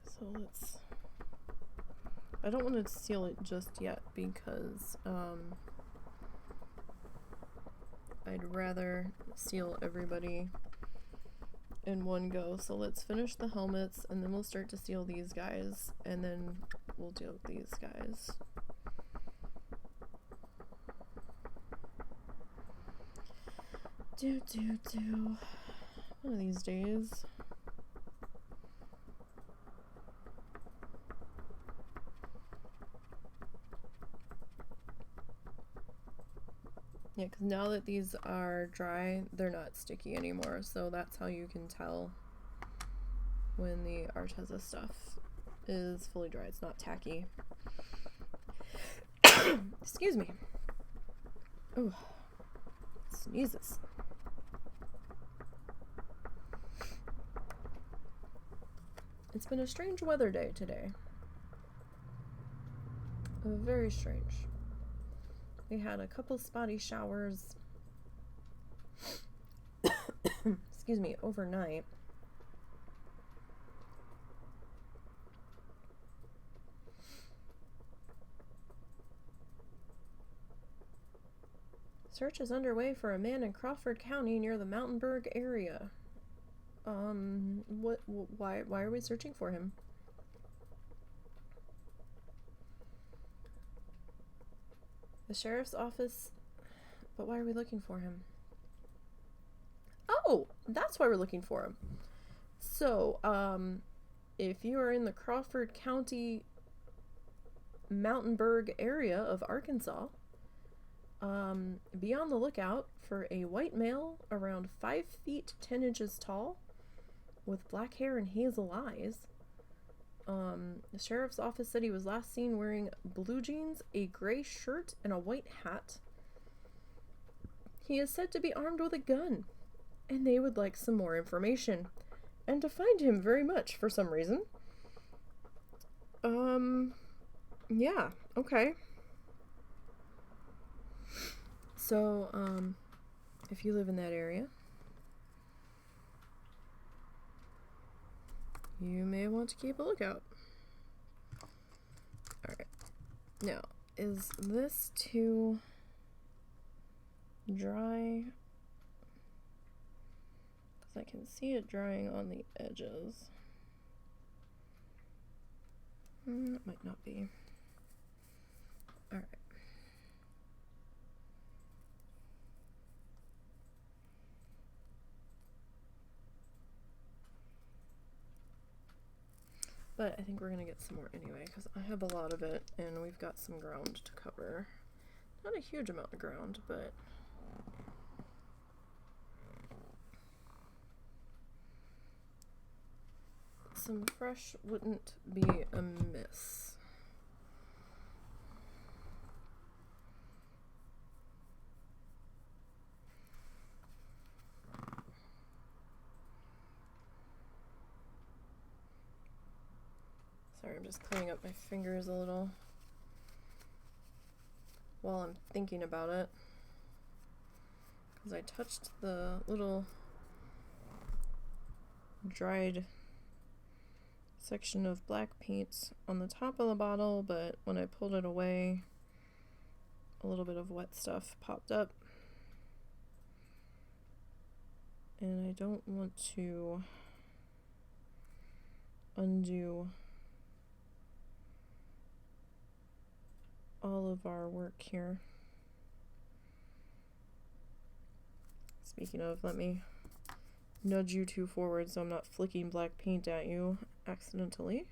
So let's... I don't want to seal it just yet because I'd rather seal everybody in one go. So let's finish the helmets and then we'll start to seal these guys and then we'll deal with these guys. One of these days. Yeah, because now that these are dry, they're not sticky anymore, so that's how you can tell when the Arteza stuff is fully dry. It's not tacky. Excuse me. Oh, sneezes. It's been a strange weather day today. Very strange. We had a couple spotty showers, excuse me, overnight. Search is underway for a man in Crawford County near the Mountainburg area. Why are we searching for him? The sheriff's office, but why are we looking for him? Oh, that's why we're looking for him. So, if you are in the Crawford County, Mountainburg area of Arkansas, be on the lookout for a white male around 5 feet 10 inches tall with black hair and hazel eyes. The sheriff's office said he was last seen wearing blue jeans, a gray shirt, and a white hat. He is said to be armed with a gun, and they would like some more information, and to find him very much for some reason. Yeah, okay. So, if you live in that area, you may want to keep a lookout. Alright. Now, is this too dry? Because I can see it drying on the edges. It might not be. Alright. But I think we're gonna get some more anyway, because I have a lot of it, and we've got some ground to cover. Not a huge amount of ground, but some fresh wouldn't be amiss. Sorry, I'm just cleaning up my fingers a little while I'm thinking about it, because I touched the little dried section of black paint on the top of the bottle, but when I pulled it away, a little bit of wet stuff popped up, and I don't want to undo all of our work here. Speaking of, let me nudge you two forward so I'm not flicking black paint at you accidentally.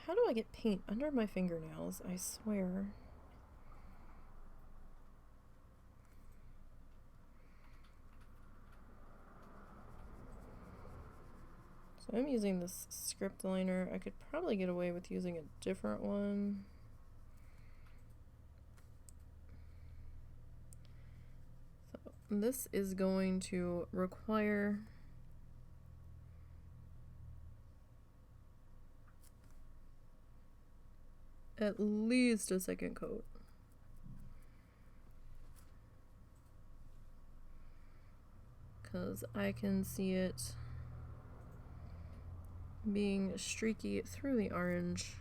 How do I get paint under my fingernails? I swear. So I'm using this script liner. I could probably get away with using a different one. So this is going to require at least a second coat. Because I can see it being streaky through the orange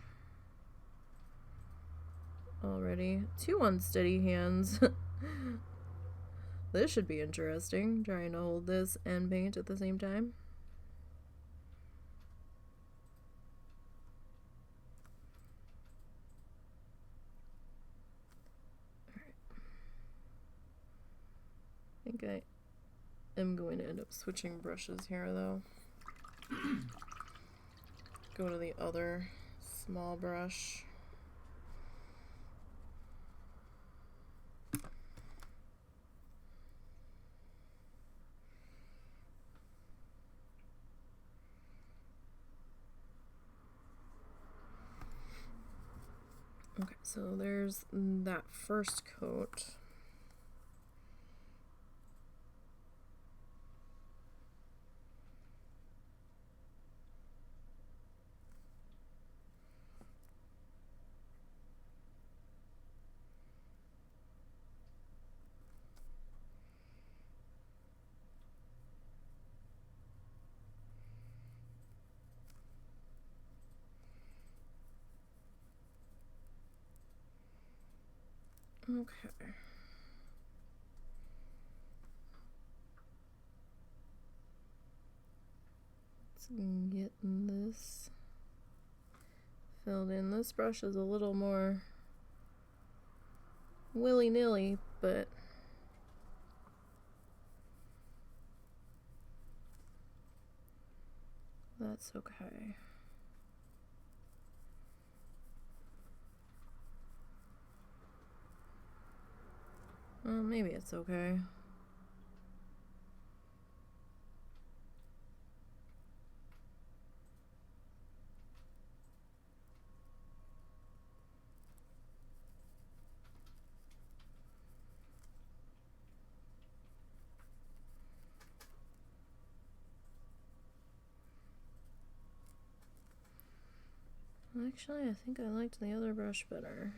already. 2 unsteady hands. This should be interesting, trying to hold this and paint at the same time. Alright. I think I am going to end up switching brushes here though. Go to the other small brush. Okay, so there's that first coat. Okay. Let's get this filled in. This brush is a little more willy-nilly, but that's okay. Well, maybe it's okay. Actually, I think I liked the other brush better.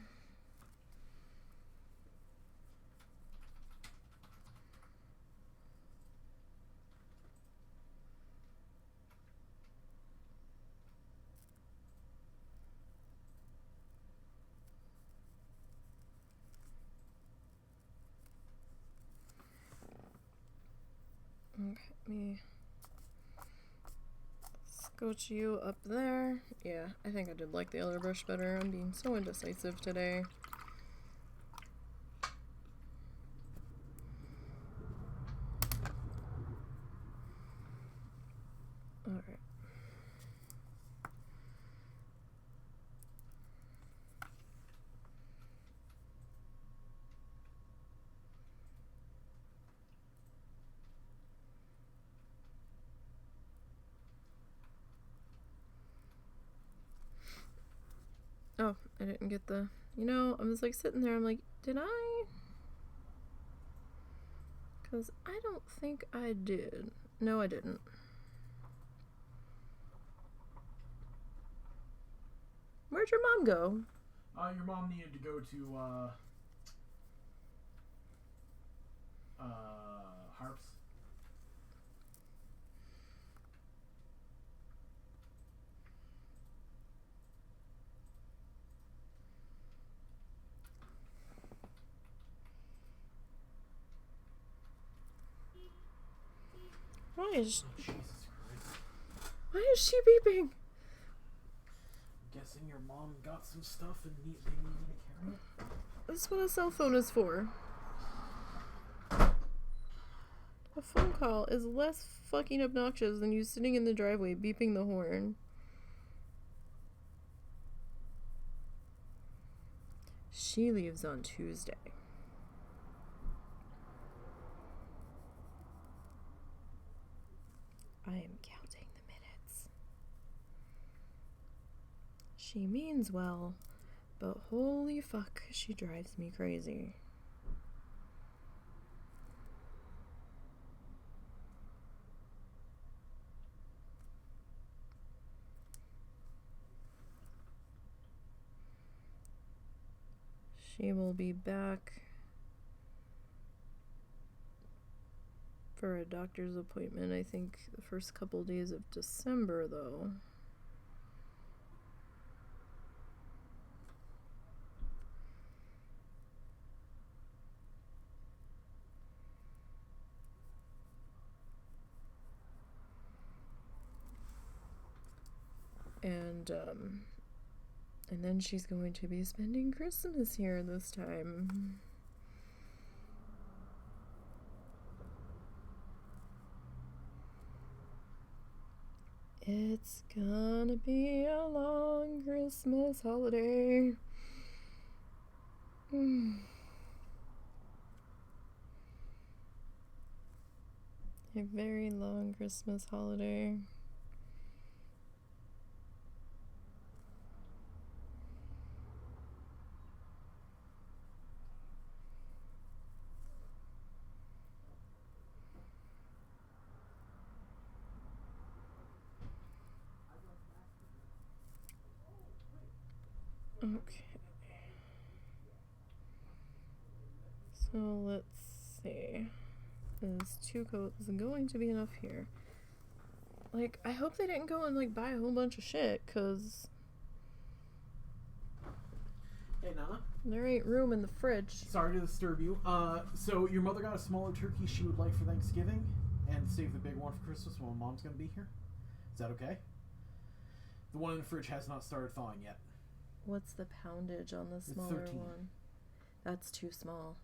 Okay, me scotch you up there. Yeah, I think I did like the other brush better. I'm being so indecisive today. Alright. Oh, I didn't get the... You know, I was like sitting there, I'm like, did I? Because I don't think I did. No, I didn't. Where'd your mom go?
Your mom needed to go to, Harps.
Why is...
Oh, Jesus Christ.
Why is she beeping?
I'm guessing your mom got some stuff and they need me to carry it?
That's what a cell phone is for. A phone call is less fucking obnoxious than you sitting in the driveway beeping the horn. She leaves on Tuesday. I am counting the minutes. She means well, but holy fuck, she drives me crazy. She will be back for a doctor's appointment, I think, the first couple days of December, though. And then she's going to be spending Christmas here this time. It's gonna be a long Christmas holiday. A very long Christmas holiday. Okay. So let's see. Is 2 coats going to be enough here? Like, I hope they didn't go and like buy a whole bunch of shit, cause
Hey, Nana.
there ain't room in the fridge.
Sorry to disturb you. So your mother got a smaller turkey she would like for Thanksgiving, and save the big one for Christmas when Mom's gonna be here. Is that okay? The one in the fridge has not started thawing yet.
What's the poundage on the smaller
13.
one? That's too small.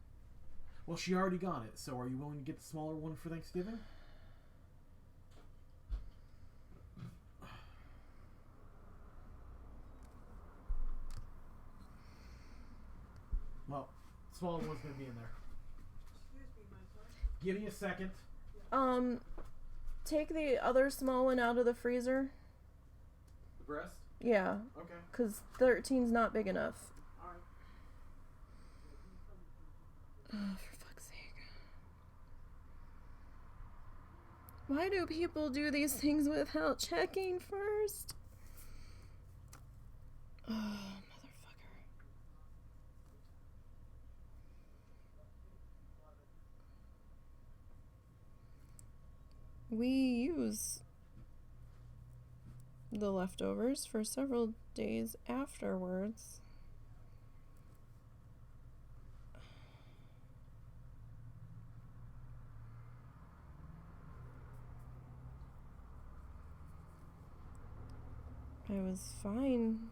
Well, she already got it, so are you willing to get the smaller one for Thanksgiving? Well, the smaller one's gonna be in there. Give me a second.
Take the other small one out of the freezer.
The breast?
Yeah.
Okay.
Because 13's not big enough.
Alright.
Oh, for fuck's sake. Why do people do these things without checking first? Oh, motherfucker. We use the leftovers for several days afterwards. I was fine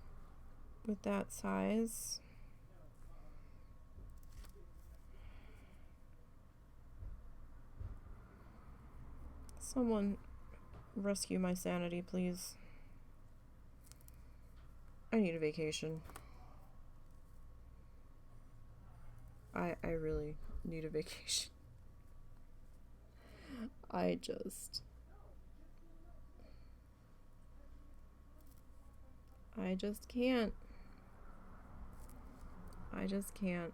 with that size. Someone rescue my sanity, please. I need a vacation. I really need a vacation. I just can't. I just can't.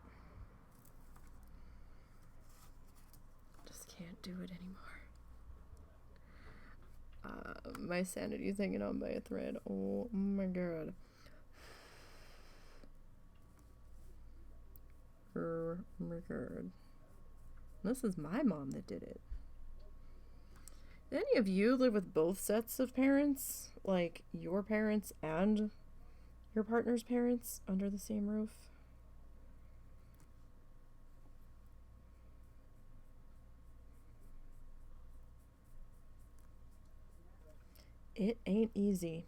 Just can't do it anymore. My sanity's hanging on by a thread. Oh my god. Oh my god. This is my mom that did it. Did any of you live with both sets of parents? Like your parents and your partner's parents under the same roof? It ain't easy.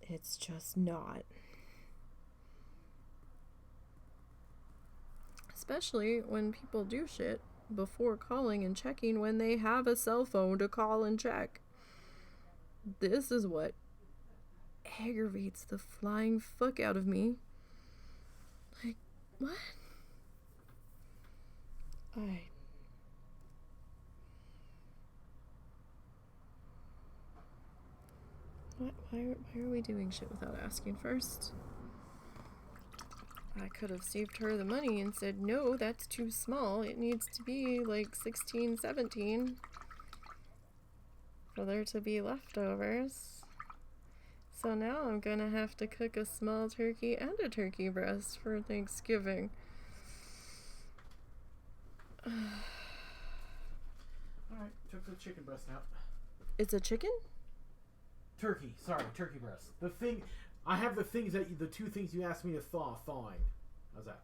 It's just not. Especially when people do shit before calling and checking when they have a cell phone to call and check. This is what aggravates the flying fuck out of me. Like, what? Why are we doing shit without asking first? I could have saved her the money and said, no, that's too small. It needs to be like 16, 17 for there to be leftovers. So now I'm gonna have to cook a small turkey and a turkey breast for Thanksgiving.
Alright, took the chicken breast out.
It's a chicken?
Turkey, sorry, turkey breast. I have the two things you asked me to thawing. How's that?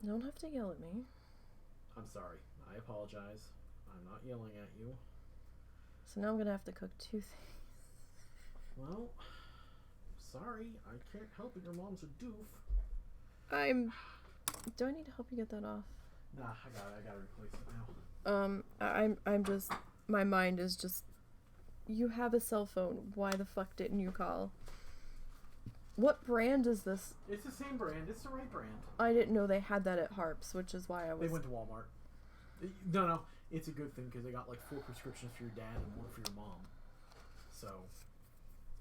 You don't have to yell at me.
I'm sorry. I apologize. I'm not yelling at you.
So now I'm gonna have to cook 2 things.
Well, sorry. I can't help it. Your mom's a doof.
Do I need to help you get that off?
Nah, I gotta replace it now.
I'm just, my mind is just, you have a cell phone. Why the fuck didn't you call? What brand is this?
It's the same brand. It's the right brand.
I didn't know they had that at Harps, which is why I was...
They went to Walmart. No. It's a good thing because they got like 4 prescriptions for your dad and 1 for your mom. So...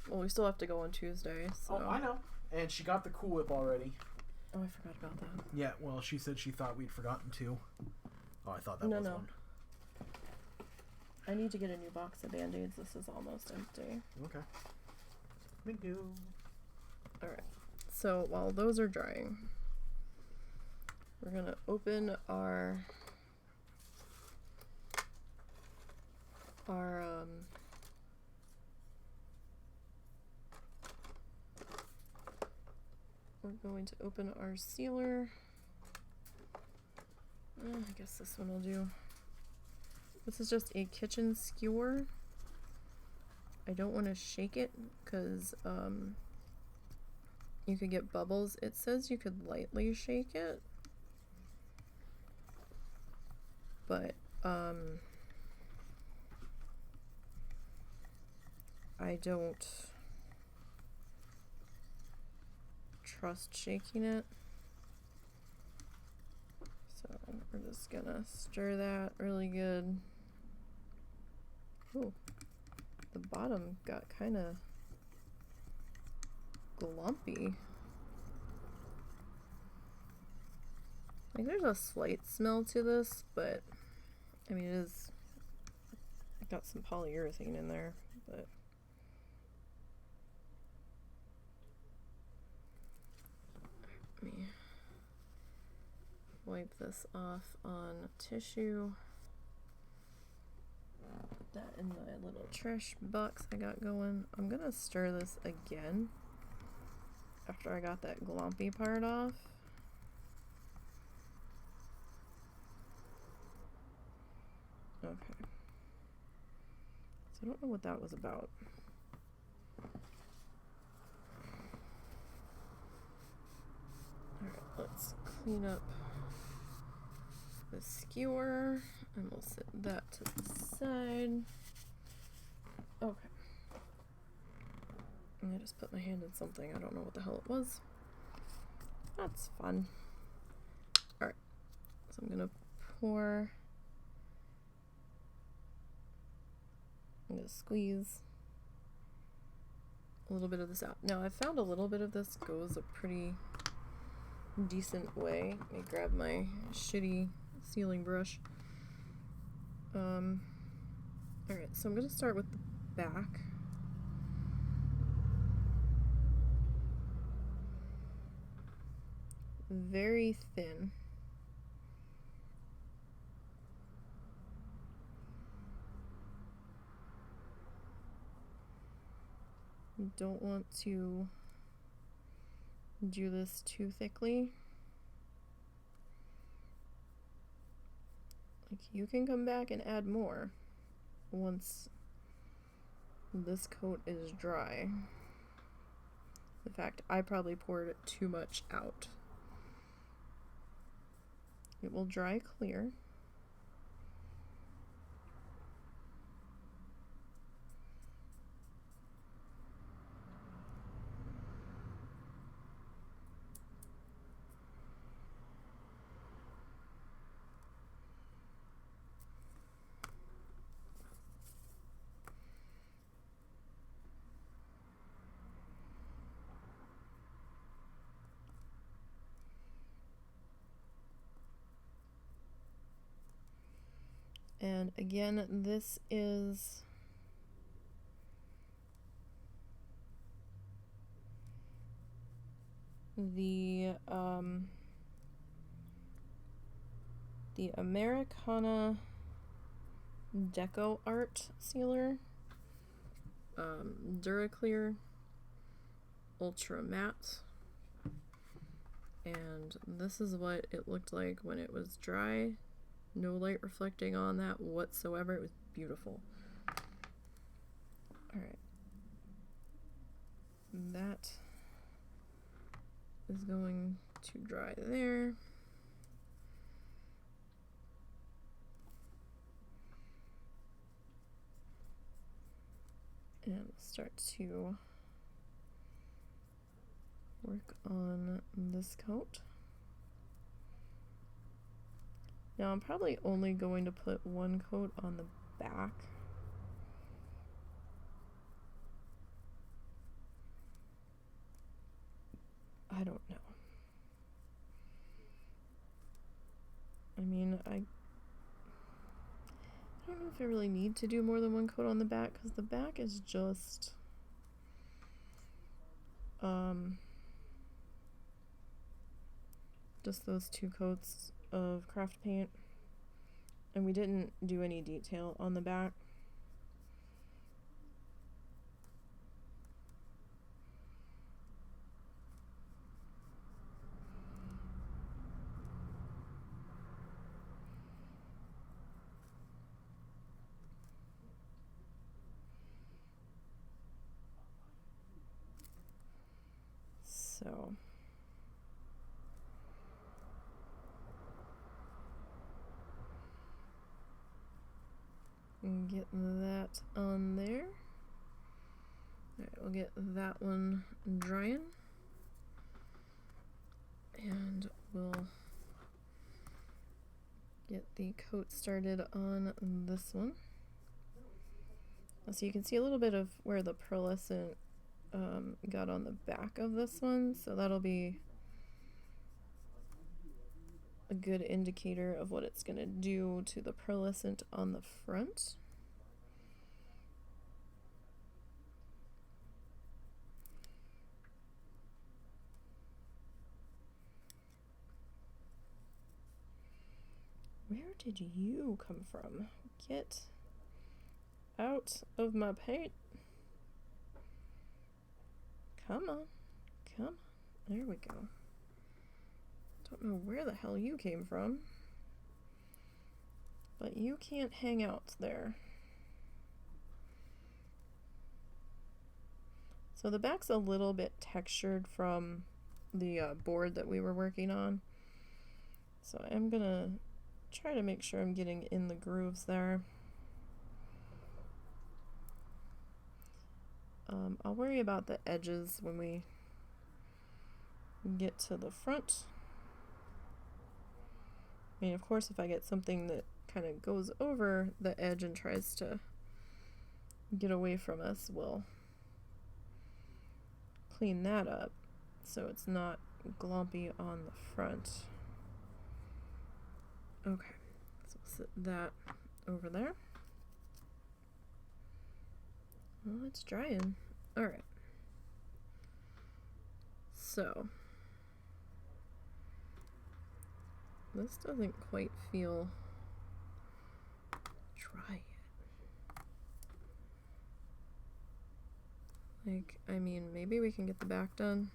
Well, we still have to go on Tuesday, so...
Oh, I know. And she got the Cool Whip already.
Oh, I forgot about that.
Yeah, well, she said she thought we'd forgotten to. Oh, I thought that was one.
I need to get a new box of Band-Aids. This is almost empty.
Okay. Thank you.
Alright. So, while those are drying, we're gonna open our we're going to open our sealer. I guess this one will do. This is just a kitchen skewer. I don't want to shake it because you could get bubbles. It says you could lightly shake it, but I don't trust shaking it. So So we're just gonna stir that really good. Ooh, the bottom got kind of glumpy. Like there's a slight smell to this, but I mean it is got some polyurethane in there, but let me wipe this off on tissue. Put that in my little trash box I got going. I'm gonna stir this again after I got that glumpy part off. Okay. So I don't know what that was about. Alright, let's clean up the skewer and we'll set that to the side. Okay. And I just put my hand in something. I don't know what the hell it was. That's fun. Alright. So I'm gonna pour. I'm gonna squeeze a little bit of this out. Now I found a little bit of this goes a pretty decent way. Let me grab my shitty sealing brush. Alright, so I'm gonna start with the back. Very thin. You don't want to do this too thickly. Like you can come back and add more once this coat is dry. In fact, I probably poured too much out. It will dry clear. And again, this is the Americana Deco Art Sealer, Duraclear Ultra Matte, and this is what it looked like when it was dry. No light reflecting on that whatsoever. It was beautiful. Alright. That is going to dry there. And start to work on this coat. Now I'm probably only going to put one coat on the back. I don't know. I mean, I don't know if I really need to do more than one coat on the back, because the back is just those two coats of craft paint, and we didn't do any detail on the back. So get that on there. Alright, we'll get that one drying, and we'll get the coat started on this one. So you can see a little bit of where the pearlescent got on the back of this one, so that'll be a good indicator of what it's going to do to the pearlescent on the front. Where did you come from? Get out of my paint. Come on. Come on. There we go. Don't know where the hell you came from, but you can't hang out there. So the back's a little bit textured from the board that we were working on. So I'm gonna try to make sure I'm getting in the grooves there. I'll worry about the edges when we get to the front. I mean, of course, if I get something that kind of goes over the edge and tries to get away from us, we'll clean that up so it's not glompy on the front. Okay, so we'll set that over there. Well, it's drying. Alright. So, this doesn't quite feel dry yet. Like, I mean, maybe we can get the back done.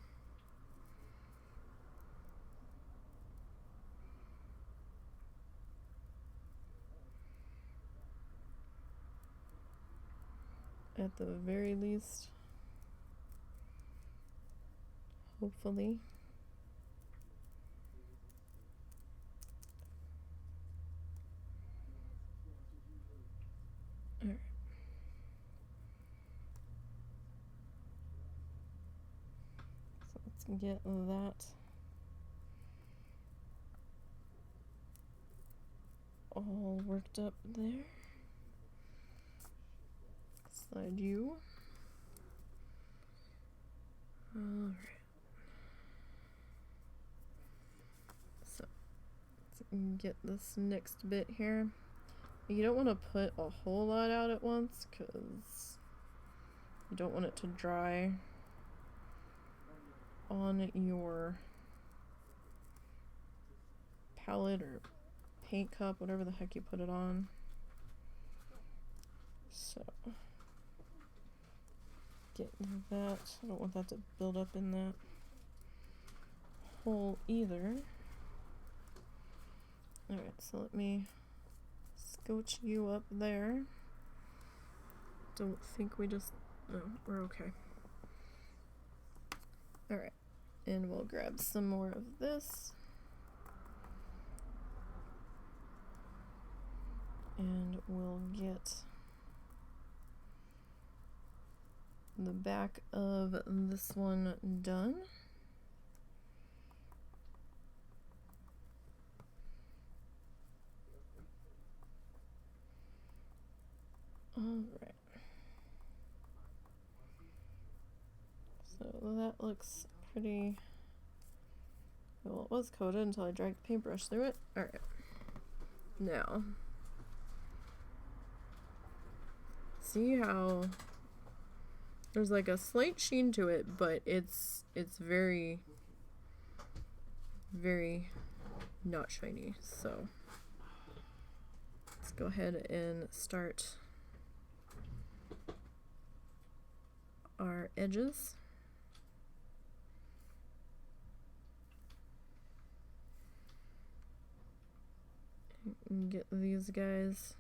At the very least. Hopefully. Alright. So let's get that all worked up there. Slide you. Alright. So let's get this next bit here. You don't want to put a whole lot out at once because you don't want it to dry on your palette or paint cup, whatever the heck you put it on. So get that. I don't want that to build up in that hole either. Alright, so let me scotch you up there. Don't think we just... No, we're okay. Alright, and we'll grab some more of this. And we'll get the back of this one done. Alright. So that looks pretty... Well, it was coated until I dragged the paintbrush through it. Alright. Now, see how there's like a slight sheen to it, but it's very, very not shiny. So let's go ahead and start our edges. And get these guys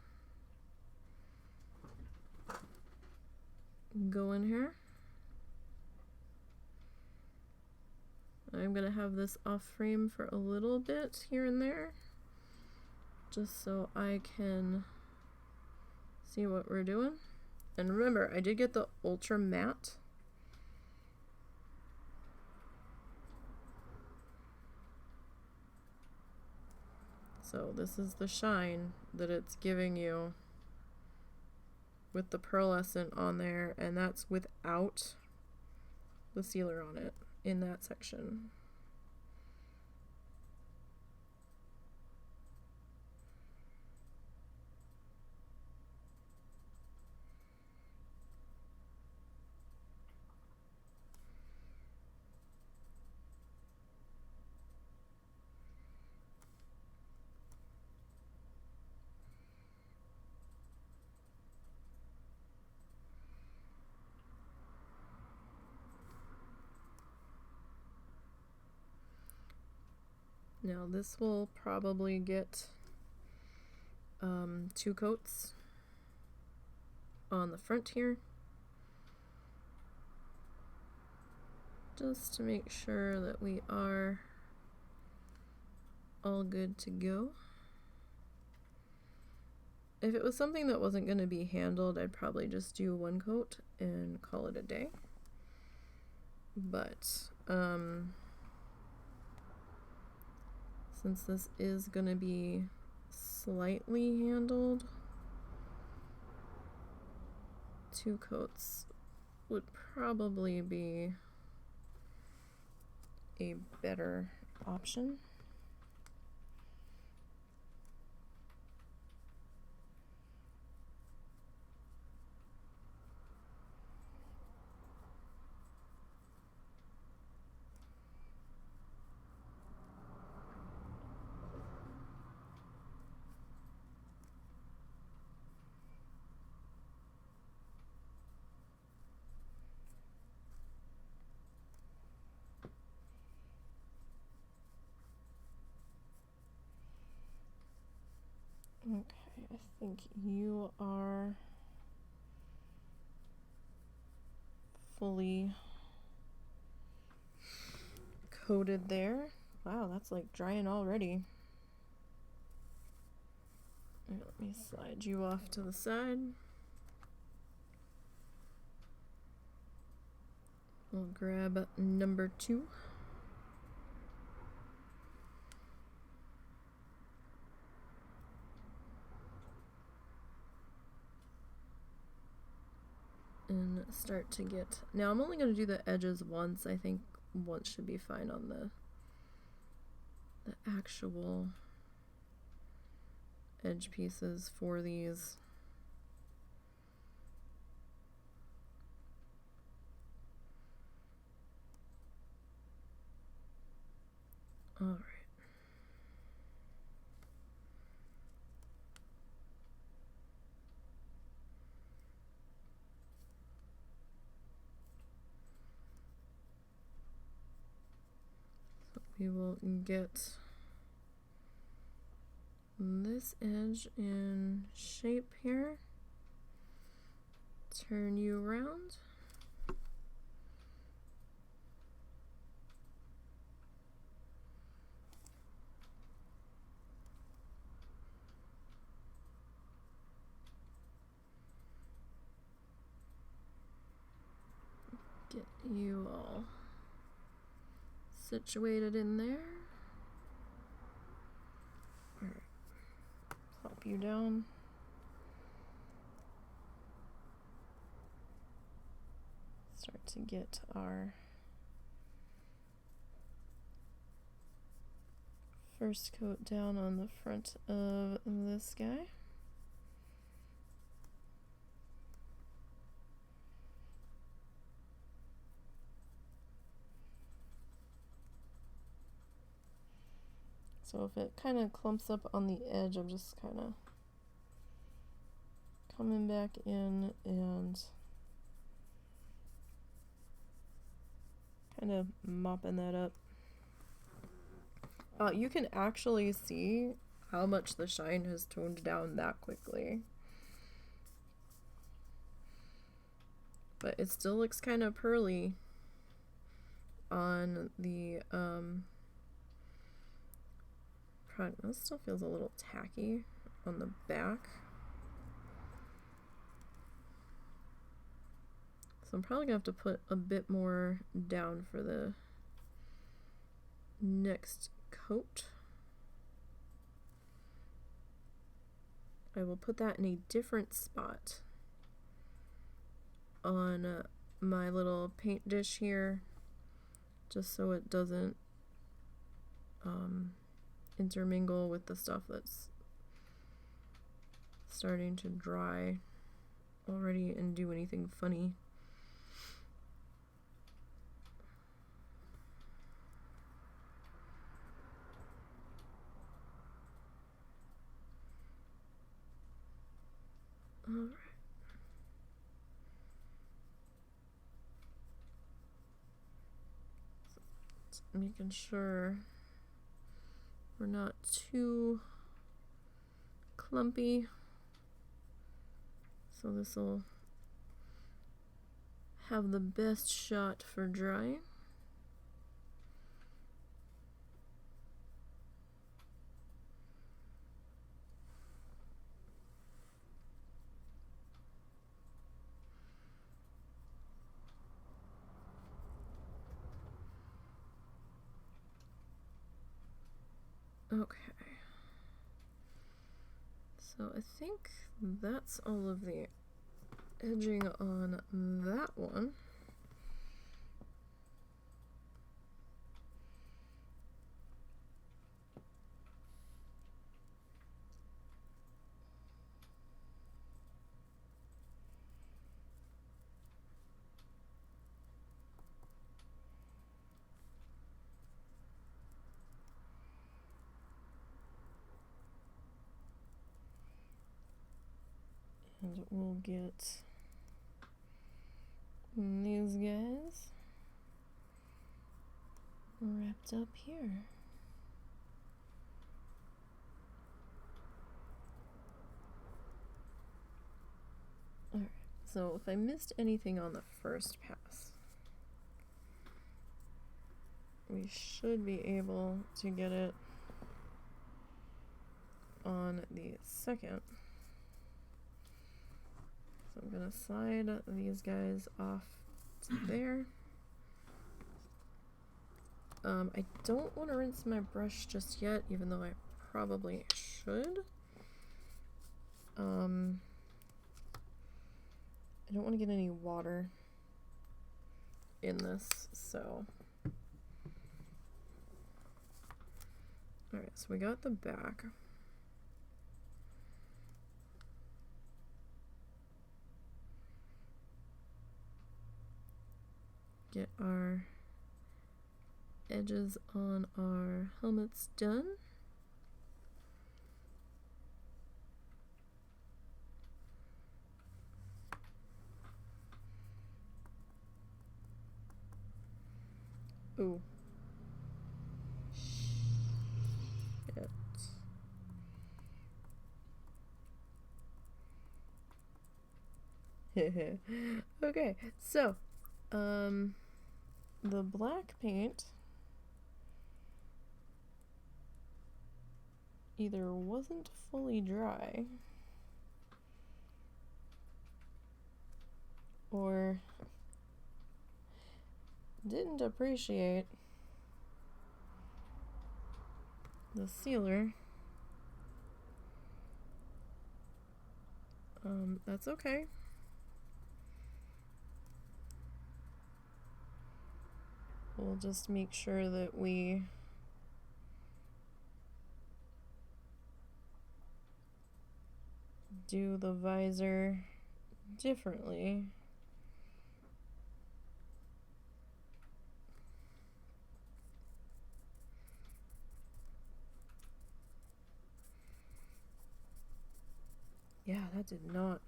going here. I'm gonna have this off frame for a little bit here and there, just so I can see what we're doing. And remember, I did get the ultra matte. So this is the shine that it's giving you with the pearlescent on there, and that's without the sealer on it in that section. Now this will probably get 2 coats on the front here, just to make sure that we are all good to go. If it was something that wasn't going to be handled, I'd probably just do 1 coat and call it a day. But since this is going to be slightly handled, 2 coats would probably be a better option. Okay, I think you are fully coated there. Wow, that's like drying already. Right, let me slide you off to the side. We'll grab number 2. And start to get, now I'm only going to do the edges once. I think once should be fine on the actual edge pieces for these. All right. We will get this edge in shape here. Turn you around. Get you all situated in there. All right. Plop you down. Start to get our first coat down on the front of this guy. So if it kind of clumps up on the edge, I'm just kind of coming back in and kind of mopping that up. You can actually see how much the shine has toned down that quickly. But it still looks kind of pearly on the front. This still feels a little tacky on the back. So I'm probably gonna have to put a bit more down for the next coat. I will put that in a different spot on my little paint dish here, just so it doesn't intermingle with the stuff that's starting to dry already and do anything funny. All right. So making sure we're not too clumpy. So this will have the best shot for drying. Okay. So I think that's all of the edging on that one. And we'll get these guys wrapped up here. Alright, so if I missed anything on the first pass, we should be able to get it on the second. So I'm going to slide these guys off to there. I don't want to rinse my brush just yet, even though I probably should. I don't want to get any water in this, so. Alright, so we got the back. Get our edges on our helmets done. Ooh. Shit. Okay, so the black paint either wasn't fully dry or didn't appreciate the sealer. That's okay. We'll just make sure that we do the visor differently. Yeah, that did not.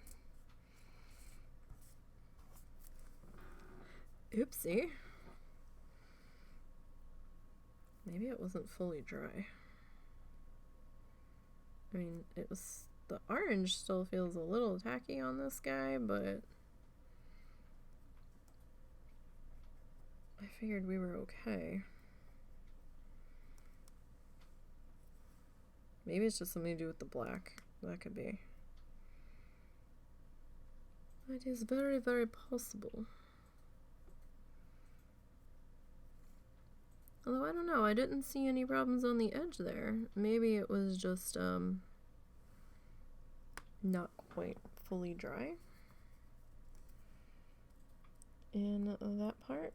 Oopsie. Maybe it wasn't fully dry. I mean, it was, the orange still feels a little tacky on this guy, but I figured we were okay. Maybe it's just something to do with the black. That could be. It is very, very possible. Although I don't know, I didn't see any problems on the edge there. Maybe it was just not quite fully dry in that part.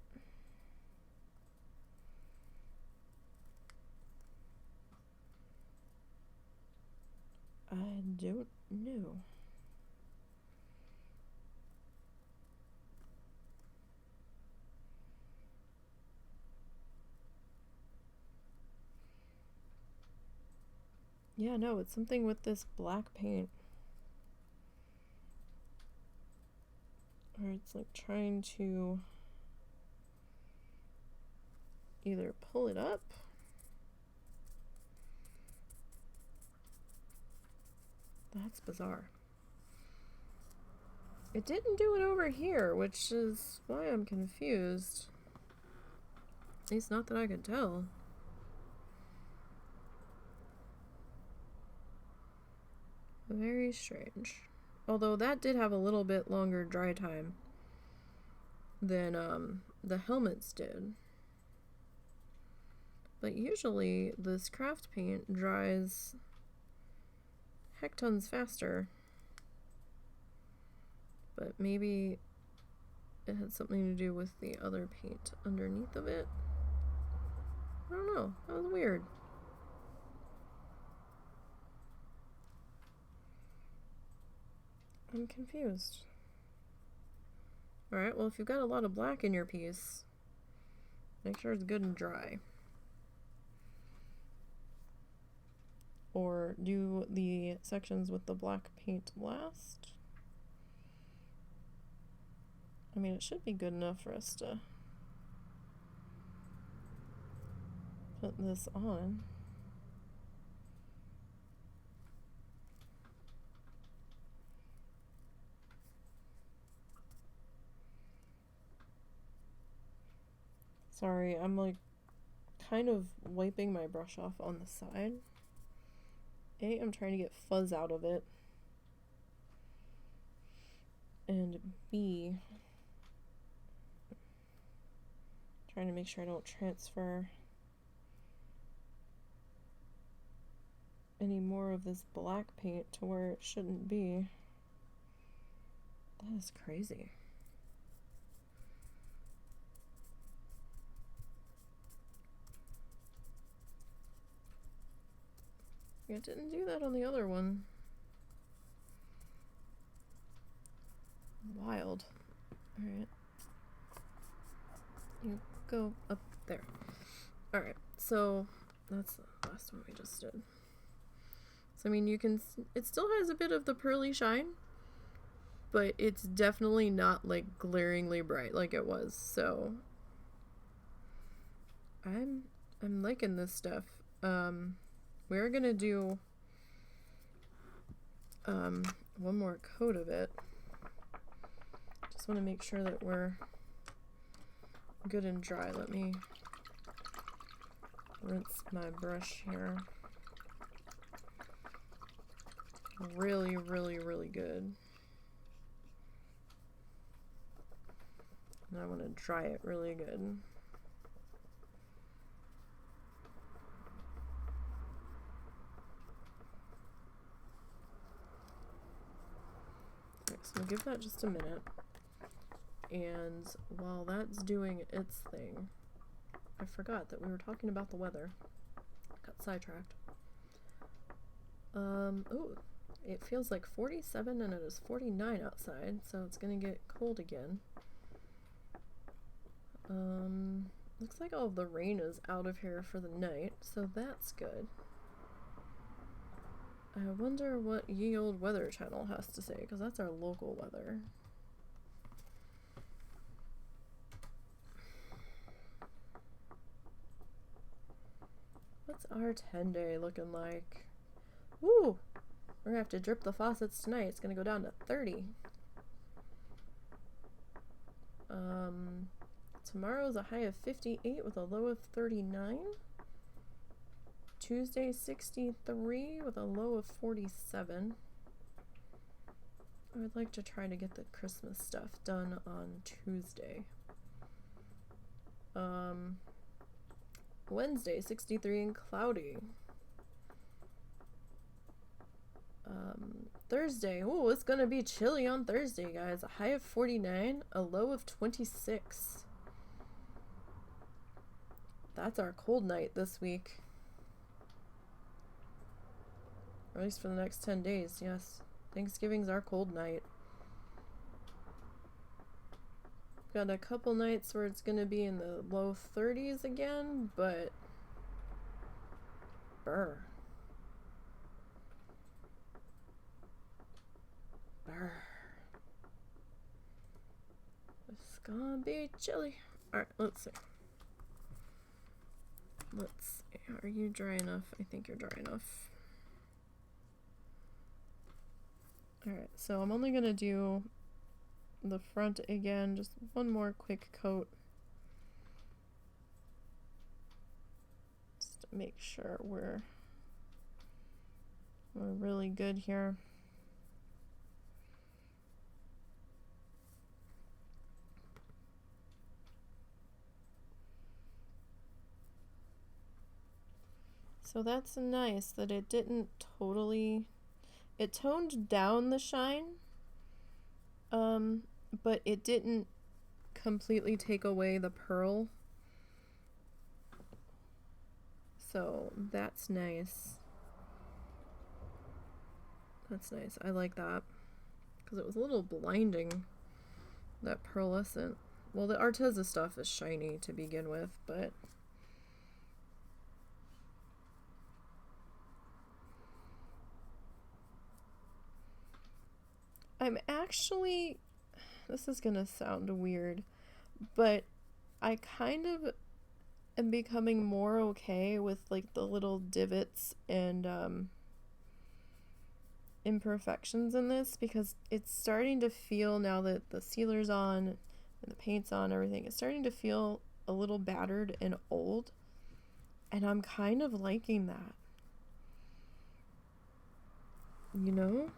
I don't know. Yeah, no, it's something with this black paint. Or it's like trying to either pull it up That's bizarre. It didn't do it over here, which is why I'm confused. At least not that I could tell. Very strange. Although that did have a little bit longer dry time than the helmets did. But usually this craft paint dries hectons faster. But maybe it had something to do with the other paint underneath of it. I don't know. That was weird. I'm confused. Alright, well, if you've got a lot of black in your piece, make sure it's good and dry. Or do the sections with the black paint last. I mean, it should be good enough for us to put this on. Sorry, I'm like kind of wiping my brush off on the side. A, I'm trying to get fuzz out of it. And B, trying to make sure I don't transfer any more of this black paint to where it shouldn't be. That is crazy. It didn't do that on the other one. Wild. Alright. You go up there. Alright, so that's the last one we just did. So I mean, you can, it still has a bit of the pearly shine, but it's definitely not like glaringly bright like it was. So I'm liking this stuff. We're gonna do one more coat of it. Just want to make sure that we're good and dry. Let me rinse my brush here. Really, really, really good. And I want to dry it really good. Okay, so I'll give that just a minute. And while that's doing its thing, I forgot that we were talking about the weather. Got sidetracked. Oh, it feels like 47 and it is 49 outside, so it's gonna get cold again. Looks like all of the rain is out of here for the night, so that's good. I wonder what Ye Olde Weather Channel has to say, because that's our local weather. What's our 10-day looking like? Woo! We're gonna have to drip the faucets tonight. It's gonna go down to 30. Tomorrow's a high of 58 with a low of 39. Tuesday 63 with a low of 47. I would like to try to get the Christmas stuff done on Tuesday. Wednesday 63 and cloudy. Thursday. Oh, it's gonna be chilly on Thursday, guys. A high of 49, a low of 26. That's our cold night this week. Or at least for the next 10 days, yes. Thanksgiving's our cold night. Got a couple nights where it's gonna be in the low 30s again, but brr. Brr. It's gonna be chilly. Alright, let's see. Let's see. Are you dry enough? I think you're dry enough. Alright, so I'm only gonna do the front again, just one more quick coat. Just to make sure we're really good here. So that's nice that it didn't totally, it toned down the shine, but it didn't completely take away the pearl. So that's nice. That's nice. I like that. Because it was a little blinding, that pearlescent. Well, the Arteza stuff is shiny to begin with, but I'm actually, this is gonna sound weird, but I kind of am becoming more okay with like the little divots and imperfections in this, because it's starting to feel, now that the sealer's on and the paint's on, everything, it's starting to feel a little battered and old, and I'm kind of liking that, you know?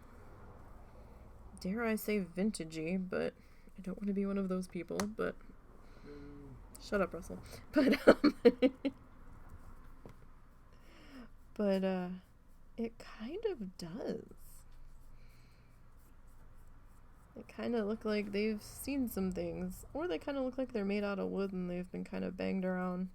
Dare I say vintagey, but I don't want to be one of those people, but shut up, Russell. But but it kind of does. They kind of look like they've seen some things, or they kind of look like they're made out of wood and they've been kind of banged around.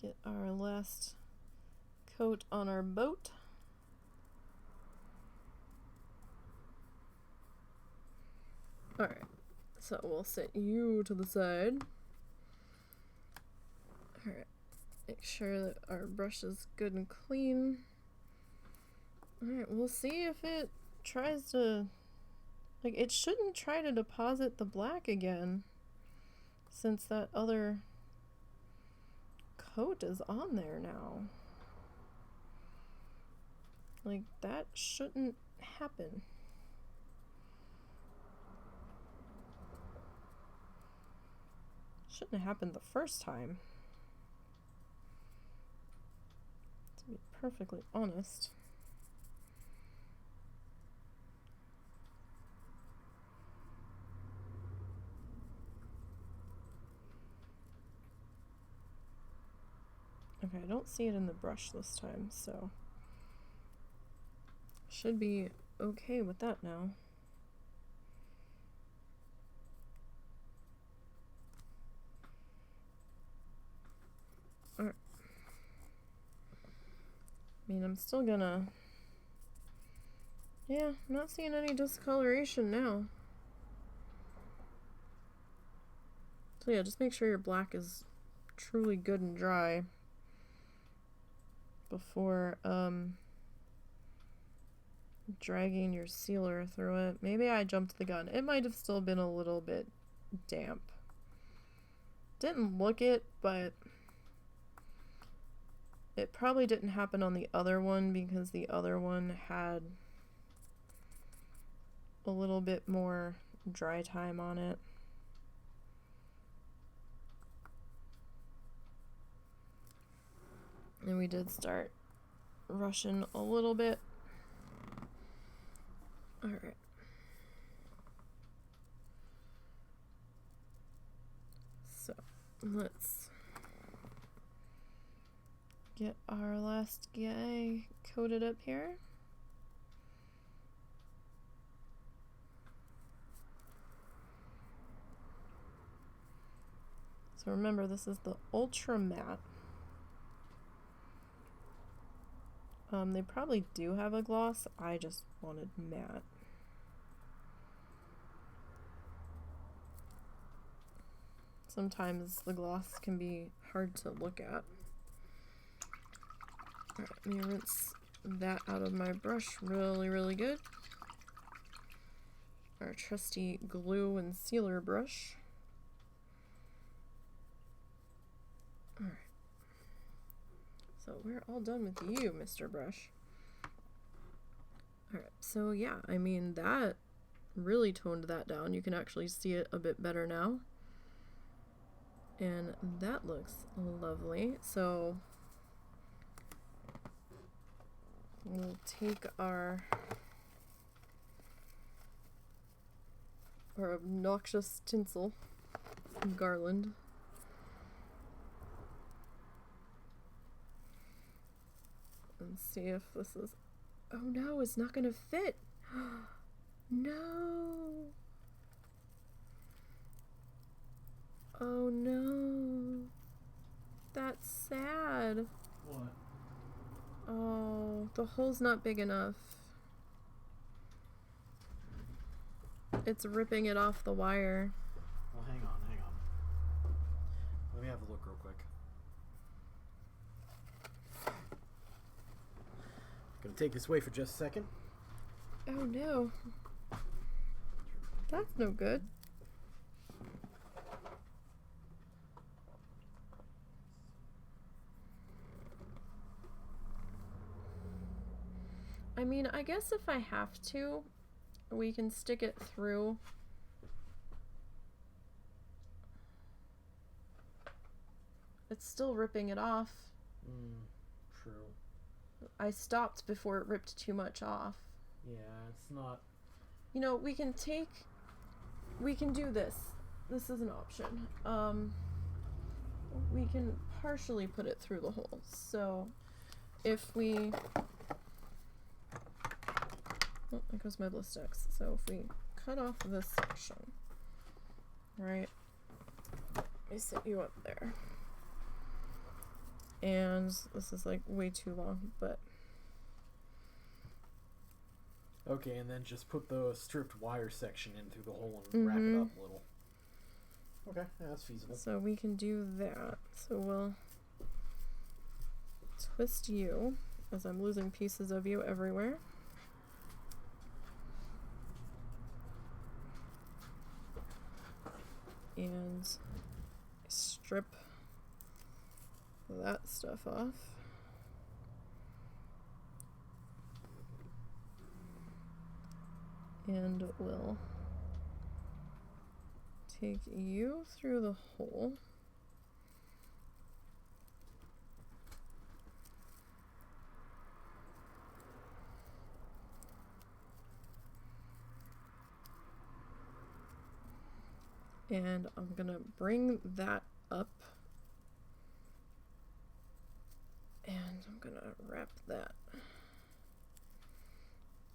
Get our last coat on our boat. Alright, so we'll set you to the side. Alright, make sure that our brush is good and clean. Alright, we'll see if it tries to, like, it shouldn't try to deposit the black again, since that other coat is on there now. Like, that shouldn't happen. Shouldn't have happened the first time, to be perfectly honest. Okay, I don't see it in the brush this time, so should be okay with that now. Alright. I mean, I'm still gonna... Yeah, I'm not seeing any discoloration now. So yeah, just make sure your black is truly good and dry before dragging your sealer through it. Maybe I jumped the gun. It might have still been a little bit damp. Didn't look it, but it probably didn't happen on the other one, because the other one had a little bit more dry time on it. And we did start rushing a little bit. Alright. So, let's get our last guy coated up here. So remember, this is the ultra matte. They probably do have a gloss. I just wanted matte. Sometimes the gloss can be hard to look at. Alright, let me rinse that out of my brush really good. Our trusty glue and sealer brush. Alright. So we're all done with you, Mr. Brush. Alright, so yeah, I mean, that really toned that down. You can actually see it a bit better now. And that looks lovely. So we'll take our obnoxious tinsel garland. And see if this is... Oh no, it's not gonna fit! No! Oh no! That's sad!
What?
Oh, the hole's not big enough. It's ripping it off the wire.
Well, hang on. Let me have a look real quick. Gonna take this away for just a second.
Oh no. That's no good. I mean, I guess if I have to, we can stick it through. It's still ripping it off.
True.
I stopped before it ripped too much off.
Yeah, it's not...
You know, we can do this. This is an option. We can partially put it through the hole. So, if we... Oh, there goes my Blistex. So if we cut off this section, right? Let me set you up there. And this is like way too long, but...
Okay, and then just put the stripped wire section in through the hole and wrap it up a little. Okay, yeah, that's feasible.
So we can do that. So we'll twist you as I'm losing pieces of you everywhere. And strip that stuff off. And we'll take you through the hole. And I'm gonna bring that up. And I'm gonna wrap that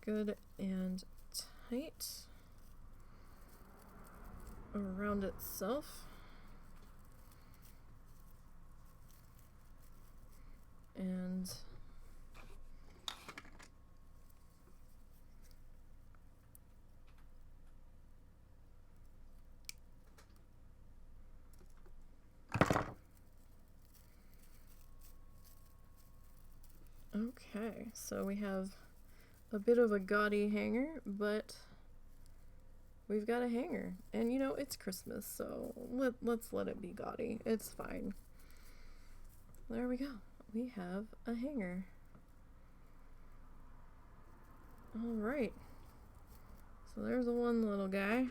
good and tight around itself. And okay, so we have a bit of a gaudy hanger, but we've got a hanger. And you know, it's Christmas, so let's let it be gaudy. It's fine. There we go. We have a hanger. Alright. So there's the one little guy.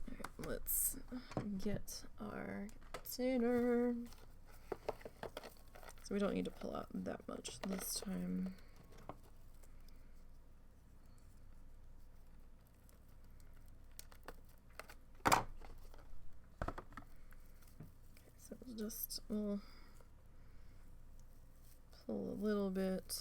Alright, let's get our container. So we don't need to pull out that much this time. just we'll pull a little bit.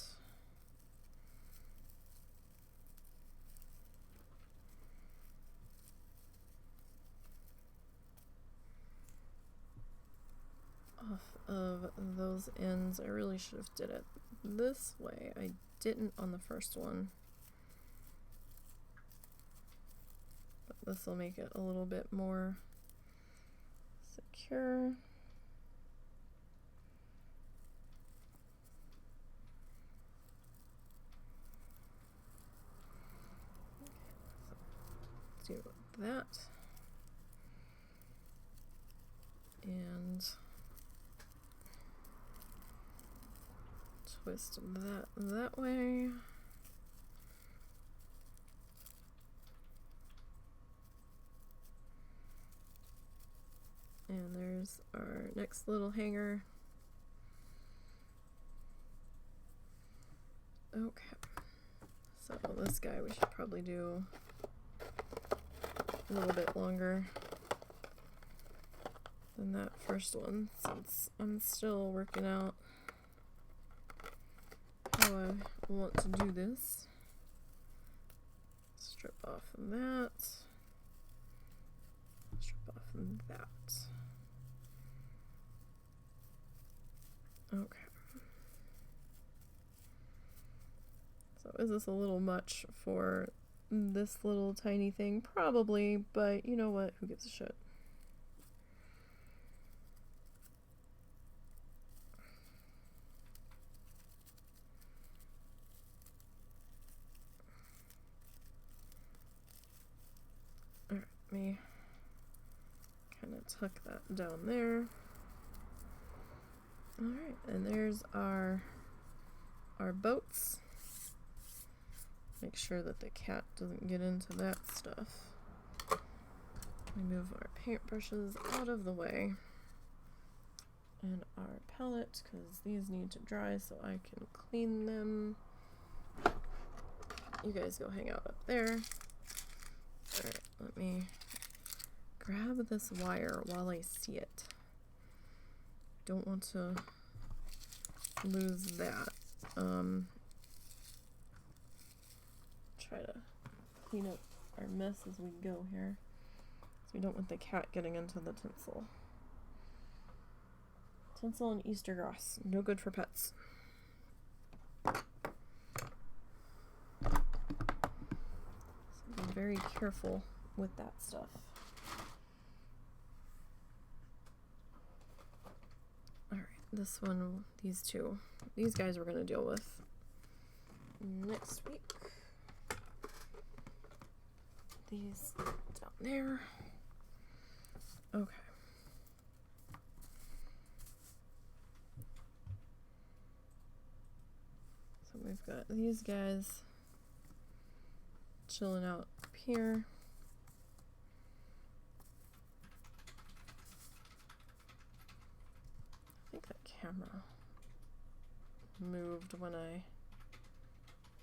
Off of those ends. I really should have did it this way. I didn't on the first one. But this will make it a little bit more secure. Do that. And twist that way. And there's our next little hanger. Okay. So this guy we should probably do a little bit longer than that first one, since I'm still working out how I want to do this. Strip off that. Strip off that. Okay. So is this a little much for this little tiny thing? Probably, but you know what? Who gives a shit? Alright, let me kind of tuck that down there. Alright, and there's our boats. Make sure that the cat doesn't get into that stuff. We move our paintbrushes out of the way. And our palette, because these need to dry so I can clean them. You guys go hang out up there. Alright, let me grab this wire while I see it. Don't want to lose that. Try to clean up our mess as we go here, so we don't want the cat getting into the tinsel. Tinsel and Easter grass, no good for pets. So be very careful with that stuff. Alright, this one, these two, these guys we're going to deal with next week. These down there. Okay. So we've got these guys chilling out up here. I think that camera moved when I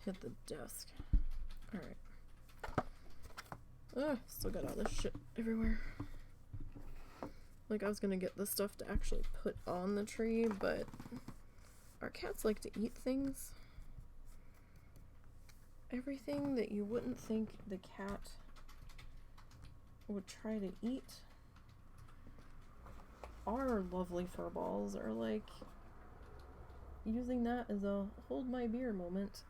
hit the desk. Alright. Still got all this shit everywhere. Like, I was gonna get this stuff to actually put on the tree, but our cats like to eat things. Everything that you wouldn't think the cat would try to eat. Our lovely fur balls are like using that as a hold my beer moment.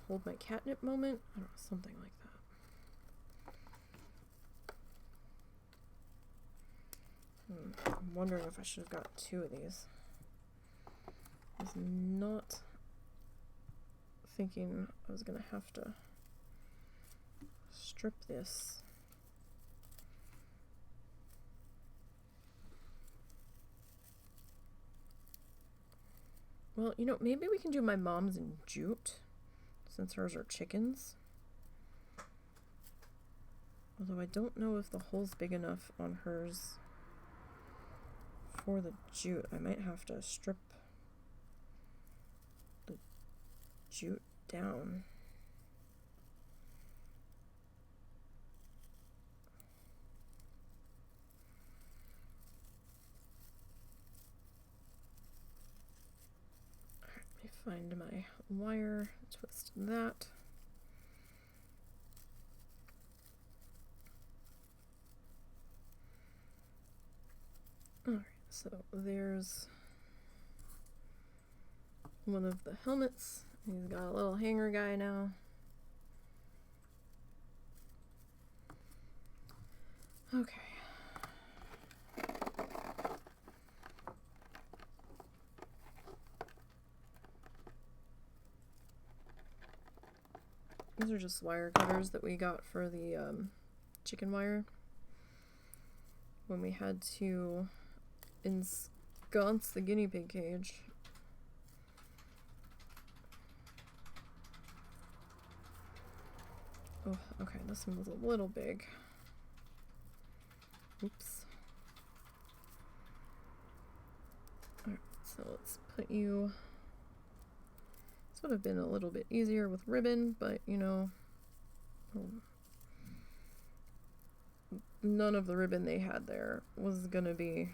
Hold my catnip moment? I don't know, something like that. I'm wondering if I should have got 2 of these. I was not thinking I was gonna have to strip this. Well, you know, maybe we can do my mom's in jute, since hers are chickens. Although I don't know if the hole's big enough on hers for the jute. I might have to strip the jute down. find my wire, twist that. Alright, so there's one of the helmets. He's got a little hanger guy now. Okay. These are just wire cutters that we got for the chicken wire when we had to ensconce the guinea pig cage. Oh, okay, this one was a little big. Oops. Alright, so let's put you... This would have been a little bit easier with ribbon, but you know, none of the ribbon they had there was gonna be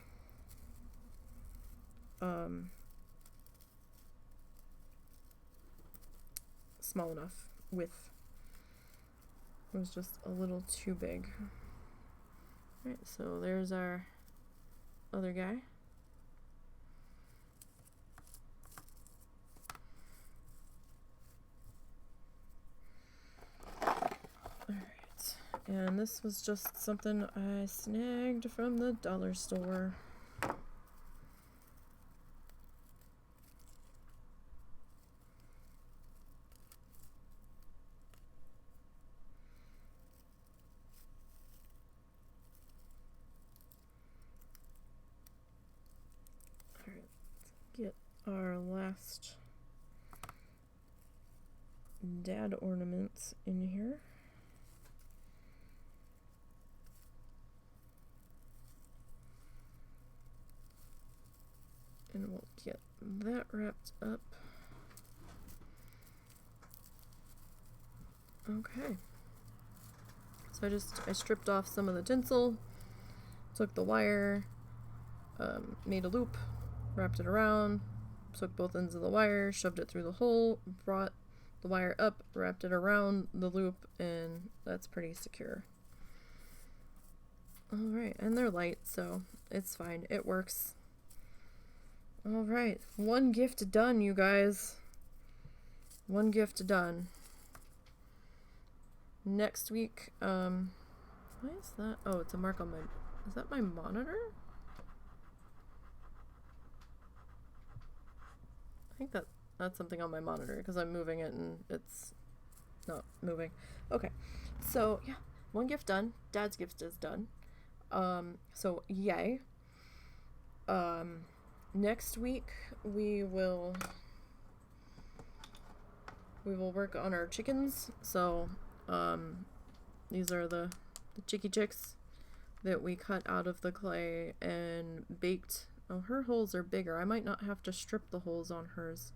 small enough width. It was just a little too big. Alright, so there's our other guy. Alright, and this was just something I snagged from the dollar store. Get our last dad ornaments in here. And we'll get that wrapped up. Okay. So I stripped off some of the tinsel, took the wire, made a loop, wrapped it around, took both ends of the wire, shoved it through the hole, brought the wire up, wrapped it around the loop, and that's pretty secure. Alright, and they're light, so it's fine. It works. Alright, one gift done, you guys. One gift done. Next week, why is that? Oh, it's a mark on my... Is that my monitor? I think that's something on my monitor because I'm moving it and it's not moving. Okay, so yeah, one gift done. Dad's gift is done. So yay. Next week we will work on our chickens. So these are the chicky chicks that we cut out of the clay and baked. Oh, her holes are bigger. I might not have to strip the holes on hers.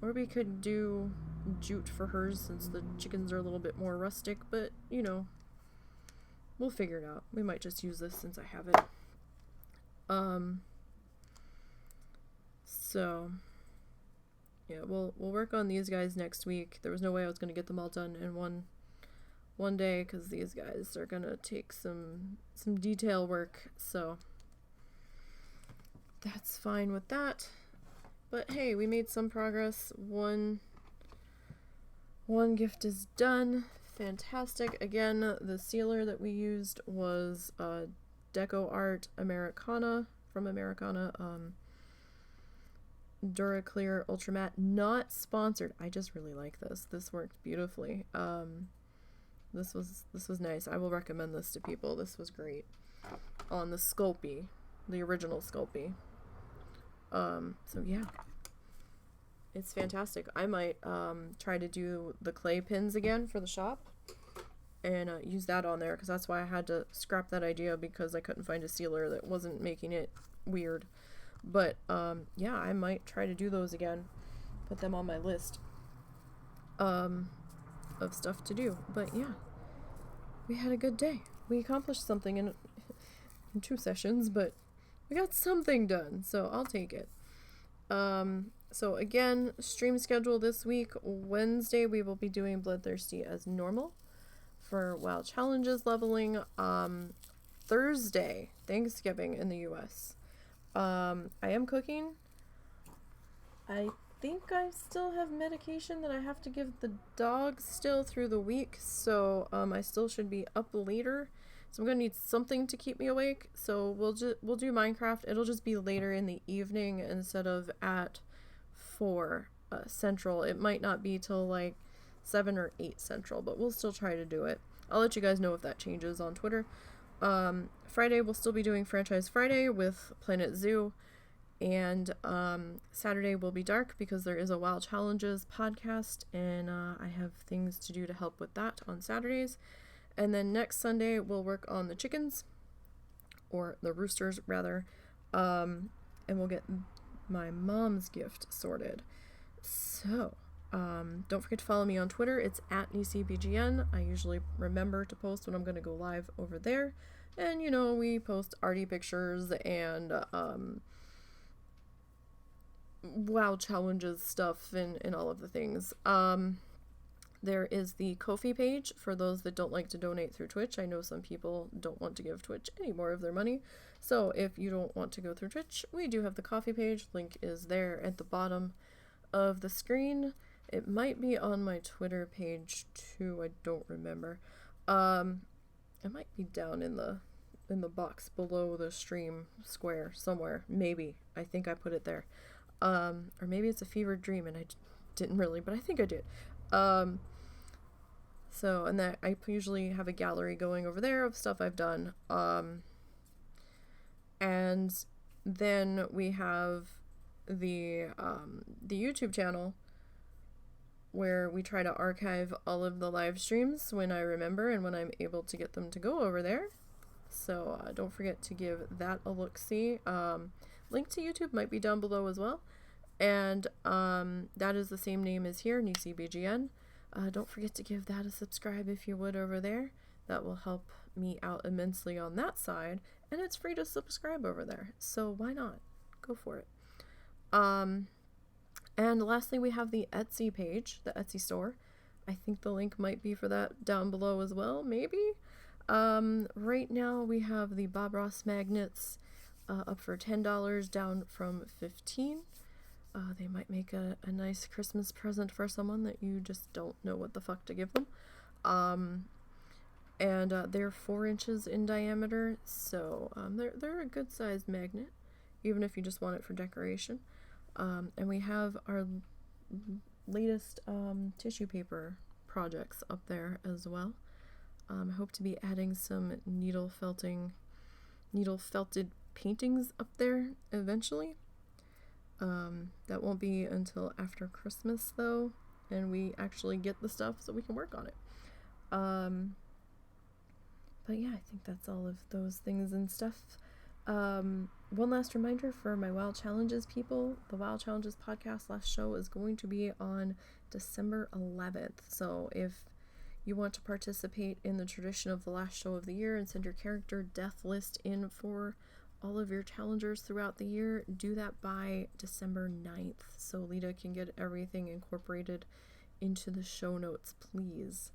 Or we could do jute for hers since the chickens are a little bit more rustic, but, you know, we'll figure it out. We might just use this since I have it. So, yeah, we'll work on these guys next week. There was no way I was going to get them all done in one day because these guys are going to take some detail work, so... That's fine with that. But hey, we made some progress. One gift is done. Fantastic. Again, the sealer that we used was Deco Art Americana from Americana. Duraclear Ultra Matte. Not sponsored. I just really like this. This worked beautifully. This was nice. I will recommend this to people. This was great. On the Sculpy. The original Sculpy. So yeah, it's fantastic. I might try to do the clay pins again for the shop and use that on there because that's why I had to scrap that idea because I couldn't find a sealer that wasn't making it weird. But yeah, I might try to do those again, put them on my list of stuff to do. But yeah, we had a good day. We accomplished something in 2 sessions, but we got something done, so I'll take it. So again, stream schedule this week. Wednesday we will be doing Bloodthirsty as normal for WoW challenges leveling. Thursday, Thanksgiving in the US. I am cooking. I think I still have medication that I have to give the dog still through the week, so I still should be up later. So I'm gonna need something to keep me awake. So we'll do Minecraft. It'll just be later in the evening instead of at 4 Central. It might not be till like 7 or 8 Central, but we'll still try to do it. I'll let you guys know if that changes on Twitter. Friday we'll still be doing Franchise Friday with Planet Zoo. And Saturday will be dark because there is a WoW Challenges podcast, and I have things to do to help with that on Saturdays. And then next Sunday we'll work on the chickens, or the roosters rather, and we'll get my mom's gift sorted. So don't forget to follow me on Twitter. It's at NisiBGN. I usually remember to post when I'm going to go live over there. And, you know, we post arty pictures and WoW challenges stuff and all of the things. There is the Kofi page for those that don't like to donate through Twitch. I know some people don't want to give Twitch any more of their money. So if you don't want to go through Twitch, we do have the Kofi page. Link is there at the bottom of the screen. It might be on my Twitter page too. I don't remember. It might be down in the box below the stream square somewhere. Maybe. I think I put it there. Or maybe it's a fevered dream and I didn't really, but I think I did. So, and that I usually have a gallery going over there of stuff I've done. And then we have the YouTube channel where we try to archive all of the live streams when I remember and when I'm able to get them to go over there. So don't forget to give that a look-see. Link to YouTube might be down below as well. And that is the same name as here, NisiBGN. Don't forget to give that a subscribe if you would over there. That will help me out immensely on that side. And it's free to subscribe over there. So why not? Go for it. And lastly, we have the Etsy page, the Etsy store. I think the link might be for that down below as well, maybe. Right now we have the Bob Ross magnets up for $10, down from $15. They might make a nice Christmas present for someone that you just don't know what the fuck to give them. And they're 4 inches in diameter, so they're a good sized magnet, even if you just want it for decoration. And we have our latest tissue paper projects up there as well. I hope to be adding some needle felted paintings up there eventually. That won't be until after Christmas though, and we actually get the stuff so we can work on it. But yeah, I think that's all of those things and stuff. One last reminder for my WoW Challenges people, the WoW Challenges podcast last show is going to be on December 11th. So if you want to participate in the tradition of the last show of the year and send your character death list in for all of your challengers throughout the year, do that by December 9th so Lita can get everything incorporated into the show notes, please.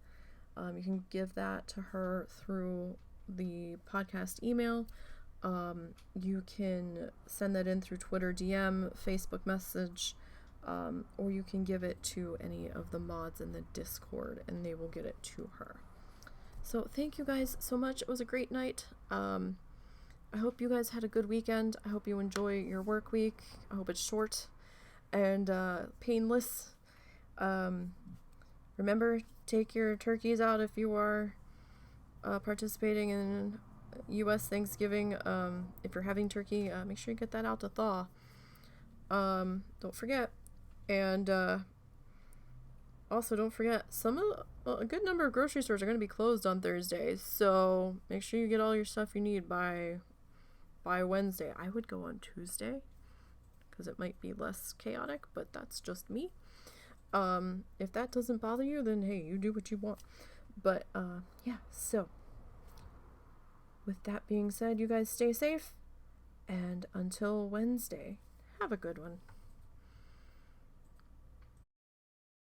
You can give that to her through the podcast email. You can send that in through Twitter DM, Facebook message, or you can give it to any of the mods in the Discord and they will get it to her. So thank you guys so much. It was a great night. I hope you guys had a good weekend. I hope you enjoy your work week. I hope it's short and painless. Remember, take your turkeys out if you are participating in U.S. Thanksgiving. If you're having turkey, make sure you get that out to thaw. Don't forget. And also don't forget, a good number of grocery stores are going to be closed on Thursdays, so make sure you get all your stuff you need by Wednesday. I would go on Tuesday because it might be less chaotic, but that's just me. If that doesn't bother you, then hey, you do what you want. But yeah, so with that being said, you guys stay safe, and until Wednesday, have a good one.